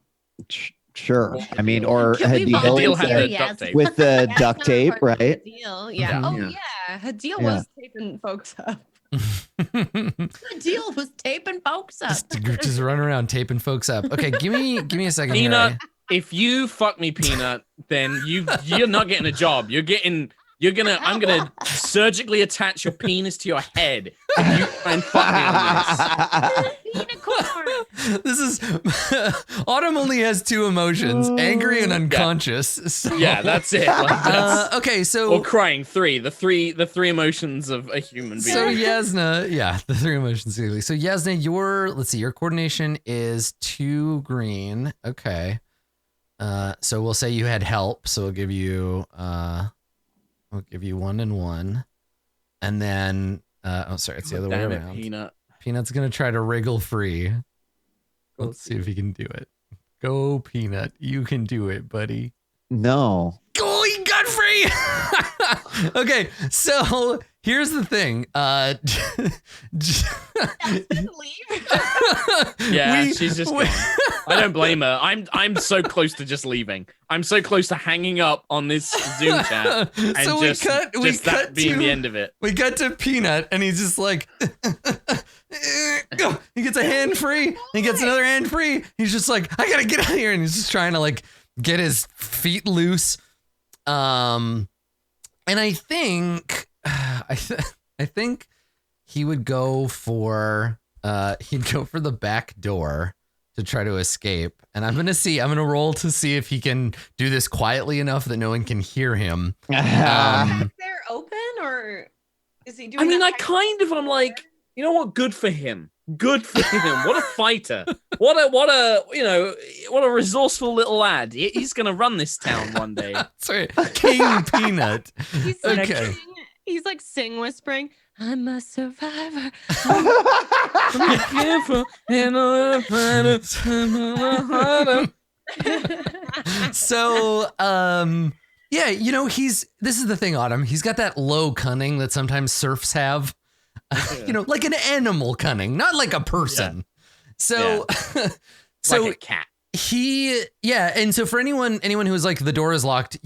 Sure. I mean, or Hadil had the duct tape. With the duct tape, right? Hadil, yeah. Oh yeah. Hadil was taping folks up. Hadil was taping folks up. Just run around taping folks up. Okay, give me a second. Peanut, if you fuck me, Peanut, then you're not getting a job. I'm gonna surgically attach your penis to your head if you try and fuck me on this. This is Autumn only has two emotions: angry and unconscious. So, yeah, that's it. Like, okay, so or crying. The three emotions of a human being. So Yasna, the three emotions. So Yasna, your coordination is 2 green. Okay. So we'll say you had help. So we'll give you 1 and 1, and then it's the other way around. Peanut's gonna try to wriggle free. Let's see if he can do it. Go, Peanut. You can do it, buddy. No. Oh, he got free. Okay, so here's the thing. Yeah, she's just gone. I don't blame her. I'm so close to just leaving. I'm so close to hanging up on this Zoom chat and so that being the end of it. We got to Peanut, and he's just like, he gets a hand free, he gets another hand free. He's just like, I gotta get out of here, and he's just trying to like get his feet loose. And I think he would go for the back door to try to escape. And I'm going to roll to see if he can do this quietly enough that no one can hear him. They're open, or is he doing? I mean, I'm like, you know what? Good for him. Good for him. What a fighter. What a resourceful little lad. He's going to run this town one day. Sorry, King Peanut. He's like, Okay. he's like sing whispering. I'm a survivor. So, yeah, this is the thing, Autumn. He's got that low cunning that sometimes serfs have, like an animal cunning, not like a person. So, so like a cat. And so for anyone who is like, the door is locked,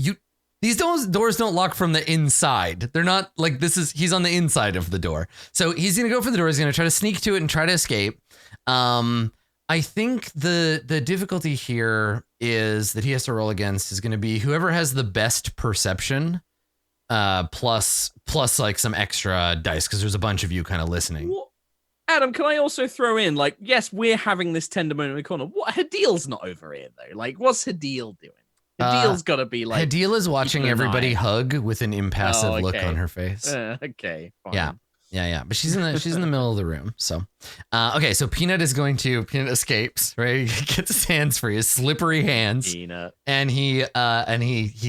these doors don't lock from the inside. They're not like he's on the inside of the door. So he's going to go for the door. He's going to try to sneak to it and try to escape. I think the difficulty here is that he has to roll against is going to be whoever has the best perception, plus like some extra dice, because there's a bunch of you kind of listening. What? Adam, can I also throw in, like, yes, we're having this tender moment in the corner. What? Hadil's not over here, though. Like, what's Hadil doing? Hadil's got to be like. Hadil is watching everybody hug with an impassive look on her face. Okay. Fine. Yeah. But she's in the middle of the room. So, okay. So Peanut escapes, right? He gets his hands free, his slippery hands. Peanut. And he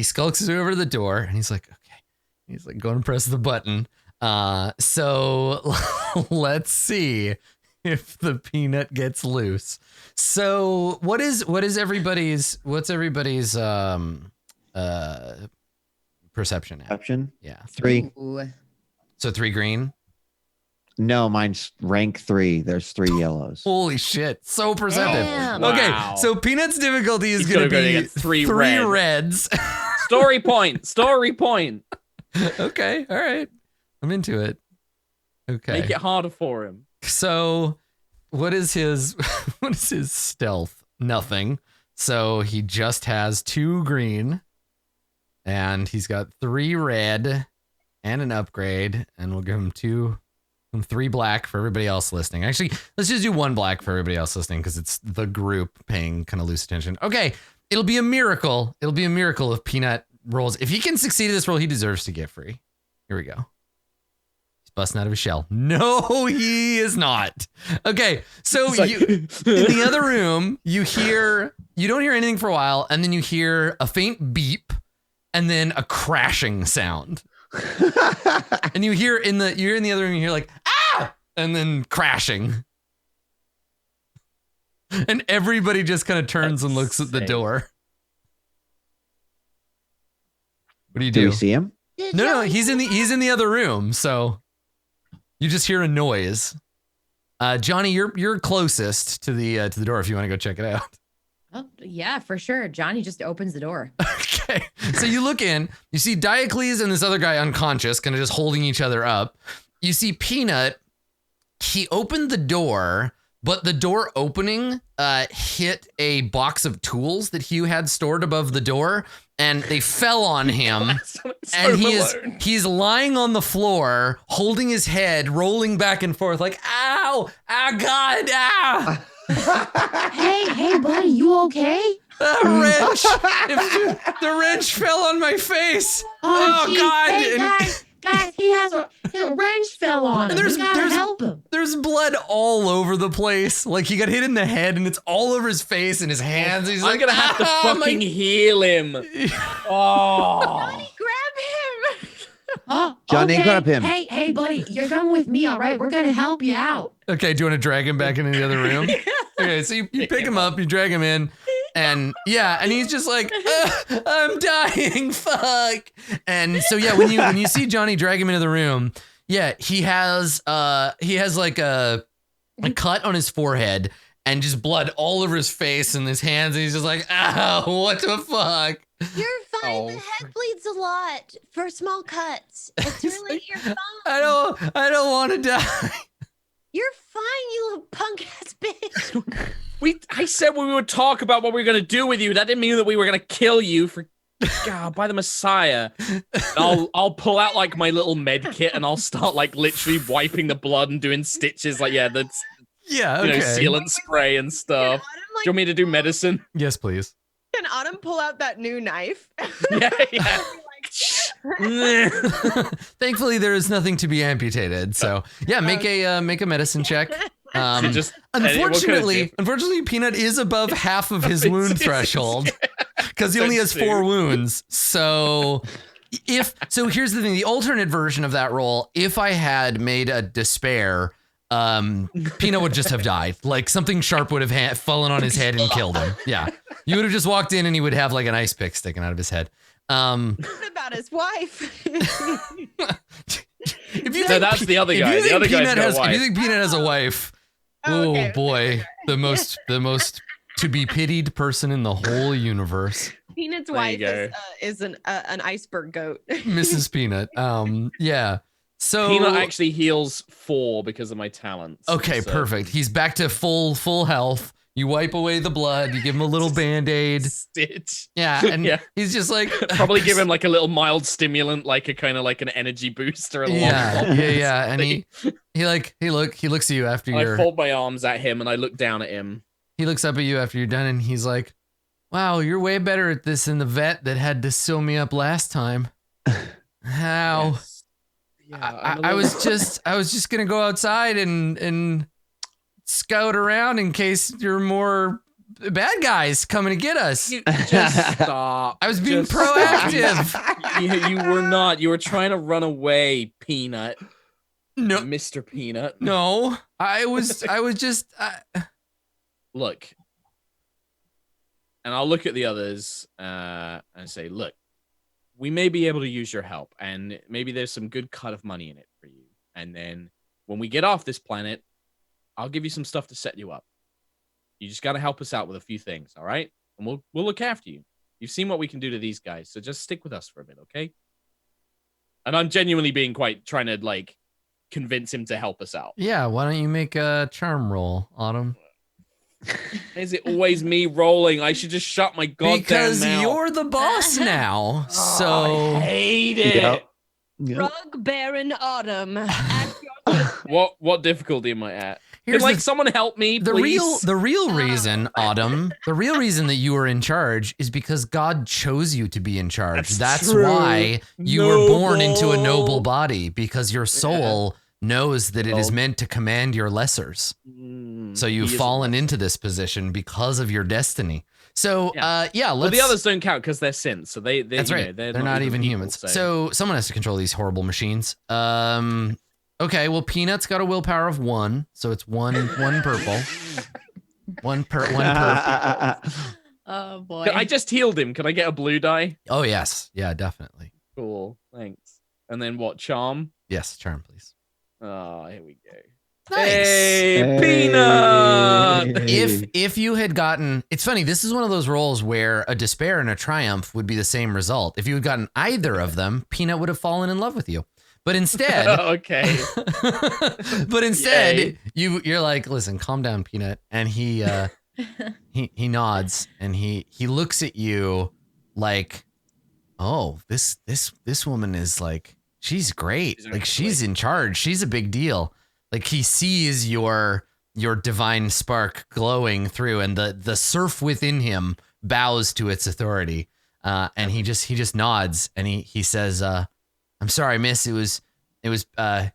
skulks his way over to the door, and he's like, okay. He's like, going to press the button. So let's see if the peanut gets loose. So what's everybody's perception at? Perception? Yeah. 3. Ooh. So 3 green? No, mine's rank 3. There's 3 yellows. Holy shit. So perceptive. Damn. Okay. Wow. So Peanut's difficulty is He's going to gonna be get three reds. Story point. Okay. All right. I'm into it. Okay. Make it harder for him. So what is his stealth? Nothing. So he just has 2 green, and he's got 3 red and an upgrade, and we'll give him 3 black for everybody else listening. Actually, let's just do 1 black for everybody else listening, because it's the group paying kind of loose attention. Okay. It'll be a miracle. If Peanut rolls. If he can succeed at this roll, he deserves to get free. Here we go. Busting out of his shell. No, he is not. Okay, so Like, in the other room, you don't hear anything for a while, and then you hear a faint beep, and then a crashing sound. And you're in the other room, you hear like, ah, and then crashing. And everybody just kind of turns and looks at the door. What do you do? Do we see him? No, he's in the other room, so you just hear a noise. Johnny, you're closest to the door if you want to go check it out. Oh, yeah, for sure. Johnny just opens the door. Okay. So you look in, you see Diocles and this other guy unconscious, kind of just holding each other up. You see Peanut, he opened the door, but the door opening hit a box of tools that Hugh had stored above the door, and they fell on him. And he's lying on the floor, holding his head, rolling back and forth like, ow, God, ow. Hey, buddy, you okay? The wrench fell on my face. Oh geez. God. Hey, guys, he has a wrench fell on him. We gotta help him. There's blood all over the place. Like he got hit in the head, and it's all over his face and his hands. He's like, I'm gonna have to fucking heal him. Oh. Johnny, grab him. Oh, Johnny, okay. grab him. Hey, buddy, you're coming with me, all right? We're gonna help you out. Okay, do you want to drag him back into the other room? Okay, so you pick him up, you drag him in, and he's just like, I'm dying, fuck. And so when you see Johnny drag him into the room, he has like a cut on his forehead and just blood all over his face and his hands, and he's just like, ow, what the fuck? You're fine. The head bleeds a lot for small cuts. It's really, you're fine. I don't want to die. You're fine, you little punk ass bitch. I said when we would talk about what we were gonna do with you, that didn't mean that we were gonna kill you for God, by the Messiah. I'll pull out like my little med kit and I'll start like literally wiping the blood and doing stitches. Like, that's okay. Sealant spray and stuff. Autumn Do you want me to do medicine? Yes, please. Can Autumn pull out that new knife? Yeah. Thankfully, there is nothing to be amputated. So yeah, make a medicine check. Unfortunately, Peanut is above half of his wound threshold because he only has 4 wounds. So here's the thing: the alternate version of that roll, if I had made a despair, Peanut would just have died. Like something sharp would have fallen on his head and killed him. Yeah, you would have just walked in and he would have like an ice pick sticking out of his head. What about his wife? That's the other guy. The other guy's got a wife. If you think Peanut has a wife, Okay. Boy, the most to be pitied person in the whole universe. Peanut's There you wife is an iceberg goat. Mrs. Peanut. Yeah. So Peanut actually heals 4 because of my talents. Okay, so. perfect. He's back to full health. You wipe away the blood. You give him a little Band-Aid. Stitch. Yeah, and he's just like probably give him like a little mild stimulant, like a kind of like an energy booster. Yeah. And he looks at you after you're. I fold my arms at him and I look down at him. He looks up at you after you're done and he's like, "Wow, you're way better at this than the vet that had to sew me up last time." How? Yes. Yeah, I was just gonna go outside and scout around in case there are more bad guys coming to get us. Just stop. I was being proactive. You were not. You were trying to run away, Peanut. No, Mr. Peanut. No, I was just. Look, and I'll look at the others and say, look, we may be able to use your help, and maybe there's some good cut of money in it for you. And then when we get off this planet, I'll give you some stuff to set you up. You just got to help us out with a few things, all right? And we'll look after you. You've seen what we can do to these guys, so just stick with us for a bit, okay? And I'm genuinely being trying to like convince him to help us out. Yeah, why don't you make a charm roll, Autumn? Is it always me rolling? I should just shut my goddamn because mouth. you're the boss now. So I hate it. Yep. Rug Baron Autumn. What difficulty am I at? Here's Can someone help me, please? the real reason, Autumn, the real reason that you were in charge is because God chose you to be in charge. That's true. why you were born into a noble body, because your soul knows that it is meant to command your lessers. So you've fallen into this position because of your destiny. So let's. Well, the others don't count because they're synths, so that's right. They're not even people, humans. So someone has to control these horrible machines. Okay, well, Peanut's got a willpower of 1, so it's one purple. one purple. Oh boy. I just healed him. Can I get a blue die? Oh yes, yeah, definitely. Cool, thanks. And then what? Charm? Yes, charm, please. Oh, here we go. Nice. Hey, Peanut! If you had gotten, it's funny, this is one of those rolls where a despair and a triumph would be the same result. If you had gotten either of them, Peanut would have fallen in love with you. But instead, okay. You're like, listen, calm down, Peanut. And he nods and he looks at you like, oh, this woman is like, she's great. Like she's in charge. She's a big deal. Like he sees your divine spark glowing through, and the serf within him bows to its authority. And he just nods and he says, "I'm sorry, miss. It was a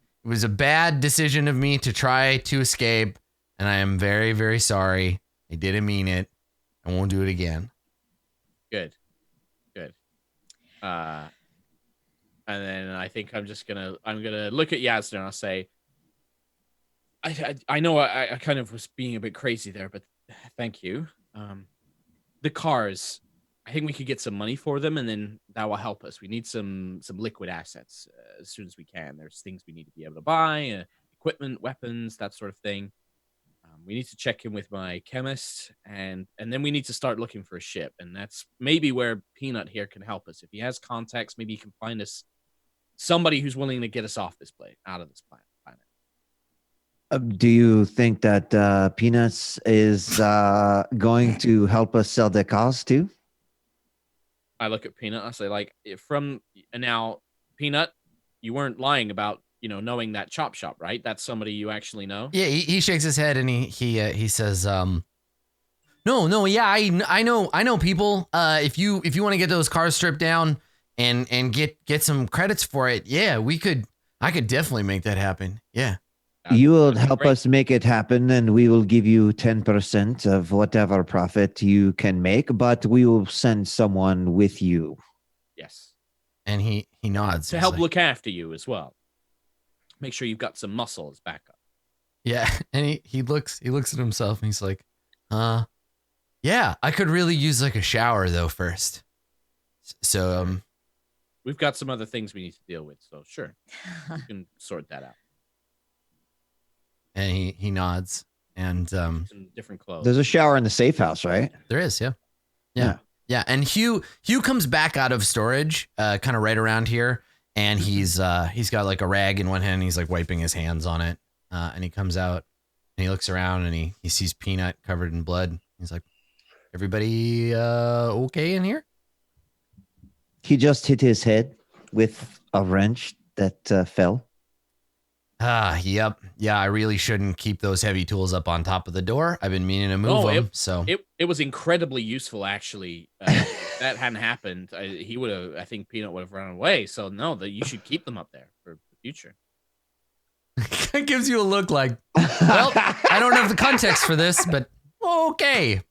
bad decision of me to try to escape, and I am very, very sorry. I didn't mean it. I won't do it again." Good. And then I think I'm gonna look at Yasna and I'll say, I know I kind of was being a bit crazy there, but thank you. The cars, I think we could get some money for them, and then that will help us. We need some liquid assets as soon as we can. There's things we need to be able to buy, equipment, weapons, that sort of thing. We need to check in with my chemist, and then we need to start looking for a ship, and that's maybe where Peanut here can help us. If he has contacts, maybe he can find us somebody who's willing to get us off this planet, out of this planet. Do you think that Peanuts is going to help us sell the cars too? I look at Peanut. I say, like, now, Peanut, you weren't lying about knowing that chop shop, right? That's somebody you actually know. Yeah, he shakes his head and he says, No, yeah, I know people. If you want to get those cars stripped down and get some credits for it, yeah, I could definitely make that happen. Yeah. You will That'd be help great. us make it happen, and we will give you 10% of whatever profit you can make, but we will send someone with you. Yes. And he nods. To He's help like, look after you as well. Make sure you've got some muscle as backup. yeah, and he looks at himself and he's like, yeah, I could really use like a shower though first. So We've got some other things we need to deal with, so sure. You can sort that out. and he nods and Some different clothes. There's a shower in the safe house, right? there is, yeah. And Hugh comes back out of storage, kind of right around here, and he's got like a rag in one hand, and he's like wiping his hands on it, and he comes out and he looks around and he sees Peanut covered in blood. He's like, everybody okay in here? He just hit his head with a wrench that fell. Yep. Yeah, I really shouldn't keep those heavy tools up on top of the door. I've been meaning to move them. So it was incredibly useful, actually. If that hadn't happened, I think Peanut would have run away. So no, that you should keep them up there for the future. it gives you a look like, well, I don't have the context for this, but okay.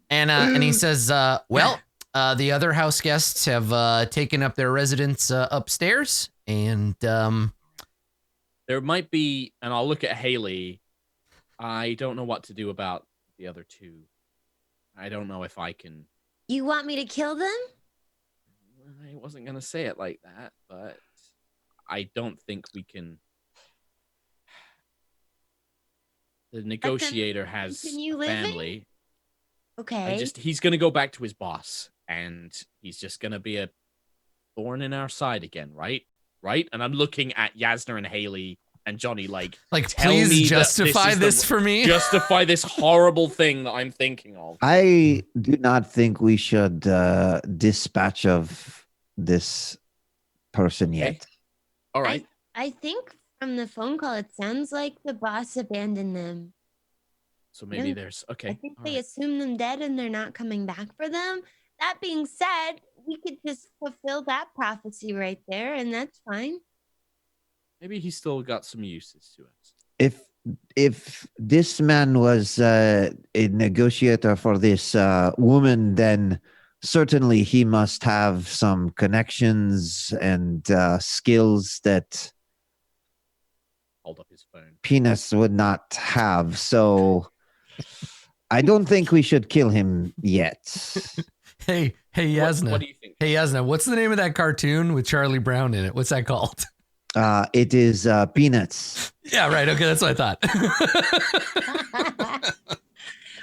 And he says, well, the other house guests have taken up their residence upstairs, and there might be, and I'll look at Haley. I don't know what to do about the other two. I don't know if I can. You want me to kill them? I wasn't gonna say it like that, but I don't think we can. The negotiator has family. Okay. He's gonna go back to his boss, and he's just gonna be a thorn in our side again, right? Right? And I'm looking at Yasna and Haley and Johnny like please justify this for me. Justify this horrible thing that I'm thinking of. I do not think we should dispatch of this person yet. All right. I think from the phone call, it sounds like the boss abandoned them. So maybe there's okay. I think they assume them dead and they're not coming back for them. That being said, we could just fulfill that prophecy right there, and that's fine. Maybe he's still got some uses to us. If this man was a negotiator for this woman, then certainly he must have some connections and skills that hold up his phone. Penis would not have. So I don't think we should kill him yet. Hey, Yasna. What do you think? Hey, Yasna, what's the name of that cartoon with Charlie Brown in it? What's that called? It is Peanuts. Yeah, right. Okay, that's what I thought.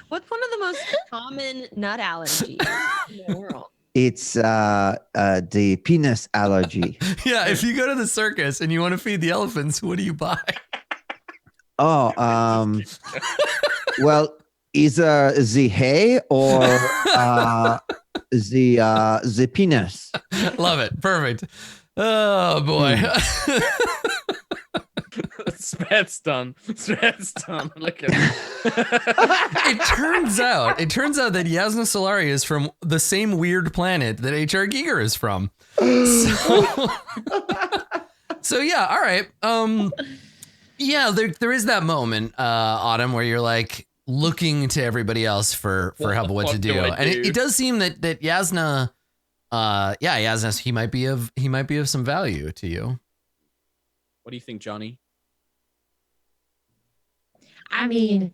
What's one of the most common nut allergies in the world? It's the penis allergy. Yeah, if you go to the circus and you want to feed the elephants, what do you buy? Oh, well, either the hay or the penis. Love it. Perfect. Oh boy. Spet's done. Look at it. It turns out that Yasna Solari is from the same weird planet that HR Giger is from. So yeah, all right. Yeah, there is that moment, Autumn, where you're like looking to everybody else for help of what to do. And it does seem that Yasna Yasna, he might be of some value to you. What do you think, Johnny? I mean,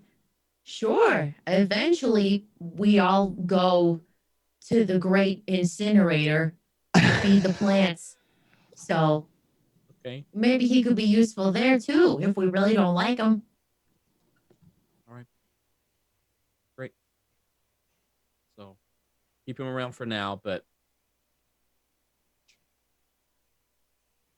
sure. Eventually, we all go to the great incinerator to feed the plants. So okay, maybe he could be useful there too if we really don't like him. All right. Great. So keep him around for now, but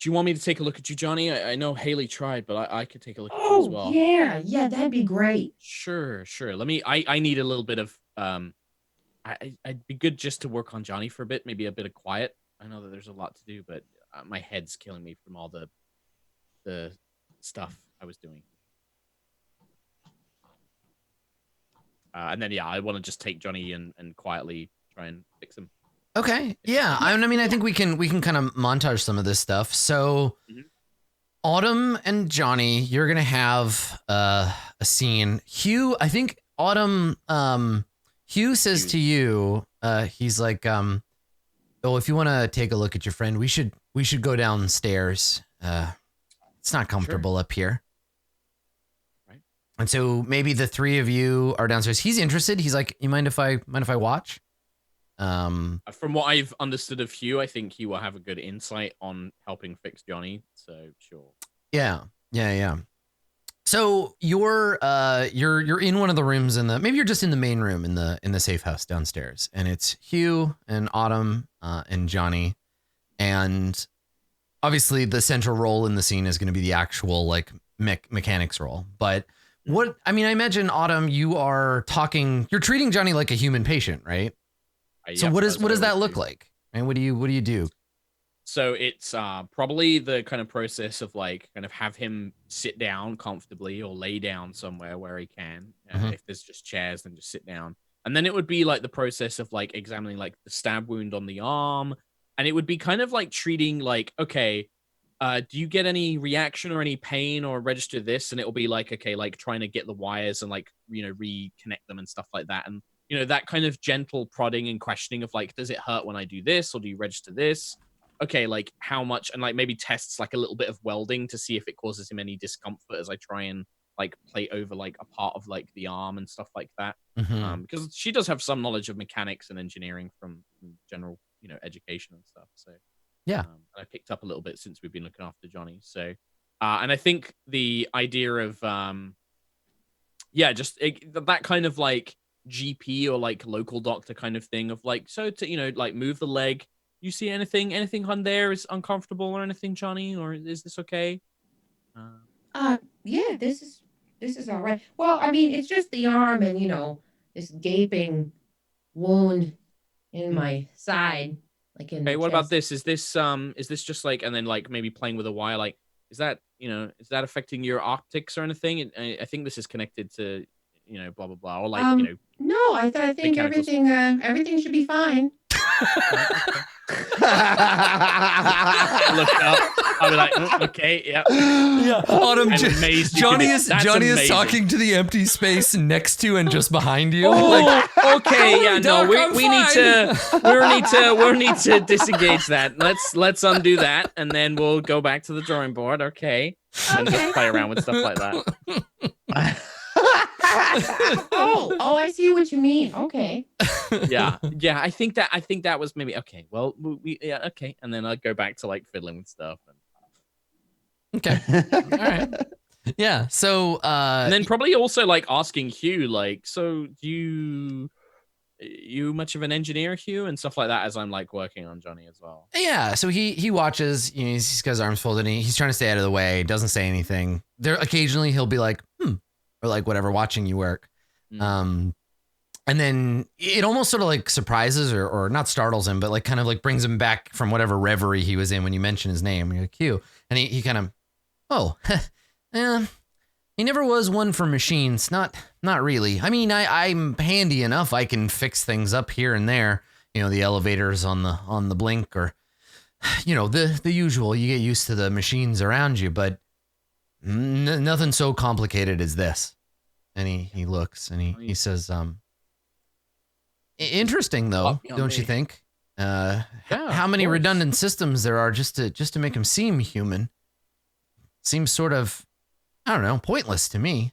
do you want me to take a look at you, Johnny? I know Haley tried, but I could take a look at you as well. Yeah, that'd be great. Sure. Let me. I need a little bit of I'd be good just to work on Johnny for a bit, maybe a bit of quiet. I know that there's a lot to do, but my head's killing me from all the stuff I was doing. And then I want to just take Johnny and quietly try and fix him. Okay. Yeah. I mean, I think we can kind of montage some of this stuff. So Autumn and Johnny, you're going to have a scene. Hugh, I think Autumn, Hugh says to you, he's like, oh, if you want to take a look at your friend, we should go downstairs. It's not comfortable up here. Right. And so maybe the three of you are downstairs. He's interested. He's like, you mind if I watch? From what I've understood of Hugh, I think he will have a good insight on helping fix Johnny. So sure. Yeah. So you're in one of the rooms maybe you're just in the main room in the safe house downstairs, and it's Hugh and Autumn and Johnny, and obviously the central role in the scene is going to be the actual like mechanics role. But I imagine Autumn, you're treating Johnny like a human patient, right? So what does that look like? And what do you do? So it's probably the kind of process of like kind of have him sit down comfortably or lay down somewhere where he can. If there's just chairs, then just sit down. And then it would be like the process of like examining like the stab wound on the arm. And it would be kind of like treating like, okay, do you get any reaction or any pain or register this? And it will be like, okay, like trying to get the wires and like, reconnect them and stuff like that. And that kind of gentle prodding and questioning of like, does it hurt when I do this? Or do you register this? Okay, like how much? And like maybe tests like a little bit of welding to see if it causes him any discomfort as I try and like play over like a part of like the arm and stuff like that. Because she does have some knowledge of mechanics and engineering from general, education and stuff. So yeah. And I picked up a little bit since we've been looking after Johnny. So, and I think the idea of, just that kind of like GP or like local doctor kind of thing of like, so to, like move the leg. You see anything on there is uncomfortable or anything, Johnny, or is this okay? Yeah, this is all right. Well, I mean, it's just the arm and this gaping wound in my side, like in Okay, the what about chest. this? Is this just like, and then like maybe playing with a wire, like is that affecting your optics or anything? I think this is connected to blah blah blah, or like No, I think everything should be fine. Look up. I'll be like, okay, yeah. Autumn, Johnny is amazing. talking to the empty space next to and just behind you. Oh, okay, yeah, no, we need to disengage that. Let's undo that, and then we'll go back to the drawing board. Okay, and just play around with stuff like that. Oh, I see what you mean. Okay. Yeah. I think that was maybe okay. Well, okay, and then I'd go back to like fiddling with stuff. Okay. All right. Yeah. So, and then probably also like asking Hugh, like, so do you much of an engineer, Hugh, and stuff like that, as I'm like working on Johnny as well. Yeah. So he watches. He's got his arms folded. And he's trying to stay out of the way. Doesn't say anything. There occasionally he'll be like, or like whatever, watching you work. And then it almost sort of like surprises or not startles him, but like kind of like brings him back from whatever reverie he was in when you mention his name. You're like, Hugh. And he kind of, he never was one for machines. Not really. I mean, I'm handy enough. I can fix things up here and there. The elevators on the blink, or, the usual. You get used to the machines around you, but nothing so complicated as this. And he looks and he says, interesting though, don't you think? How many redundant systems there are just to make him seem human? Seems sort of, I don't know, pointless to me.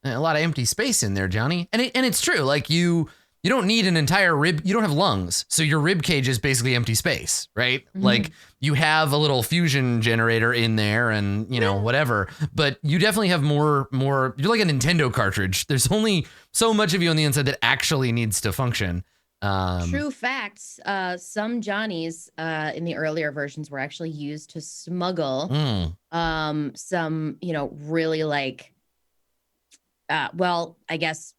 A lot of empty space in there, Johnny. And it's true. Like you don't need an entire rib. You don't have lungs. So your rib cage is basically empty space, right? Mm-hmm. Like you have a little fusion generator in there and, whatever, but you definitely have more, you're like a Nintendo cartridge. There's only so much of you on the inside that actually needs to function. True facts. Some Johnnies in the earlier versions were actually used to smuggle some, really like, I guess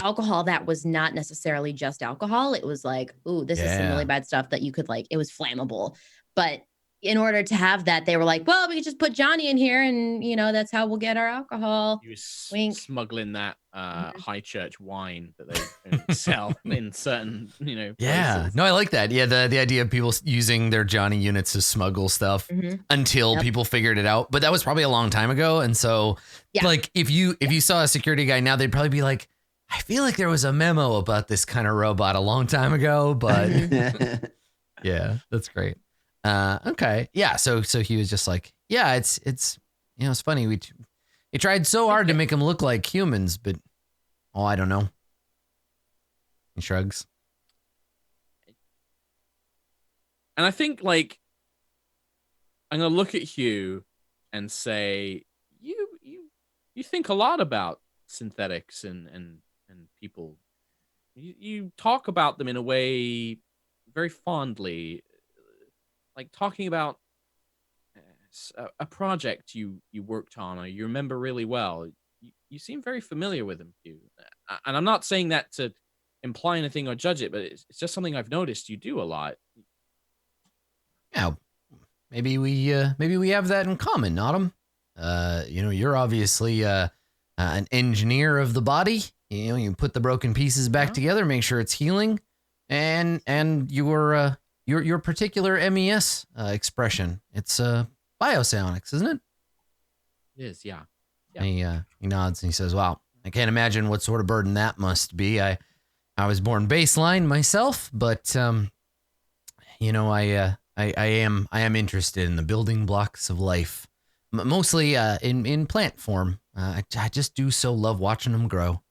alcohol that was not necessarily just alcohol. It was like, ooh, this is some really bad stuff that you could like, it was flammable. But, in order to have that, they were like, well, we could just put Johnny in here and, that's how we'll get our alcohol. You was Wink. smuggling that high church wine that they don't sell in certain, Yeah. places. No, I like that. Yeah, the idea of people using their Johnny units to smuggle stuff until people figured it out. But that was probably a long time ago. And so like if you saw a security guy now, they'd probably be like, I feel like there was a memo about this kind of robot a long time ago, but yeah, that's great. Okay. Yeah. So he was just like, yeah, it's it's funny. We tried so hard to make them look like humans, but I don't know. He shrugs. And I think like I'm gonna look at Hugh and say, you think a lot about synthetics and people. You talk about them in a way very fondly, like talking about a project you worked on or you remember really well. You seem very familiar with them, Hugh. And I'm not saying that to imply anything or judge it, but it's just something I've noticed you do a lot. Yeah, maybe we have that in common, Autumn. You're obviously an engineer of the body. You put the broken pieces back together, make sure it's healing, and your particular MES expression. It's biopsionics, isn't it? It is, yeah. He nods and he says, "Wow, I can't imagine what sort of burden that must be. I was born baseline myself, but I am interested in the building blocks of life, mostly in plant form. I just do so love watching them grow."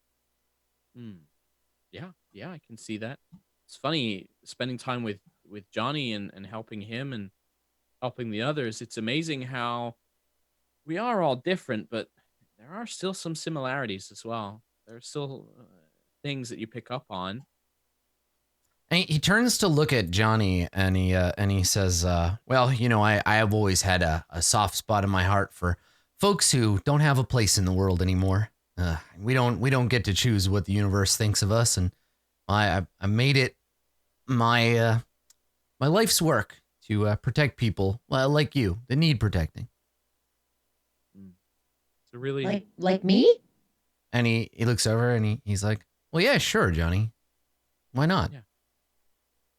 Yeah, I can see that. It's funny spending time with Johnny and helping him and helping the others. It's amazing how we are all different, but there are still some similarities as well. There are still things that you pick up on. And he turns to look at Johnny and he says, well, I have always had a soft spot in my heart for folks who don't have a place in the world anymore. We don't get to choose what the universe thinks of us, and I made it my life's work to protect people like you that need protecting. So really, like me? And he looks over and he's like, well, yeah, sure, Johnny. Why not? Yeah.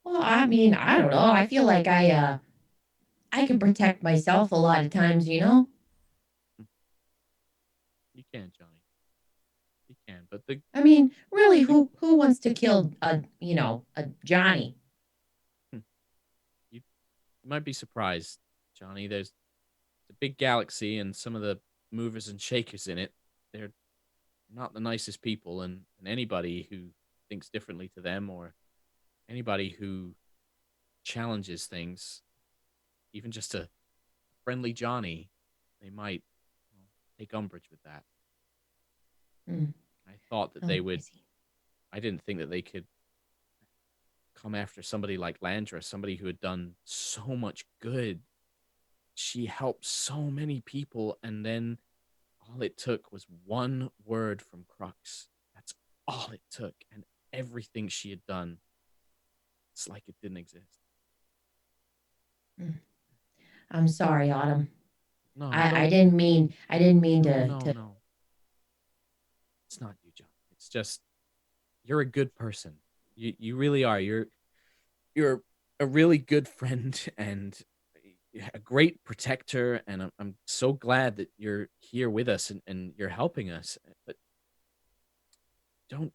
Well, I mean, I don't know. I feel like I can protect myself a lot of times, You can, Johnny. You can, but I mean, really, who wants to kill a Johnny? You might be surprised, Johnny. There's a big galaxy and some of the movers and shakers in it. They're not the nicest people, and anybody who thinks differently to them or anybody who challenges things, even just a friendly Johnny, they might take umbrage with that. I thought that they would. I didn't think that they could come after somebody like Landra, somebody who had done so much good. She helped so many people, and then all it took was one word from Crux. That's all it took, and everything she had done, it's like it didn't exist. I'm sorry, Autumn. No, I didn't mean to. No. It's not you, John. It's just you're a good person. You really are. You're a really good friend and a great protector, and I'm so glad that you're here with us and you're helping us. But don't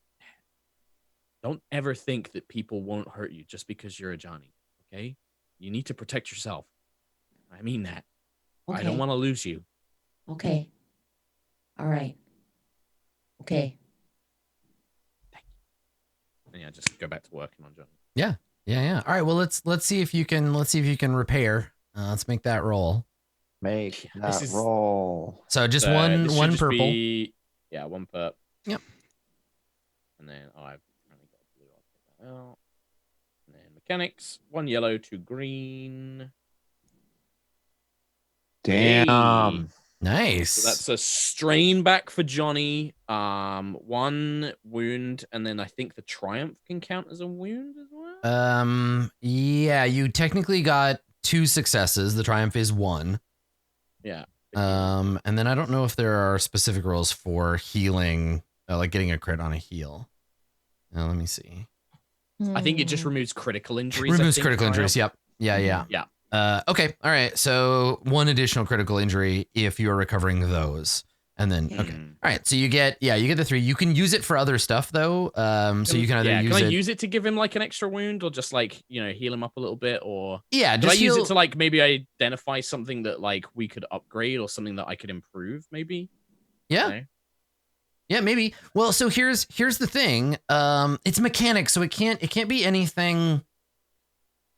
ever think that people won't hurt you just because you're a Johnny, okay? You need to protect yourself. I mean that. Okay. I don't want to lose you. Okay. All right. Okay. Thank you. And yeah, just go back to working on Johnny. Yeah. All right. Well, let's see if you can repair. Let's make that roll. Roll. So just one purple. One perp. Yep. And then I've only got blue. I'll take that out. And then mechanics, 1 yellow, 2 green. Damn. Hey. Nice. So that's a strain back for Johnny. 1 wound, and then I think the triumph can count as a wound as well. Yeah, you technically got 2 successes. The triumph is 1. Yeah. And then I don't know if there are specific rolls for healing, like getting a crit on a heal. Now, let me see. I think it just removes critical injuries. Removes critical injuries. Yep. Yeah. Okay. All right. So 1 additional critical injury if you're recovering those. And then, okay. All right. So you get the 3. You can use it for other stuff though. So you can either use it. Can I use it to give him like an extra wound or just like, heal him up a little bit or just I use it to like maybe identify something that like we could upgrade or something that I could improve maybe? Yeah. Yeah, maybe. Well, so here's the thing. It's mechanics, so it can't be anything.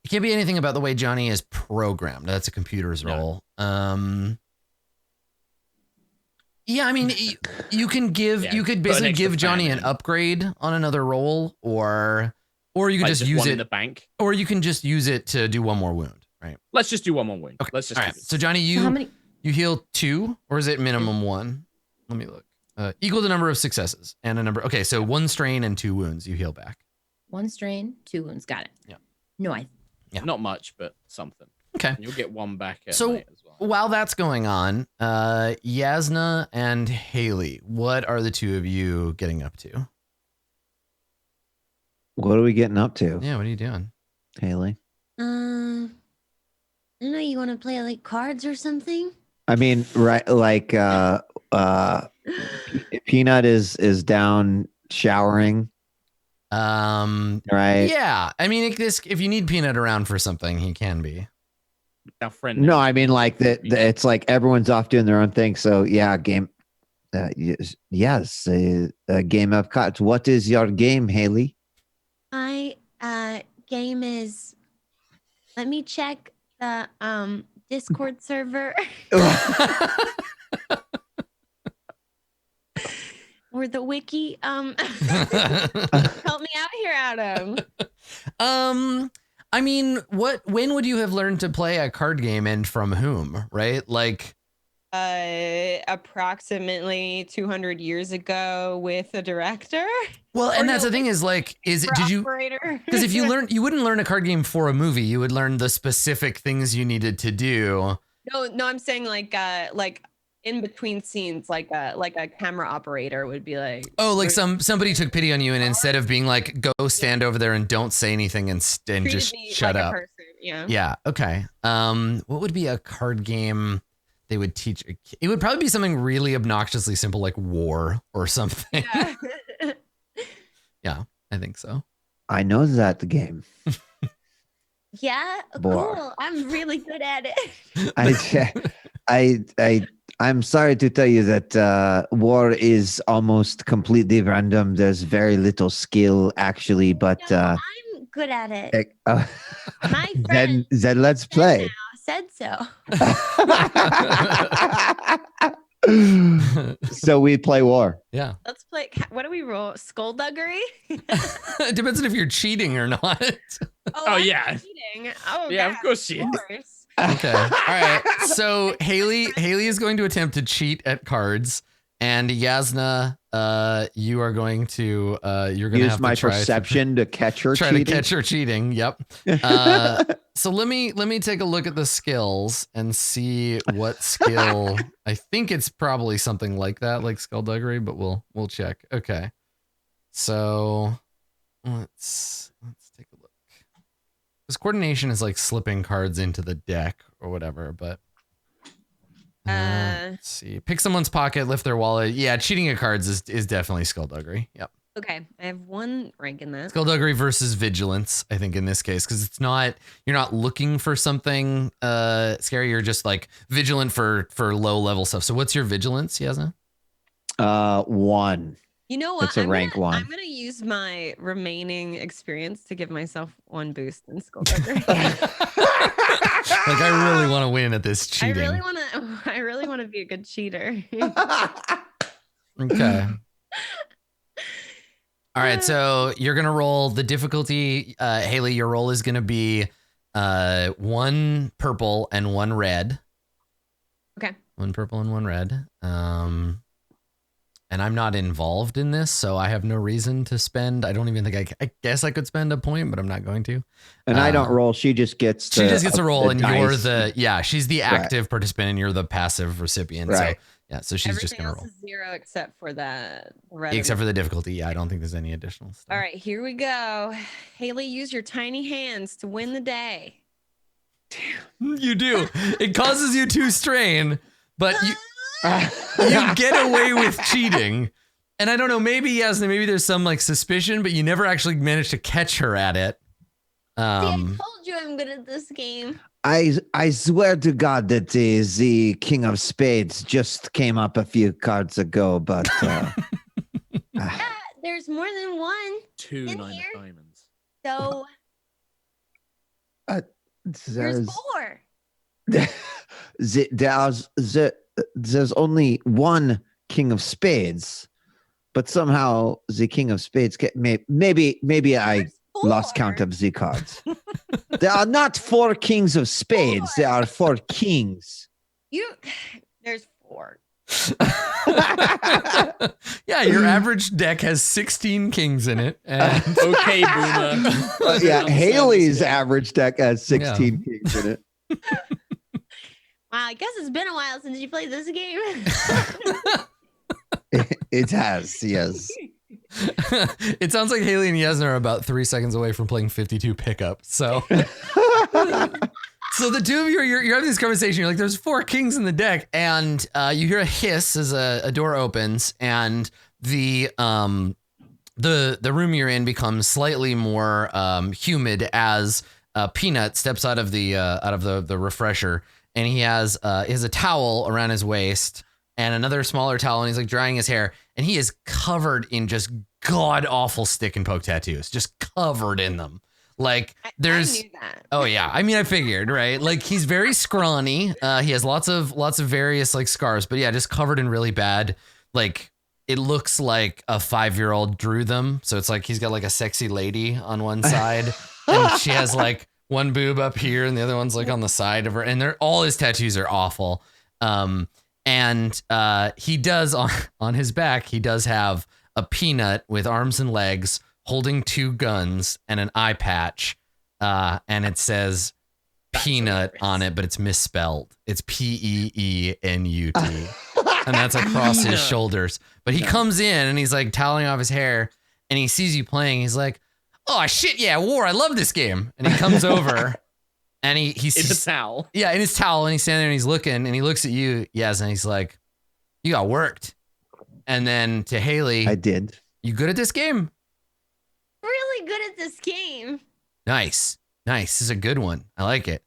It can't be anything about the way Johnny is programmed. That's a computer's role. Yeah, I mean, you could basically give Johnny an upgrade on another roll, or you could just use it in the bank, or you can just use it to do 1 more wound. Right. Let's just do 1 more wound. Okay. Let's just. All right. So Johnny, you heal 2, or is it minimum 1? Let me look. Equal the number of successes and a number. Okay, so 1 strain and 2 wounds you heal back. 1 strain, 2 wounds. Got it. Yeah. No, not much, but something. Okay. And you'll get 1 back at so night as well. While that's going on, Yasna and Haley, what are the 2 of you getting up to? What are we getting up to? Yeah, what are you doing, Haley? I don't know. You want to play like cards or something? I mean, right? Like, Peanut is down showering. Right. Yeah. I mean, if you need Peanut around for something, he can be. Our friend. No, I mean like that. It's like everyone's off doing their own thing. So yeah, game. Yes, a game of cards. What is your game, Haley? My game is. Let me check the Discord server. Or the wiki. Help me out here, Adam. I mean, when would you have learned to play a card game and from whom, right? Like approximately 200 years ago with a director. Well, and that's the thing is like, did you, because if you wouldn't learn a card game for a movie, you would learn the specific things you needed to do. No, I'm saying like in between scenes, like a camera operator would be like, oh, like somebody took pity on you, and instead of being like, go stand over there and don't say anything and just shut up. Yeah. Okay. What would be a card game they would teach? It would probably be something really obnoxiously simple, like War or something. Yeah, yeah, I think so. I know that game. Yeah, War. Cool. I'm really good at it. I'm sorry to tell you that War is almost completely random. There's very little skill actually, but I'm good at it. My friend then let's play. Said so. So we play War. Yeah. Let's play. What do we roll? Skullduggery? It depends on if you're cheating or not. Oh yeah. Cheating. Oh yeah, God, of course she is. Okay. All right. So Haley is going to attempt to cheat at cards, and Yasna, you are going to use my perception to catch her cheating. Try to catch her cheating. Yep. So let me take a look at the skills and see what skill. I think it's probably something like that, like skullduggery, but we'll check. Okay. So let's take a look. This coordination is like slipping cards into the deck or whatever, but let's see. Pick someone's pocket, lift their wallet. Yeah, cheating at cards is definitely skullduggery. Yep. Okay, I have 1 rank in that. Skullduggery versus vigilance, I think, in this case, because you're not looking for something scary. You're just like vigilant for low level stuff. So what's your vigilance, Yasna? 1. You know what? It's a rank 1. I'm gonna use my remaining experience to give myself 1 boost in skullduggery. Like I really want to win at this cheating. I really want to be a good cheater. Okay. All right, so you're gonna roll the difficulty. Haley, your roll is gonna be 1 purple and 1 red. Okay. 1 purple and 1 red. and I'm not involved in this, so I have no reason to spend. I don't even think I guess I could spend a point, but I'm not going to. And I don't roll. She just gets a roll, and you're dice. she's the active participant, and you're the so she's just gonna roll. Is 0 except for that. Except for the difficulty. Yeah, I don't think there's any additional stuff. All right, here we go. Haley, use your tiny hands to win the day. You do. It causes you to strain, but you get away with cheating. And I don't know, maybe there's some like suspicion, but you never actually managed to catch her at it. I told you I'm good at this game. I swear to God that the King of Spades just came up a few cards ago, but there's more than one. 2 in 9 here? of diamonds. So there's 4. There's only one King of Spades, but somehow the King of Spades maybe I lost count of the cards. There are not 4 Kings of Spades. There are 4 kings. There's 4. Yeah, your average deck has 16 kings in it. And Okay, Boomer. Yeah, Haley's average deck has 16 kings in it. Wow, I guess it's been a while since you played this game. It has, yes. It sounds like Haley and Yasna are about 3 seconds away from playing 52 pickup. So, so the two of you you're having this conversation. You're like, "There's 4 kings in the deck," and you hear a hiss as a door opens, and the room you're in becomes slightly more humid as Peanut steps out of the refresher, and he has a towel around his waist and another smaller towel, and he's like drying his hair, and he is covered in just god awful stick and poke tattoos, just covered in them. Like there's, I knew that. Oh yeah, I mean I figured, right? Like he's very scrawny. He has lots of various like scars, but yeah, just covered in really bad. Like it looks like a 5-year-old drew them, so it's like he's got like a sexy lady on one side, and she has like one boob up here, and the other one's like on the side of her, and all his tattoos are awful. And he does on his back, he does have a peanut with arms and legs holding 2 guns and an eye patch. And it says peanut on it, but it's misspelled. It's PEENUT. And that's across his shoulders. But he comes in and he's like toweling off his hair, and he sees you playing. He's like, "Oh shit, yeah, war. I love this game." And he comes over. And he's in a towel. Yeah, in his towel, and he's standing there and he's looking, and he looks at you, Yaz, and he's like, "You got worked." And then to Haley, I did. "You good at this game?" Really good at this game. Nice. This is a good one. I like it.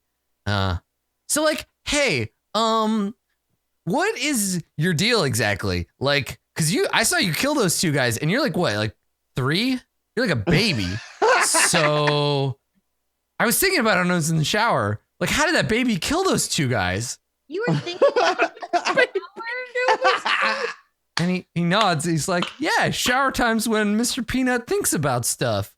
So like, hey, what is your deal exactly? Like, cause I saw you kill those 2 guys, and you're like what, like 3? You're like a baby. So I was thinking about it when I was in the shower. Like, how did that baby kill those 2 guys? You were thinking about And he nods. He's like, "Yeah, shower time's when Mr. Peanut thinks about stuff.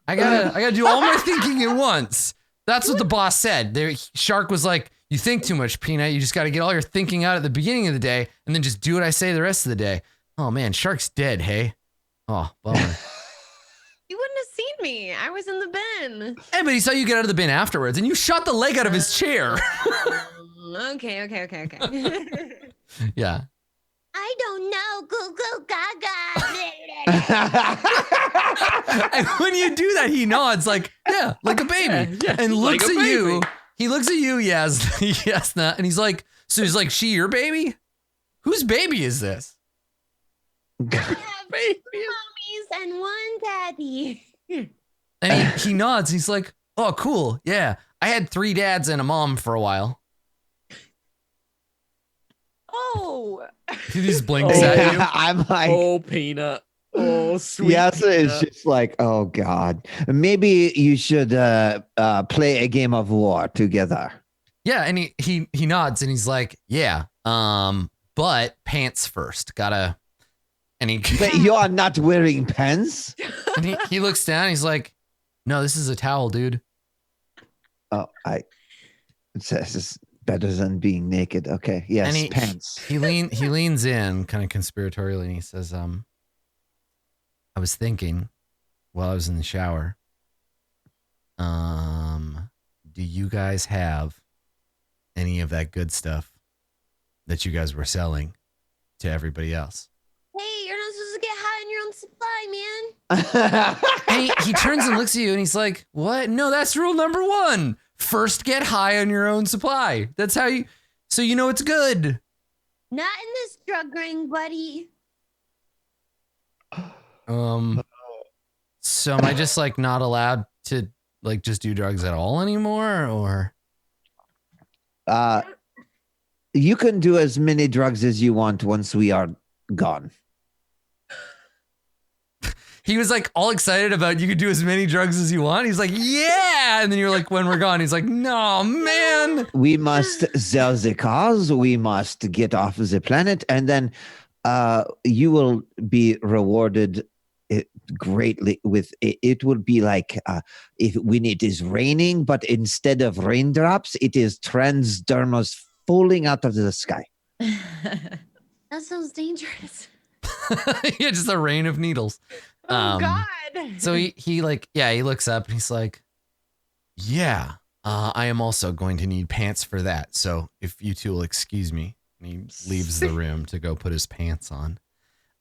I gotta do all my thinking at once." That's what the boss said. Shark was like, "You think too much, Peanut. You just got to get all your thinking out at the beginning of the day, and then just do what I say the rest of the day." Oh man, Shark's dead. Hey, oh bummer. You wouldn't have seen me. I was in the bin. Hey, but he saw you get out of the bin afterwards, and you shot the leg out of his chair. Okay. Yeah. I don't know. Goo goo gaga. And when you do that, he nods like, "Yeah, like a baby," and looks like at you. baby. He looks at you, Yasna, and he's like, "So he's like, she your baby? Whose baby is this?" Baby. 2 mommies and 1 daddy. And he nods. He's like, "Oh, cool. Yeah, I had 3 dads and a mom for a while." Oh. He just blinks at you. I'm like, "Oh, Peanut. Oh, sweet." Yasa is Peanut. just like, "Oh God, maybe you should play a game of war together." Yeah, and he nods and he's like, "Yeah, but pants first. Gotta." And But you are not wearing pants. and he looks down. He's like, "No, this is a towel, dude." Oh, it says better than being naked. Okay. Yes, And pants. He leans in kind of conspiratorially and he says, I was thinking while I was in the shower, do you guys have any of that good stuff that you guys were selling to everybody else? Hey, you're not supposed to get high on your own supply, man. And he turns and looks at you and he's like, what? No, that's rule number 1. First, get high on your own supply. That's how you, so you know it's good. Not in this drug ring, buddy. So am I just like not allowed to like just do drugs at all anymore, or? You can do as many drugs as you want once we are gone. He was like all excited about you could do as many drugs as you want. He's like, yeah. And then you're like, when we're gone, he's like, no, man. We must sell the cars. We must get off the planet. And then you will be rewarded greatly with it. It will be like if when it is raining, but instead of raindrops, it is transdermos falling out of the sky. That sounds dangerous. Yeah, just a rain of needles. Oh God. So he like, yeah, he looks up and he's like, yeah, I am also going to need pants for that. So if you two will excuse me. And he leaves the room to go put his pants on.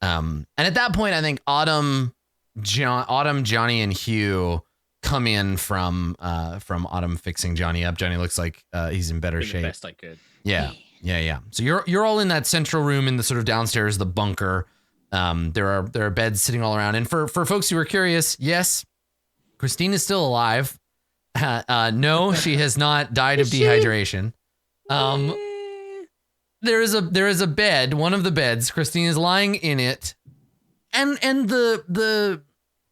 And at that point, I think Autumn, Johnny, and Hugh come in from Autumn fixing Johnny up. Johnny looks like he's in better shape. The best I could. Yeah. So you're all in that central room in the sort of downstairs, the bunker. There are beds sitting all around. And for folks who are curious, yes, Christine is still alive. No, she has not died of dehydration. There is a bed, one of the beds. Christine is lying in it. And the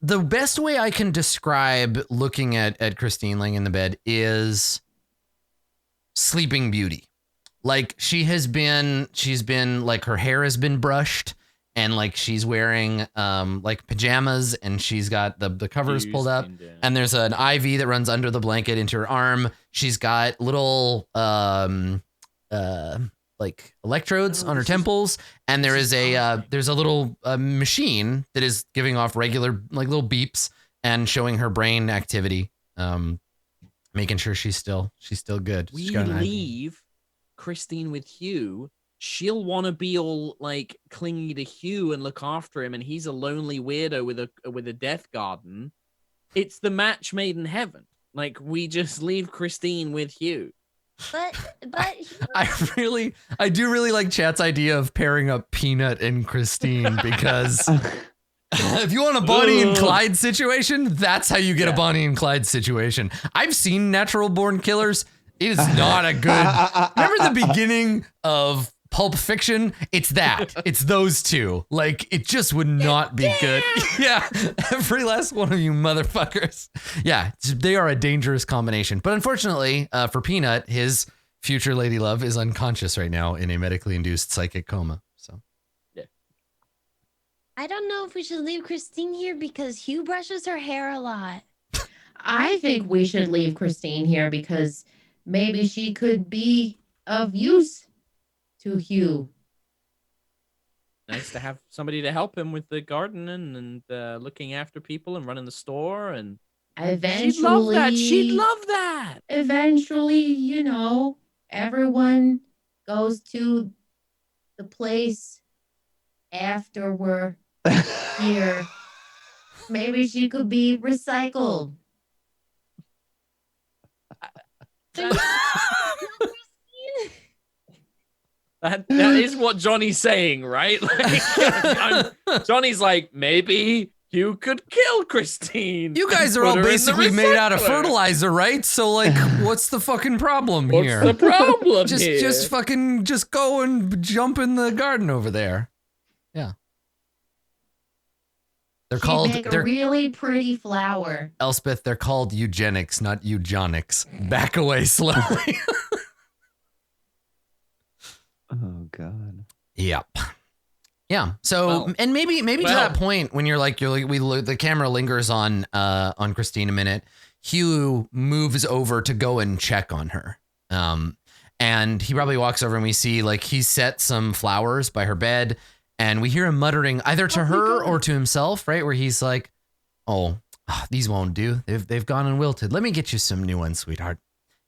best way I can describe looking at Christine laying in the bed is Sleeping Beauty. Like she's been like her hair has been brushed and like she's wearing like pajamas and she's got the covers pulled up and there's an IV that runs under the blanket into her arm. She's got little like electrodes on her temples, and there's a little machine that is giving off regular like little beeps and showing her brain activity, making sure she's still good. We leave Christine with Hugh. She'll want to be all like clingy to Hugh and look after him, and he's a lonely weirdo with a death garden. It's the match made in heaven. Like we just leave Christine with Hugh. But I do really like Chat's idea of pairing up Peanut and Christine because if you want a Bonnie and Clyde situation, that's how you get a Bonnie and Clyde situation. I've seen Natural Born Killers. It is not a good. Remember the beginning of Pulp Fiction? It's that. It's those two. Like it just would not be good. Yeah, every last one of you motherfuckers. Yeah, they are a dangerous combination. But unfortunately, for Peanut, his future lady love is unconscious right now in a medically induced psychic coma. So, yeah. I don't know if we should leave Christine here because Hugh brushes her hair a lot. I think we should leave Christine here because maybe she could be of use to Hugh. Nice to have somebody to help him with the gardening and looking after people and running the store. And eventually, she'd love that. She'd love that. Eventually, you know, everyone goes to the place after we're here. Maybe she could be recycled. That is what Johnny's saying, right? Like, Johnny's like, maybe you could kill Christine. You guys are all basically made out of fertilizer, right? So, like, what's the fucking problem here? What's the problem here? Just fucking go and jump in the garden over there. Yeah. They're really pretty flower. Elspeth, they're called eugenics, not eugenics. Back away slowly. Oh God. Yep. Yeah. So, and maybe to that point when the camera lingers on Christine a minute, Hugh moves over to go and check on her. And he probably walks over and we see like he set some flowers by her bed, and we hear him muttering either to her or to himself, right? Where he's like, oh, these won't do. They've gone and wilted. Let me get you some new ones, sweetheart.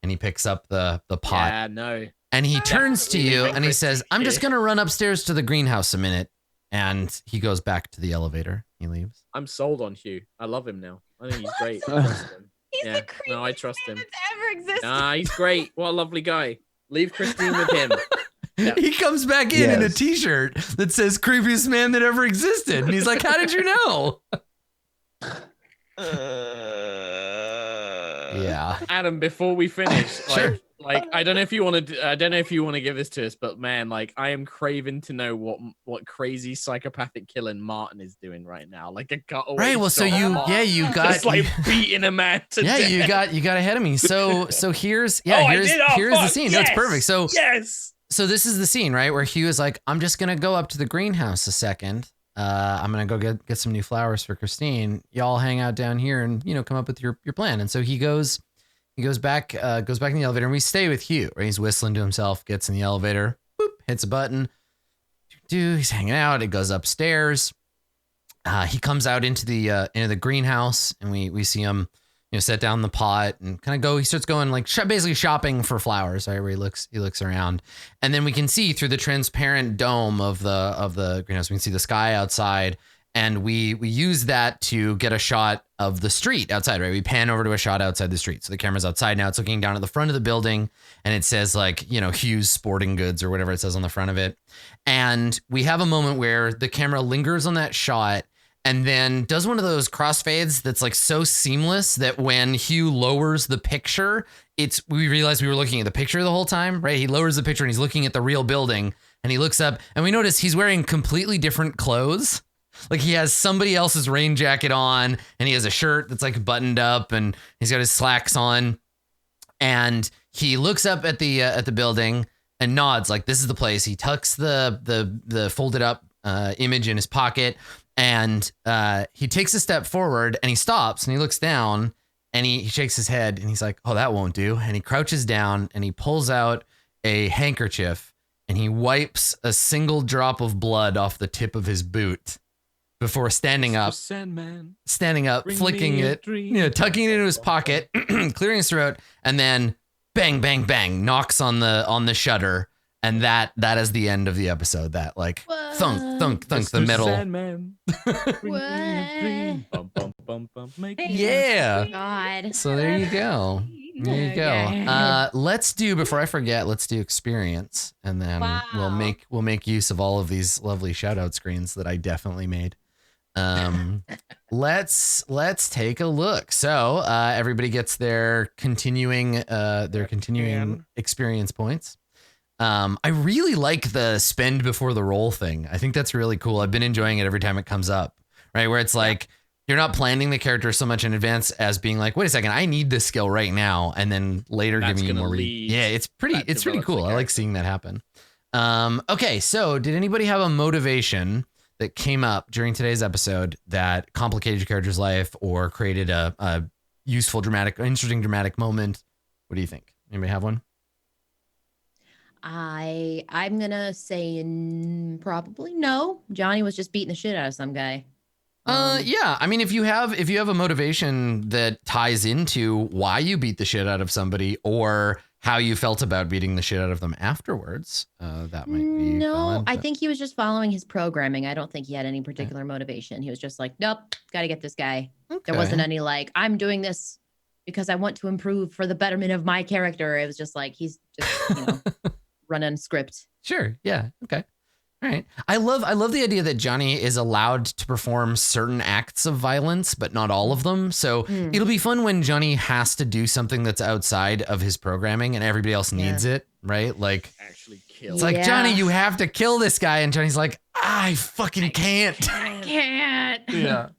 And he picks up the pot. Yeah, no. And he turns to you and he says, I'm just going to run upstairs to the greenhouse a minute. And he goes back to the elevator. He leaves. I'm sold on Hugh. I love him now. I think he's great. I trust him. He's Yeah, the creepiest no, I trust man him. that's ever existed. Nah, he's great. What a lovely guy. Leave Christine with him. Yeah. He comes back in a t-shirt that says creepiest man that ever existed. And he's like, how did you know? Yeah. Adam, before we finish, Sure. like I don't know if you want to give this to us, but man, like I am craving to know what crazy psychopathic killing Martin is doing right now. Like a cutaway. Right. Well, so you got just like beating a man to yeah, death. you got ahead of me. So here's here's the scene. Yes, No, it's perfect. So yes. So this is the scene, right, where Hugh is like, I'm just gonna go up to the greenhouse a second. I'm gonna go get some new flowers for Christine. Y'all hang out down here and come up with your plan. And so he goes back in the elevator, and we stay with Hugh. Right? He's whistling to himself, gets in the elevator, boop, hits a button. He's hanging out. It goes upstairs. He comes out into the greenhouse, and we see him set down the pot and kind of go. He starts going like basically shopping for flowers, right? Where he looks around, and then we can see through the transparent dome of the greenhouse. We can see the sky outside, and we use that to get a shot of the street outside, right? We pan over to a shot outside the street, so the camera's outside now. It's looking down at the front of the building, and it says like Hughes Sporting Goods or whatever it says on the front of it. And we have a moment where the camera lingers on that shot, and then does one of those crossfades that's like so seamless that when Hugh lowers the picture, we realize we were looking at the picture the whole time, right? He lowers the picture and he's looking at the real building, and he looks up and we notice he's wearing completely different clothes. Like he has somebody else's rain jacket on, and he has a shirt that's like buttoned up, and he's got his slacks on, and he looks up at the building and nods like this is the place. He tucks the folded up image in his pocket. And he takes a step forward and he stops and he looks down and he shakes his head and he's like, oh, that won't do. And he crouches down and he pulls out a handkerchief and he wipes a single drop of blood off the tip of his boot before standing up, flicking it, tucking it into his pocket, clearing his throat, and then bang, bang, bang, knocks on the shutter. And that is the end of the episode. That like thunk, thunk, thunk, the metal. Yeah. God. So there you go. There you go. Before I forget, let's do experience, and then we'll make use of all of these lovely shout out screens that I definitely made. Let's take a look. So everybody gets their continuing experience points. I really like the spend before the roll thing. I think that's really cool. I've been enjoying it every time it comes up, right? Where it's like, you're not planning the character so much in advance as being like, wait a second, I need this skill right now. And then later giving you more. Yeah, it's pretty cool. I like seeing that happen. Okay. So did anybody have a motivation that came up during today's episode that complicated your character's life or created a useful, interesting dramatic moment? What do you think? Anybody have one? I'm gonna say probably no. Johnny was just beating the shit out of some guy. Yeah. I mean, if you have a motivation that ties into why you beat the shit out of somebody or how you felt about beating the shit out of them afterwards, that might be valid, I think he was just following his programming. I don't think he had any particular motivation. He was just like, nope, got to get this guy. Okay. There wasn't any like, I'm doing this because I want to improve for the betterment of my character. It was just like, he's just, running script. Sure. Yeah. Okay. All right. I love the idea that Johnny is allowed to perform certain acts of violence, but not all of them. So it'll be fun when Johnny has to do something that's outside of his programming and everybody else needs it, right? Like actually kill. It's like, Johnny, you have to kill this guy. And Johnny's like, I fucking can't. I can't. Yeah.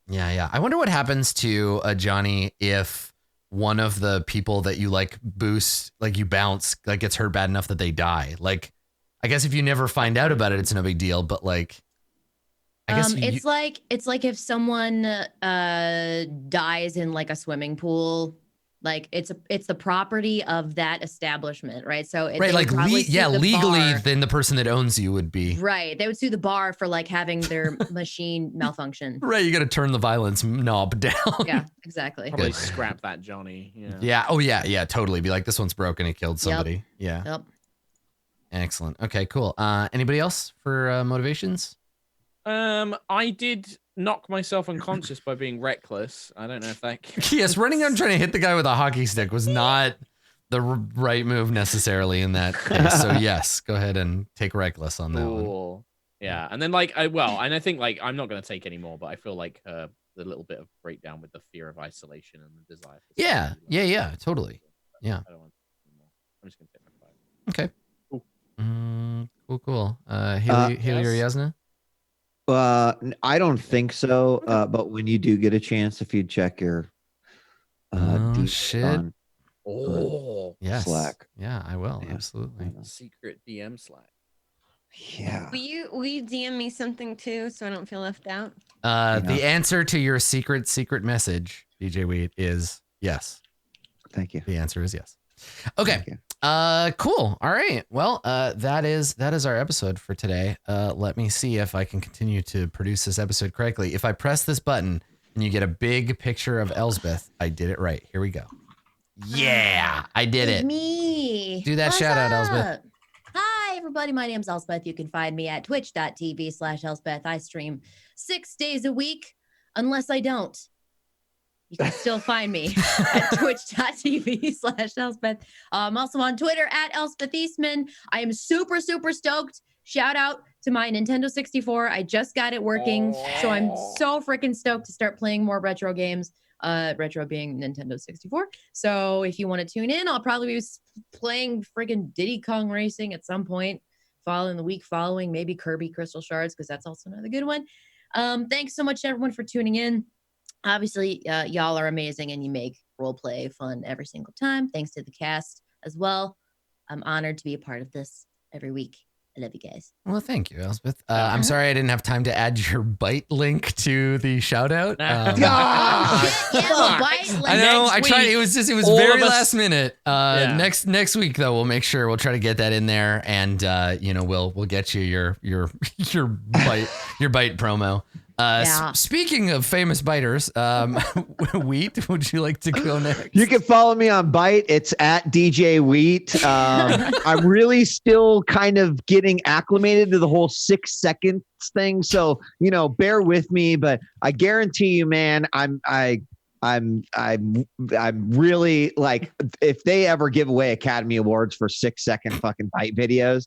Yeah. I wonder what happens to Johnny if one of the people that you like boost, like you bounce, like gets hurt bad enough that they die. Like, I guess if you never find out about it, it's no big deal. But like, I guess it's like if someone dies in like a swimming pool, Like it's the property of that establishment, right? So Right, they like would probably sue the legally, bar. then the person that owns you would be Right. They would sue the bar for like having their machine malfunction. right. You got to turn the violence knob down. Yeah, exactly. Probably scrap that Johnny. Yeah. Yeah. Oh yeah. Yeah. Totally. Be like, this one's broken. It killed somebody. Yeah. Yep. Excellent. Okay. Cool. Anybody else for motivations? I did knock myself unconscious by being reckless. I don't know if that. Yes, running out and trying to hit the guy with a hockey stick was not the right move necessarily in that case. So yes, go ahead and take reckless on that one. Yeah, and then like I think like I'm not gonna take any more, but I feel like the little bit of breakdown with the fear of isolation and the desire. For Yeah, yeah, totally. Yeah. I don't want anymore. I'm just gonna take my 5. Okay. Cool. Cool. Haley or Yasna? I don't think so. But when you do get a chance, if you check your shit. on, Yes. Slack. Yeah, I will. Absolutely. Secret DM Slack. Yeah. Will you DM me something too, so I don't feel left out? The answer to your secret message, djWheat, is yes. Thank you. The answer is yes. Okay. Cool. All right. Well, that is our episode for today. Let me see if I can continue to produce this episode correctly. If I press this button and you get a big picture of Elspeth, I did it right. Here we go. Yeah, I did it. Me. Do that What's shout out, up? Elspeth. Hi, everybody. My name's Elspeth. You can find me at twitch.tv/Elspeth. I stream 6 days a week, unless I don't. You can still find me at twitch.tv/Elspeth. I'm also on Twitter at Elspeth Eastman. I am super, super stoked. Shout out to my Nintendo 64. I just got it working. So I'm so freaking stoked to start playing more retro games. Retro being Nintendo 64. So if you want to tune in, I'll probably be playing freaking Diddy Kong Racing at some point, following the week following, maybe Kirby Crystal Shards, because that's also another good one. Thanks so much, everyone, for tuning in. Obviously, y'all are amazing and you make roleplay fun every single time. Thanks to the cast as well. I'm honored to be a part of this every week. I love you guys. Well, thank you, Elspeth. I'm sorry I didn't have time to add your byte link to the shout out. Byte link. I know. I tried. It was very last minute. Yeah. Next week though, we'll make sure we'll try to get that in there, and we'll get you your byte promo. Speaking of famous biters, Wheat, would you like to go next? You can follow me on Byte. It's at djWheat. I'm really still kind of getting acclimated to the whole 6 seconds thing. So, bear with me, but I guarantee you, man, I'm really like, if they ever give away Academy Awards for 6 second fucking Byte videos,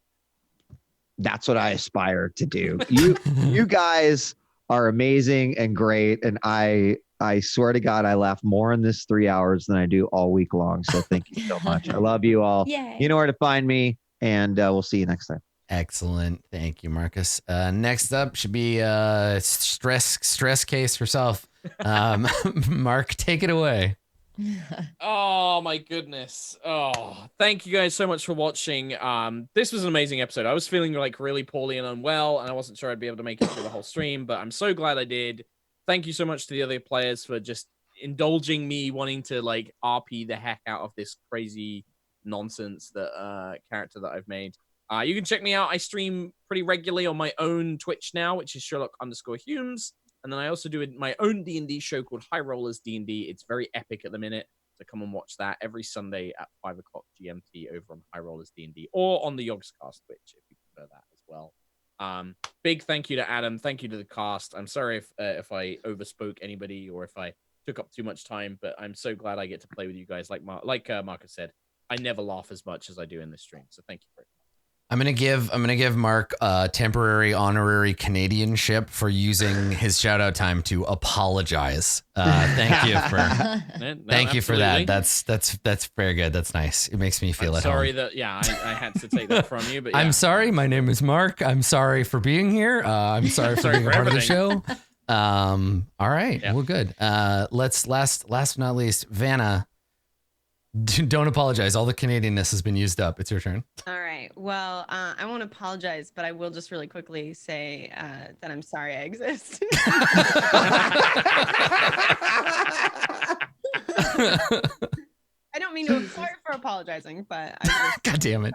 that's what I aspire to do. You guys are amazing and great, and I swear to God, I laugh more in this 3 hours than I do all week long. So thank you so much. I love you all. Yay. You know where to find me, and we'll see you next time. Excellent, thank you, Marcus. Next up should be stress case herself. Mark, take it away. Oh my goodness. Oh, thank you guys so much for watching. This was an amazing episode. I was feeling like really poorly and unwell, and I wasn't sure I'd be able to make it through the whole stream, but I'm so glad I did. Thank you so much to the other players for just indulging me wanting to like RP the heck out of this crazy nonsense that character that I've made. You can check me out. I stream pretty regularly on my own Twitch now, which is Sherlock_Humes. And then I also do my own D&D show called High Rollers D&D. It's very epic at the minute, so come and watch that every Sunday at 5 o'clock GMT over on High Rollers D&D or on the Yogscast Twitch if you prefer that as well. Big thank you to Adam. Thank you to the cast. I'm sorry if I overspoke anybody or if I took up too much time, but I'm so glad I get to play with you guys. Like Marcus said, I never laugh as much as I do in this stream, so thank you very much. I'm gonna give Mark a temporary honorary Canadianship for using his shout out time to apologize. Thank you for that. That's very good. That's nice. It makes me feel at home. Sorry that I had to take that from you, but I'm sorry. My name is Mark. I'm sorry for being here. I'm sorry for being a part of the show. All right. Yeah. Well, good. Let's last but not least, Vana. Don't apologize. All the Canadianness has been used up. It's your turn. All right. Well, I won't apologize, but I will just really quickly say that I'm sorry I exist. not mean to. Sorry for apologizing, but I just, God damn it.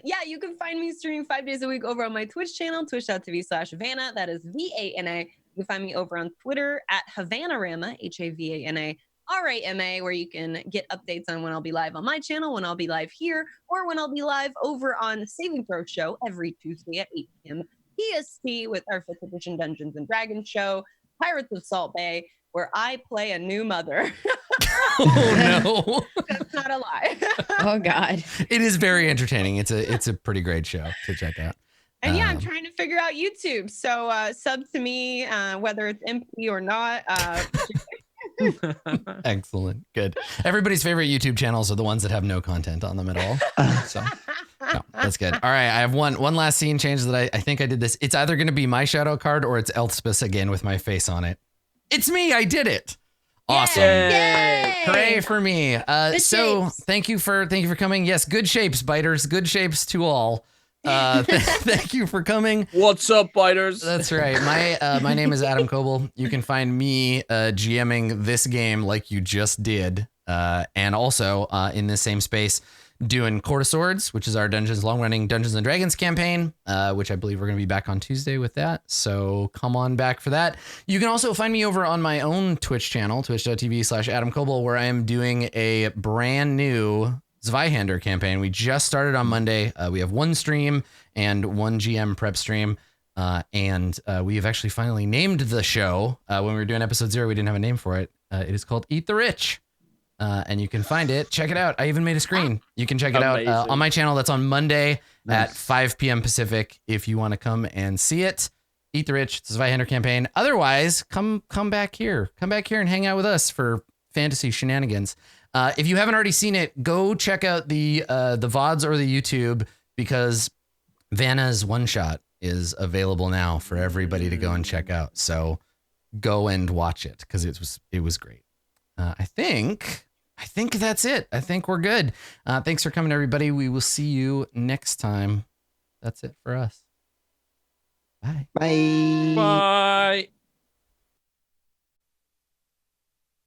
Yeah, you can find me streaming 5 days a week over on my Twitch channel, twitch.tv/Vana. That is VANA. You can find me over on Twitter at Havanarama, HAVANARAMA, where you can get updates on when I'll be live on my channel, when I'll be live here, or when I'll be live over on the Saving Throw Show every Tuesday at 8 p.m. PST with our 5th edition Dungeons and Dragons show, Pirates of Salt Bay, where I play a new mother. Oh no. That's not a lie. Oh God. It is very entertaining. It's a pretty great show to check out. And yeah, I'm trying to figure out YouTube. So sub to me, whether it's empty or not. Excellent. Good. Everybody's favorite YouTube channels are the ones that have no content on them at all. So no, that's good. All right. I have one last scene change that I think I did this. It's either going to be my shadow card or it's Elspeth again with my face on it. It's me. I did it. Awesome. Yay! Hooray for me. So shapes. thank you for coming. Yes. Good shapes, biters. Good shapes to all. Thank you for coming. What's up, biters? That's right. My name is Adam Coble. You can find me GMing this game like you just did, and also in this same space doing Court of Swords, which is our long-running Dungeons and Dragons campaign, which I believe we're going to be back on Tuesday with that. So come on back for that. You can also find me over on my own Twitch channel, twitch.tv/Adam Coble, where I am doing a brand new Zweihander campaign. We just started on Monday. We have one stream and one GM prep stream. And we have actually finally named the show. When we were doing episode 0, we didn't have a name for it. It is called Eat the Rich. And you can find it. Check it out. I even made a screen. You can check it out on my channel. That's on Monday at 5 p.m. Pacific. If you want to come and see it, Eat the Rich. It's a Zweihander campaign. Otherwise, come back here. Come back here and hang out with us for fantasy shenanigans. If you haven't already seen it, go check out the VODs or the YouTube, because Vana's one shot is available now for everybody to go and check out. So go and watch it because it was great. I think that's it. I think we're good. Thanks for coming, everybody. We will see you next time. That's it for us. Bye. Bye. Bye.